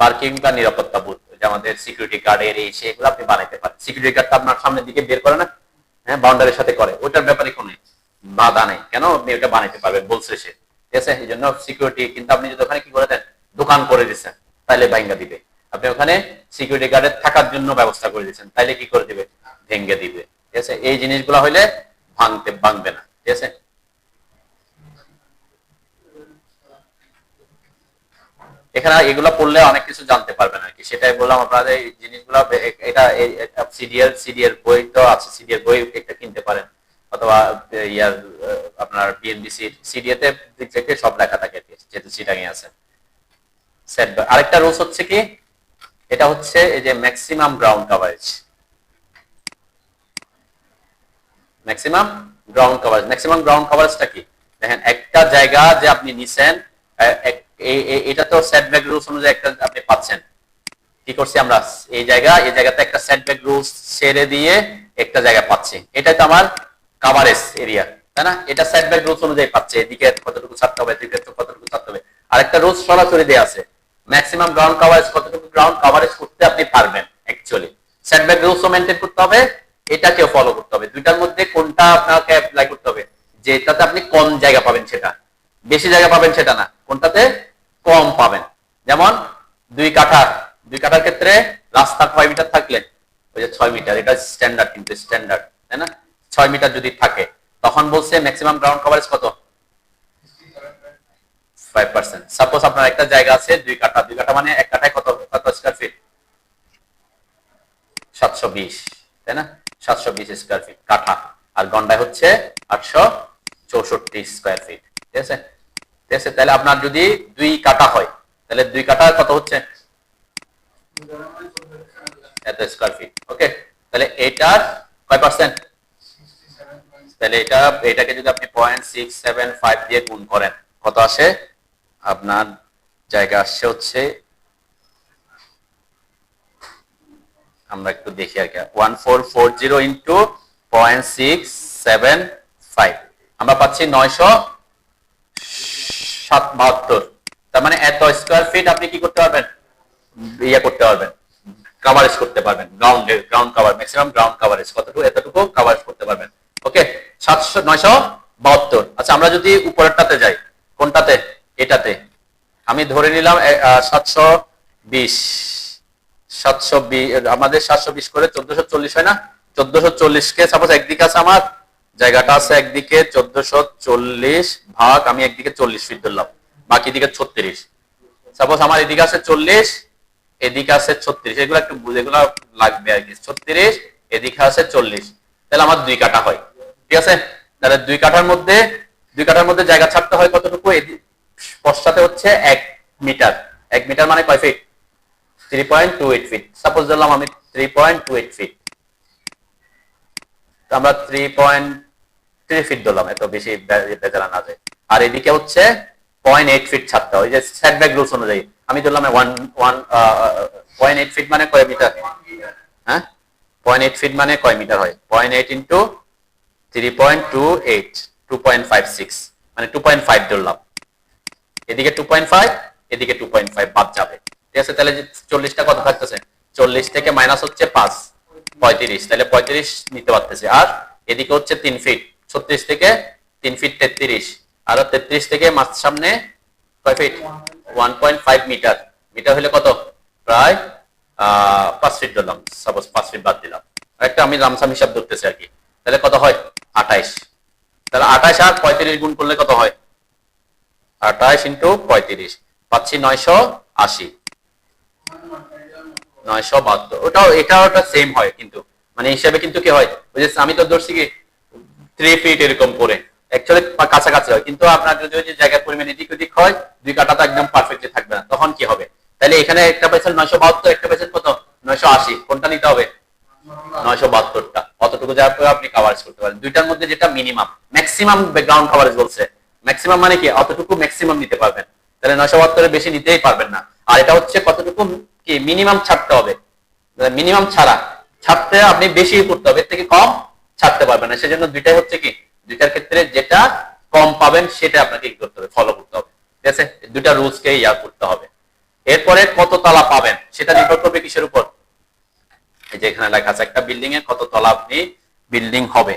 পার্কিং বা নিরাপত্তা বুথ, যে আমাদের সিকিউরিটি গার্ডের এই সেগুলো আপনি বানাইতে পারেন। সিকিউরিটি গার্ডটা আপনার সামনের দিকে বের করে না, হ্যাঁ বাউন্ডারির সাথে করে, ওটার ব্যাপারে কোনো বাধা নেই, কেন আপনি ওটা বানাইতে পারবেন বলছে সে। ঠিক আছে, এই জন্য সিকিউরিটি, কিন্তু আপনি যদি ওখানে কি করে দেন, দোকান করে দিচ্ছেন, তাহলে ভাঙ্গা দিবে। আপনি ওখানে সিকিউরিটি গার্ডের থাকার জন্য ব্যবস্থা করে দিচ্ছেন, তাইলে কি করে দিবে, ভেঙ্গে দিবে। ঠিক আছে, এই জিনিসগুলো হইলে ভাঙবে না। ঠিক আছে, এখানে এগুলো পড়লে অনেক কিছু জানতে পারবেন আর কি, সেটাই বললাম আপনাদের এই জিনিসগুলো। এটা সিডিএর বই তো আছে, সিডিএর বই একটা কিনতে পারেন, অথবা ইয়ার আপনার বিএনবিসি সিডিএ তে থেকে সব লেখা থাকে, যেহেতু সিটাঙে আছে। আরেকটা রুলস হচ্ছে কি, এটা হচ্ছে এই যে maximum ground coverage. Maximum ground কভারেজটা কি, দেখেন একটা জায়গা যে আপনি নিছেন, এটা তো সেটব্যাক রুলস অনুযায়ী একটা আপনি পাচ্ছেন, কি করছি আমরা, এই জায়গাতে একটা সেটব্যাক রুলস ছেড়ে দিয়ে একটা জায়গা পাচ্ছি, এটা তো আমার কভারেজ এরিয়া, তাই না, এটা সেটব্যাক রুলস অনুযায়ী পাচ্ছে, এদিকে কতটুকু ছাড়তে হবে, এদিকে কতটুকু ছাড়তে হবে। আরেকটা রুলস সরাসরি দেয়া আছে, ম্যাক্সিমাম গ্রাউন্ড কভারেজ, কতটুকু গ্রাউন্ড কভারেজ করতে আপনি পারবেন, অ্যাকচুয়ালি সেটব্যাক রুলসও মেইনটেইন করতে হবে, এটাকেও ফলো করতে হবে। দুইটার মধ্যে কোনটা আপনাকে অ্যাপ্লাই করতে হবে, যেটাতে আপনি কম জায়গা পাবেন সেটা, বেশি জায়গা পাবেন সেটা না, কোনটাতে কম পাবেন। যেমন 2 কাঠার ক্ষেত্রে রাস্তা 6 মিটার থাকলে ওই যে 6 মিটার, এটা স্ট্যান্ডার্ড, কিন্তু স্ট্যান্ডার্ড, তাই না, 6 মিটার যদি থাকে তখন বলছে ম্যাক্সিমাম গ্রাউন্ড কভারেজ কত, 5%। সাপোজ আপনার একটা জায়গা আছে 2 কাঠা মানে এক কাঠায় কত কত স্কয়ার ফিট, 720, তাই না, 720 স্কয়ার ফিট কাঠা, আর গন্ডায় হচ্ছে 864 স্কয়ার ফিট। ঠিক আছে, ঠিক আছে, তাহলে আপনার যদি 2 কাঠা হয় তাহলে 2 কাঠা কত হচ্ছে, এত স্কয়ার ফিট। ওকে, তাহলে এটার কয় পার্সেন্ট, তাহলে এটাকে যদি আপনি 0.675 দিয়ে গুণ করেন কত আসে, আপনার জায়গা আসছে হচ্ছে, আমরা একটু দেখি আর কি, 1440 ইন্টু 0.675, আমরা পাচ্ছি 972। তার মানে এত স্কয়ার ফিট আপনি কি করতে পারবেন, ইয়ে করতে পারবেন, কভারেজ করতে পারবেন, ground cover, maximum ground coverage কতটুকু, এতটুকু কভারেজ করতে পারবেন। ওকে, 972। আচ্ছা, আমরা যদি উপরেরটাতে যাই, কোনটাতে, এটাতে আমি ধরে নিলাম 720, আমাদের 720 করে 1440 হয় না, 1440 কে সাপোজ একদিকে আছে আমার জায়গাটা আছে, একদিকে 1440 ভাগ, আমি একদিকে 40 ফিট ধরলাম, বাকি দিকে 36, সাপোজ আমার এদিকে আছে 40, এদিকে আছে 36, এগুলো একটু এগুলো লাগবে আর কি, 36 এদিকে আছে 40, তাহলে আমার 2 কাঠা হয়। ঠিক আছে, তাহলে 2 কাঠার মধ্যে জায়গা ছাড়তে হয় কতটুকু, পশ্চাতে হচ্ছে 1 মিটার, 1 মিটার মানে কয় ফিট, 3.28 ফিট। সাপোজ ধরলাম আমি 3.28 ফিট। আমরা 3.3 ফিট ধরলাম, এত বেশি বেচারা না যায়। আর এদিকে হচ্ছে 0.8 ফিট ছাড়তে হয়, ওই যে সেটব্যাক রুলস অনুযায়ী আমি ধরলাম 0.8 ফিট মানে কয় মিটার? হ্যাঁ, 0.8 ফিট মানে কয় মিটার হয়? 0.8 ইন্টু 3.28, 2.56 মানে 2.5 ধরলাম। এদিকে 2.5, এদিকে 2.5 বাদ যাবে, ঠিক আছে? তাহলে 40টা কত থাকতেছে? 40 থেকে মাইনাস হচ্ছে 5, 35, তাহলে 35 নিতে পারতেছে। আর এদিকে হচ্ছে 3 ফিট, 36 থেকে 3 ফিট 33, আর 33 থেকে মাছ সামনে কয় ফিট? 1.5 মিটার। মিটার হলে কত? প্রায় 5 ফিট ধরলাম, সাপোজ 5 ফিট বাদ দিলাম, একটা আমি লামসাম হিসাব ধরতেছি আর কি। তাহলে কত হয়? 28। তাহলে 28 আর 35 গুণ করলে কত হয়? 28 ইন্টু 35 পাচ্ছি 980, 972। ওটাও ওটা সেম হয় কিন্তু, মানে হিসাবে কিন্তু কি হয়, ওই যে আমি তো ধরছি কি 3 ফিট এরকম করে, অ্যাকচুয়ালি কাছাকাছি হয়, কিন্তু আপনার যদি ওই যে জায়গার পরিমাণ এদিক ওদিক হয়, দুই কাটা তো একদম পারফেক্টলি থাকবে না, তখন কি হবে? তাহলে এখানে একটা পাইছেন 972, একটা পাইছেন কত? 980। কোনটা নিতে হবে? 972টা। অতটুকু যাওয়ার পরে আপনি কভারেজ করতে পারেন। দুইটার মধ্যে যেটা মিনিমাম, ম্যাক্সিমাম ব্যাকগ্রাউন্ড কভারেজ বলছে। ম্যাক্সিমাম মানে কি? অতটুকু ম্যাক্সিমাম নিতে পারবেন, তাহলে 972 বেশি নিতেই পারবেন না। আর এটা হচ্ছে কতটুকু কি মিনিমাম ছাড়তে হবে, মিনিমাম ছাড়তে আপনি বেশি করতে হবে, এর থেকে কম ছাড়তে পারবেন না। সেজন্য দুইটাই হচ্ছে কি, দুইটার ক্ষেত্রে যেটা কম পাবেন সেটা আপনাকে কি করতে হবে? ফলো করতে হবে, ঠিক আছে? দুইটা রুলসকে ইয়া করতে হবে। এরপরে কত তলা পাবেন সেটা নির্ভর করবে কিসের উপর? এই যে এখানে লেখা আছে একটা বিল্ডিং এর কত তলা আপনি বিল্ডিং হবে,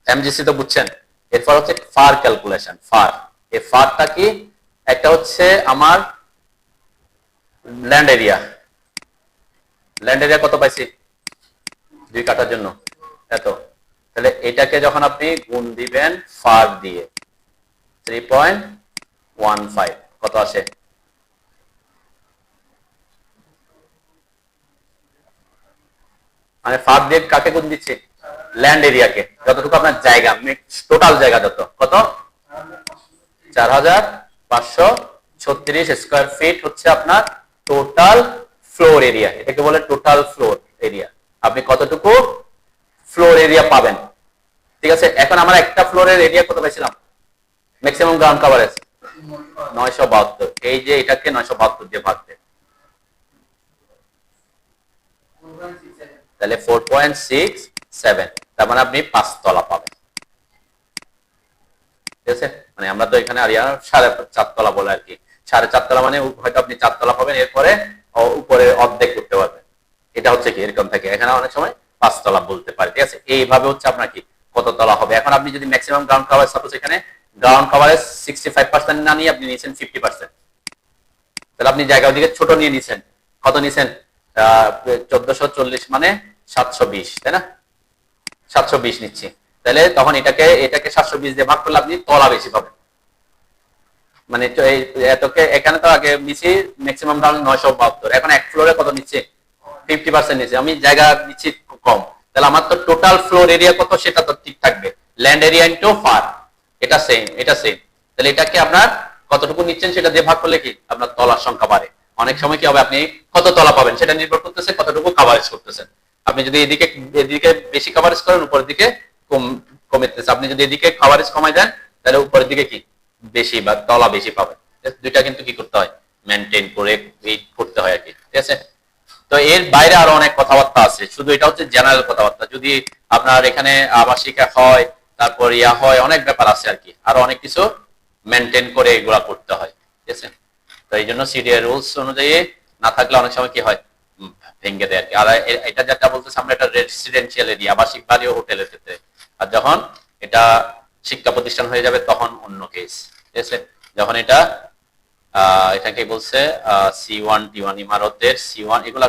এমজিসি তো বুঝছেন। এরপর হচ্ছে ফার ক্যালকুলেশন। ফার, এই ফারটা কি? একটা হচ্ছে আমার ল্যান্ড এরিয়া। ল্যান্ড এরিয়া কত পাইছি? 2 কাঠার জন্য এত। তাহলে এটাকে যখন আপনি গুণ দিবেন ফার দিয়ে 3.15, কত আসে? মানে ফার দিয়ে কাকে গুণ দিচ্ছি? ল্যান্ড এরিয়াকে, যতটুকু আপনার জায়গা, টোটাল জায়গা যত, কত? 4536 স্কয়ার ফিট হচ্ছে আপনার টোটাল ফ্লোর এরিয়া। এটাকে বলে টোটাল ফ্লোর এরিয়া। আপনি কতটুকু ফ্লোর এরিয়া পাবেন, ঠিক আছে? এখন আমরা একটা ফ্লোরের এরিয়া কত পাইছিলাম? Maximum ground coverage 972। এই যে এটাকে 972 দিয়ে ভাগ দেন, তাহলে 4.67, তার মানে আপনি 5 তলা পাবেন, ঠিক আছে? মানে আমরা তো এখানে আর 4.5 তলা বলে আর কি। 4.5 তলা মানে হয়তো আপনি 4 তলা পাবেন, এরপরে উপরে অর্ধেক করতে পারবেন। এটা হচ্ছে কি এরকম থাকে, এখানে অনেক সময় 5 তলা বলতে পারে, ঠিক আছে? এইভাবে হচ্ছে আপনার কি কত তলা হবে। এখন আপনি যদি ম্যাক্সিমাম গ্রাউন্ড কভারেজ, সাপোজ এখানে গ্রাউন্ড কভারেজ 65% না নিয়ে আপনি নিয়েছেন 50%, তাহলে আপনি জায়গা ওদিকে ছোট নিয়ে নিছেন। কত নিছেন? 1440 মানে 720, তাই না? 720 নিচ্ছি, তাহলে তখন এটাকে 720 দিয়ে ভাগ করলে আপনি তলা বেশি পাবেন। মানে এতকে এখানে তো আগে নিচ্ছি ম্যাক্সিমাম দাম 972, এখন এক ফ্লোরে কত নিচ্ছে? 50% নিচ্ছে, আমি জায়গা নিচ্ছি কম, তাহলে আমার তো টোটাল ফ্লোর এরিয়া কত সেটা তো ঠিক থাকবে। ল্যান্ড এরিয়া ইনটু ফার, এটা সেম, এটা সেম। তাহলে এটাকে আপনার কতটুকু নিচ্ছেন সেটা দিয়ে ভাগ করলে কি আপনার তলার সংখ্যা বাড়ে। অনেক সময় কি হবে, আপনি কত তলা পাবেন সেটা নির্ভর করতেছে কতটুকু কভারেজ করতেছেন। আপনি যদি এদিকে বেশি কভারেজ করেন, উপরের দিকে কমেতেছে। আপনি যদি এদিকে কভারেজ কমাই দেন, তাহলে উপরের দিকে কি বেশি বা তলা বেশি পাবেন। দুইটা কিন্তু কি করতে হয়? মেনটেন করে করতে হয় আর কি, ঠিক আছে? তো এর বাইরে আরো অনেক কথাবার্তা আছে, শুধু এটা হচ্ছে জেনারেল কথাবার্তা। যদি আপনার এখানে আবাসিক হয়, তারপর ইয়া হয়, অনেক ব্যাপার আছে আর কি, আরো অনেক কিছু মেনটেন করে এগুলা করতে হয়, ঠিক আছে? তো এই জন্য সিডিএ রুলস অনুযায়ী না থাকলে অনেক সময় কি হয়, ভেঙে দেয় আর কি। আর এটা যেটা বলতেছে আমরা, এটা রেসিডেন্সিয়াল এরিয়া, আবাসিক বাড়ি ও হোটেলের ক্ষেত্রে। আর যখন এটা শিক্ষা প্রতিষ্ঠান হয়ে যাবে তখন অন্য কেস, ঠিক আছে? যখন এটা এটাকে বলছে C1D1 ইমারতের C1, এগুলা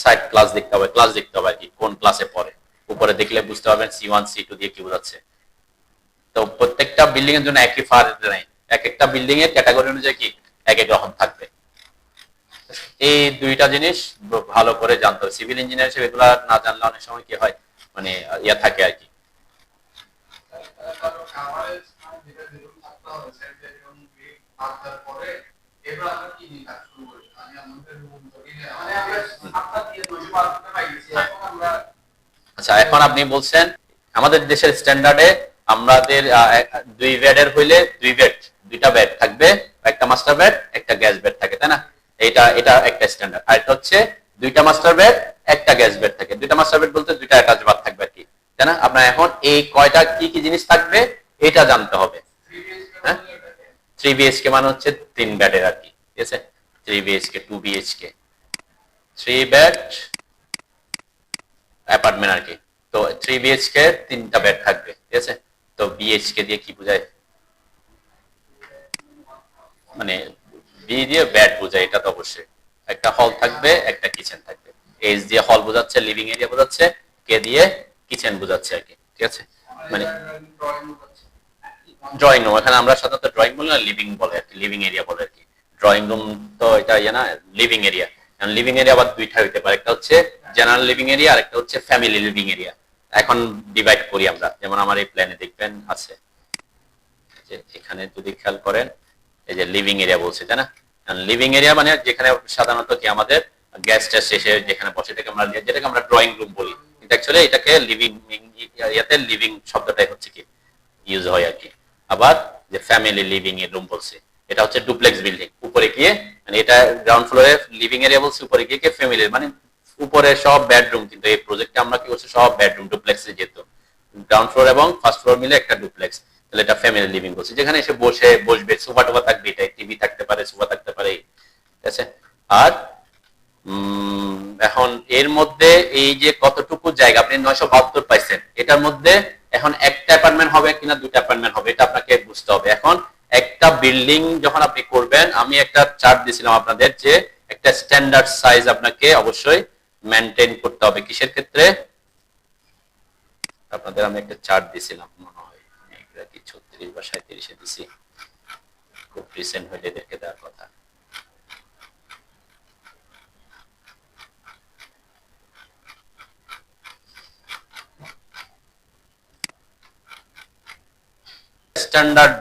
সাইড ক্লাস দেখতে হবে, ক্লাস দেখতে হবে আর কি, কোন ক্লাসে পড়ে। উপরে দেখলে বুঝতে পারবেন C1 C2 দিয়ে কি বোঝাচ্ছে। তো প্রত্যেকটা বিল্ডিং এর জন্য একই ফার নেই, এক একটা বিল্ডিং এর ক্যাটাগরি অনুযায়ী কি এক এক রকম থাকবে। এই দুইটা জিনিস ভালো করে জানতে হবে। সিভিল ইঞ্জিনিয়ার হিসেবে এগুলা না জানলে অনেক সময় কি হয়, মানে ইয়া থাকে আর কি। আচ্ছা এখন আপনি বলছেন আমাদের দেশের স্ট্যান্ডার্ডে আমাদের 2 বেডের হইলে 2টা বেড থাকবে, একটা মাস্টার বেড একটা গ্যাস বেড থাকে, তাই না? এটা এটা একটা স্ট্যান্ডার্ড। আর এটা হচ্ছে 2টা মাস্টার বেড একটা গ্যাস বেড থাকে। 2টা মাস্টার বেড বলতে 2টা অ্যাটাচ বাথ থাকবে আর কি, তাই না? আপনার এখন এই কয়টা কি কি জিনিস থাকবে এটা জানতে হবে। হ্যাঁ, 3 বিএইচকে মানে হচ্ছে 3 বেডের আর কি, ঠিক আছে? 3 বিএইচকে 2 বিএইচকে 3 বেড অ্যাপার্টমেন্ট আর কি। তো 3 বিএইচকে 3টা বেড থাকবে, ঠিক আছে? তো বিএইচকে দিয়ে কি বোঝায়, মানে বি দিয়ে বেড বোঝায়, এটা তো অবশ্যই। একটা হল থাকবে একটা কিচেন থাকবে। এইচ দিয়ে হল বোঝাচ্ছে, লিভিং এরিয়া বোঝাচ্ছে, কে দিয়ে কিচেন বোঝাচ্ছে আর কি, ঠিক আছে? মানে ড্রয়িং রুম, এখানে আমরা সাধারণত ড্রয়িং বলি না, লিভিং বলে আর কি, লিভিং এরিয়া বলে আর কি। ড্রয়িং রুম তো এটা ইয়ে না, লিভিং এরিয়া। কারণ লিভিং এরিয়া আবার দুইটা হইতে পারে, একটা হচ্ছে জেনারেল লিভিং এরিয়া আর একটা হচ্ছে ফ্যামিলি লিভিং এরিয়া। এখন ডিভাইড করি আমরা, যেমন আমার এই প্ল্যানে দেখবেন আছে যে এখানে যদি খেয়াল করেন এই যে লিভিং এরিয়া বলছে, তাই না? লিভিং এরিয়া মানে যেখানে সাধারণত কি আমাদের গেস্টটা শেষে যেখানে বসে থাকে আমরা, যেটাকে আমরা ড্রয়িং রুম বলি, কিন্তু অ্যাকচুয়ালি এটাকে লিভিং এরিয়াতে লিভিং শব্দটাই হচ্ছে কি ইউজ হয় আর কি। আবার যে ফ্যামিলি লিভিং এর রুম বলছে, এটা হচ্ছে ডুপ্লেক্স বিল্ডিং, উপরে গিয়ে মানে এটা গ্রাউন্ড ফ্লোরে লিভিং এরিয়া বলছে, উপরে গিয়ে ফ্যামিলি মানে উপরে সব বেডরুম, কিন্তু এই প্রজেক্টে আমরা কি করছি সব বেডরুম ডুপ্লেক্সে যেত, গ্রাউন্ড ফ্লোর এবং ফার্স্ট ফ্লোর মিলে একটা ডুপ্লেক্স, তাহলে এটা ফ্যামিলি লিভিং বলছে, যেখানে এসে বসবে, সোফা টোফা থাকবে, এটা টিভি থাকতে পারে, সোফা থাকতে পারে, ঠিক আছে? আর এখন এর মধ্যে এই যে কতটুকু জায়গা আপনি 972 পাইছেন, এটার মধ্যে এখন একটা অ্যাপার্টমেন্ট হবে কিনা 2টা অ্যাপার্টমেন্ট হবে এটা আপনাকে বুঝতে হবে। এখন একটা বিল্ডিং যখন আপনি করবেন, আমি একটা চার্ট দিয়েছিলাম আপনাদের যে একটা স্ট্যান্ডার্ড সাইজ আপনাকে অবশ্যই মেনটেন করতে হবে। কিসের ক্ষেত্রে? আপনাদের আমি একটা চার্ট দিয়েছিলাম মনে হয়, এটা কি 36 বা 37 এ দিছি, খুব রিসেন্ট হইলে দেখে দেওয়ার কথা। স্ট্যান্ডার্ড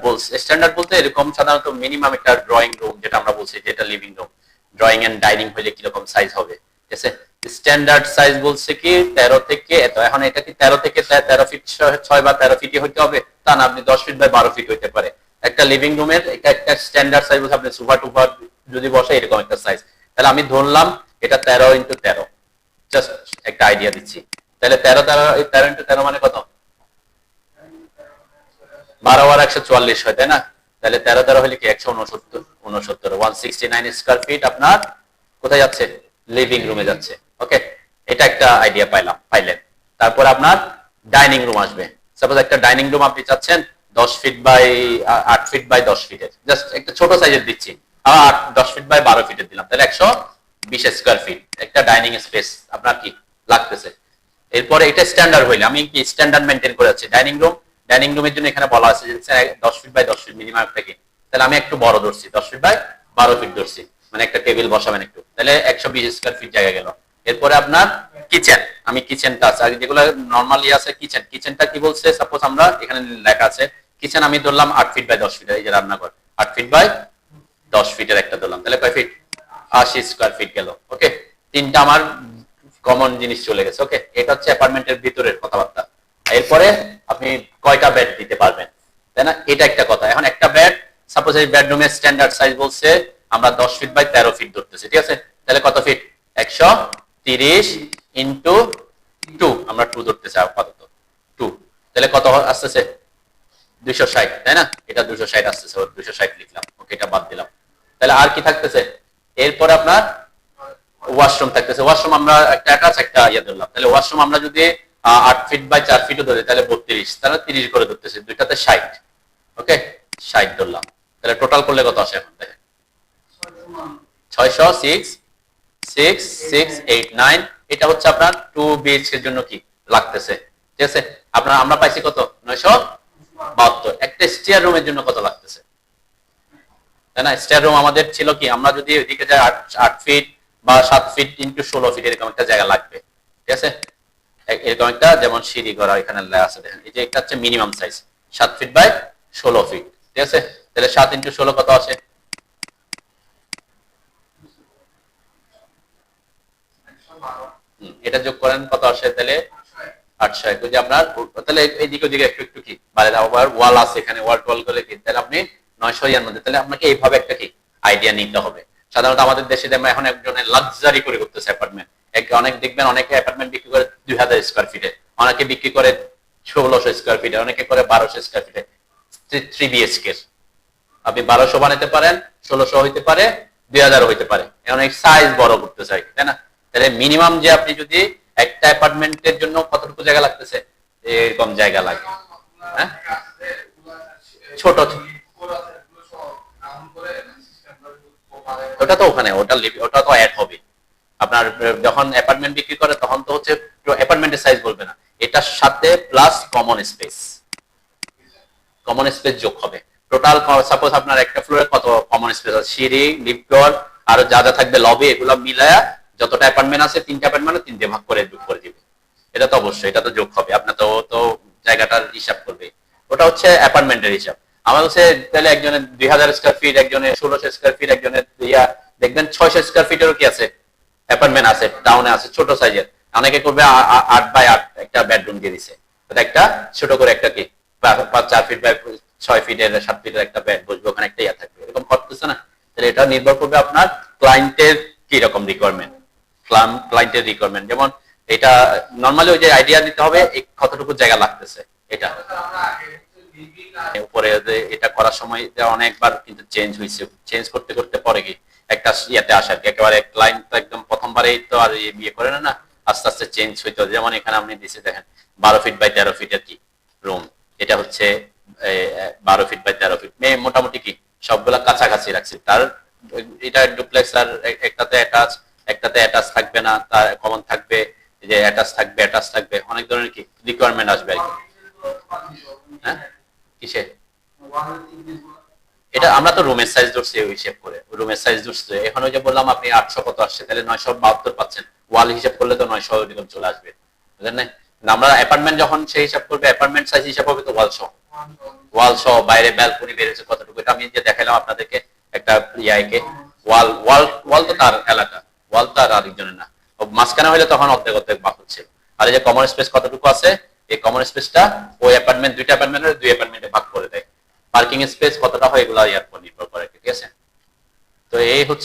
বলতে এরকম সাধারণত মিনিমাম একটা ড্রয়িং রুম যেটা আমরা বলছি যে এটা living room, drawing and dining হইলে কিরকম সাইজ হবে, ঠিক আছে? স্ট্যান্ডার্ড সাইজ বলছে কি 13 থেকে এত। এখন এটা কি 13 থেকে 13 ফিট 6 বা 13 ফিটই হইতে হবে তা না, আপনি 10 ফিট বাই 12 ফিট হইতে পারে। একটা লিভিং রুমের এটা একটা স্ট্যান্ডার্ড সাইজ বলছে, আপনি সোফা টুফা যদি বসে এরকম একটা সাইজ, তাহলে আমি ধরলাম এটা 13 ইন্টু 13, জাস্ট একটা আইডিয়া দিচ্ছি। তাহলে 13 ইন্টু 13 মানে কত? 12 আর 144 হয়, তাই না? তাহলে 13 হলে কি 169, 169 স্কয়ার ফিট আপনার কোথায় যাচ্ছে? লিভিং রুমে যাচ্ছে। ওকে, এটা একটা আইডিয়া পাইলেন। তারপর আপনার ডাইনিং রুম আসবে। সাপোজ একটা ডাইনিং রুম আপনি চাচ্ছেন 10 ফিট বাই 8 ফিট বাই 10 ফিটের, জাস্ট একটা ছোট সাইজের দিচ্ছি, আর 10 ফিট বাই 12 ফিটের দিলাম, তাহলে 120 স্কয়ার ফিট একটা ডাইনিং স্পেস আপনার কি লাগতেছে। এরপরে এটা স্ট্যান্ডার্ড হইলে আমি কি স্ট্যান্ডার্ড মেনটেন করে যাচ্ছি। ডাইনিং রুমের জন্য এখানে বলা আছে যে 10 ফিট বাই 10 ফিট মিনিমাম একটা কি, তাহলে আমি একটু বড় ধরছি, 10 ফিট বাই 12 ফিট ধরছি, মানে একটা টেবিল বসাবেন একটু, তাহলে 120 স্কয়ার ফিট জায়গা গেল। এরপরে আপনার কিচেন, আমি কিচেনটা আছে, আর যেগুলো নরমালি আছে কিচেনটা কি বলছে, সাপোজ আমরা এখানে লেখা আছে কিচেন আমি ধরলাম 8 ফিট বাই 10 ফিট, এই যে রান্নাঘর 8 ফিট বাই 10 ফিটের একটা ধরলাম, তাহলে কয় ফিট? 80 স্কয়ার ফিট গেল। ওকে, তিনটা আমার কমন জিনিস চলে গেছে। ওকে, এটা হচ্ছে অ্যাপার্টমেন্টের ভিতরের কথাবার্তা। এরপরে আপনি কয়টা বেড দিতে পারবেন, তাই না? এটা একটা কথা। এখন একটা বেড, সাপোজ এই বেডরুমের স্ট্যান্ডার্ড সাইজ বলছে আমরা 10 ফিট বাই 13 ফিট ধরতেছি, ঠিক আছে? তাহলে কত ফিট? 130 ইন্টু 2, আমরা 2 ধরতেছি আপাতত 2, তাহলে কত আসতেছে? 260, তাই না? এটা 260 আসতেছে, 260 লিখলাম। ওকে, এটা বাদ দিলাম। তাহলে আর কি থাকতেছে? এরপর আপনার ওয়াশরুম থাকতেছে। ওয়াশরুম আমরা একটা অ্যাটাচ একটা ইয়ে ধরলাম, তাহলে ওয়াশরুম আমরা যদি 8 ফিট বাই 4 ফিটও ধরি তাহলে 32, তাহলে 30 করে ধরতেছে, দুইটাতে 60। ওকে, 60 ধরলাম, তাহলে টোটাল করলে কত আসে এখন দেখেন? 606, 6, 6, 8, 9, এটা হচ্ছে আপনার 2 বিএইচকে এর জন্য কি লাগতেছে, ঠিক আছে? আমরা পাইছি কত? 972। একটা স্টেয়ার রুমের জন্য কত লাগতেছে, তাই না? স্টেয়ার রুম আমাদের ছিল কি, আমরা যদি ওইদিকে যাই 8 ফিট বা 7 ফিট ইন্টু 16 ফিট এরকম একটা জায়গা লাগবে, ঠিক আছে? এরকম একটা, যেমন সিঁড়ি করা এখানে আছে দেখেন, এই যে একটা হচ্ছে minimum size 7 feet by 16 feet, ঠিক আছে? তাহলে 7 ইন্টু 16 কত আসে? এটা যোগ করেন কত আসে? তাহলে 800 ওই যে আপনার তাহলে এইদিকে ওইদিকে একটু একটু কি মানে আবার ওয়াল আছে এখানে ওয়াল টল করে কি তাহলে আপনি 900 ইয়ার মধ্যে তাহলে আপনাকে এইভাবে একটা কি আইডিয়া নিতে হবে। সাধারণত আমাদের দেশে যেমন এখন একজনের লাক্সারি করে করতেছে অ্যাপার্টমেন্ট, অনেক দেখবেন অনেকে অ্যাপার্টমেন্ট বিক্রি করে 2000 স্কয়ার ফিটে, অনেকে বিক্রি করে 1600 স্কয়ার ফিটে, অনেকে করে 1200 স্কয়ার ফিটে 3 বিএচকে। আপনি 1200 বানাতে পারেন, 1600 হইতে পারে, 2000 হইতে পারে, অনেক সাইজ বড় করতে চাই তাই না? তাহলে মিনিমাম যে আপনি যদি একটা অ্যাপার্টমেন্টের জন্য কতটুকু জায়গা লাগতেছে, এরকম জায়গা লাগে। হ্যাঁ ছোট ওটা তো ওখানে ওটা তো অ্যাড হবে আপনার যখন অ্যাপার্টমেন্ট বিক্রি করে তখন তো হচ্ছে অ্যাপার্টমেন্টের সাইজ বলবে না, এটার সাথে প্লাস কমন স্পেস যোগ হবে। টোটাল সাপোজ আপনার একটা ফ্লোরে কত কমন স্পেস আছে, সিঁড়ি, লিফট ডোর আর যা যা থাকবে লবি, এগুলো মিলায়া যতটা অ্যাপার্টমেন্ট আছে 3টা অ্যাপার্টমেন্ট 3টে ভাগ করে যোগ করে দিবে। এটা তো অবশ্যই, এটা তো যোগ হবে, আপনার তো তো জায়গাটার হিসাব করবে। ওটা হচ্ছে অ্যাপার্টমেন্টের হিসাব। আমার হচ্ছে তাহলে একজনের 2000 স্কয়ার ফিট, একজনের 1600 স্কয়ার ফিট, একজনের দেখবেন 600 স্কয়ার ফিটেরও কি আছে অ্যাপার্টমেন্ট আছে, টাউনে আছে ছোট সাইজের। অনেকে করবে 8x8 একটা বেডরুম দিয়ে দিছে, একটা ছোট করে একটা কি 4 ফিট বাই 6 ফিটের 7 ফিটের একটা বেড বসবে, ওখানে একটা ইয়া থাকবে, এরকম করতেছে না? তাহলে এটা নির্ভর করবে আপনার ক্লায়েন্টের কি রকম রিকোয়ারমেন্ট, ক্লায়েন্টের রিকোয়ারমেন্ট। যেমন এটা নরমালি ওই যে আইডিয়া দিতে হবে কতটুকু জায়গা লাগতেছে। এটা উপরে এটা করার সময় অনেকবার কিন্তু চেঞ্জ হয়েছে, চেঞ্জ করতে করতে পরে কি একটা ইয়াতে আসে একেবারে ক্লায়েন্ট তো একদম প্রথমবারেই তো আর বিয়ে করে না, আস্তে আস্তে চেঞ্জ হইতো। যেমন এখানে আপনি দিছে দেখেন 12 ফিট বাই 13 ফিটের কি রুম, এটা হচ্ছে 12 ফিট বাই 13 ফিট, মোটামুটি কি সবগুলা কাছাকাছি রাখছি। তার এটা ডুপ্লেক্স আর একটাতে অ্যাটাচ থাকবে না, তার কমন থাকবে, যে অ্যাটাচ থাকবে অনেক ধরনের কি রিকোয়ারমেন্ট আসবে আর কি। হ্যাঁ কিসে এটা আমরা তো রুমের সাইজ ধরছি ওই হিসাব করে, রুমের সাইজ ধরছে। এখন ওই যে বললাম আপনি 800 কত আসছে, তাহলে 972 পাচ্ছেন, ওয়াল হিসাব করলে তো 900 এরকম চলে আসবে, বুঝলেন না? আমরা অ্যাপার্টমেন্ট যখন সেই হিসাব করবে, অ্যাপার্টমেন্ট সাইজ হিসাব হবে তো ওয়াল সহ বাইরে ব্যালকনি বেড়েছে কতটুকু, এটা আমি যে দেখাইলাম আপনাদেরকে একটা ইয়াকে ওয়াল ওয়াল ওয়াল তো তার এলাকা, ওয়াল তো আর আরেকজনের না, মাঝখানে হলে তখন অর্ধেক অর্ধেক ভাগ হচ্ছে। আর এই যে কমন স্পেস কতটুকু আছে, এই কমন স্পেসটা ওই অ্যাপার্টমেন্ট 2টা অ্যাপার্টমেন্টের 2 অ্যাপার্টমেন্টে ভাগ করে দেয়। পার্কিং স্পেস কতটা হয় এগুলো ইয়ার উপর নির্ভর করে, ঠিক আছে? তো এই হচ্ছে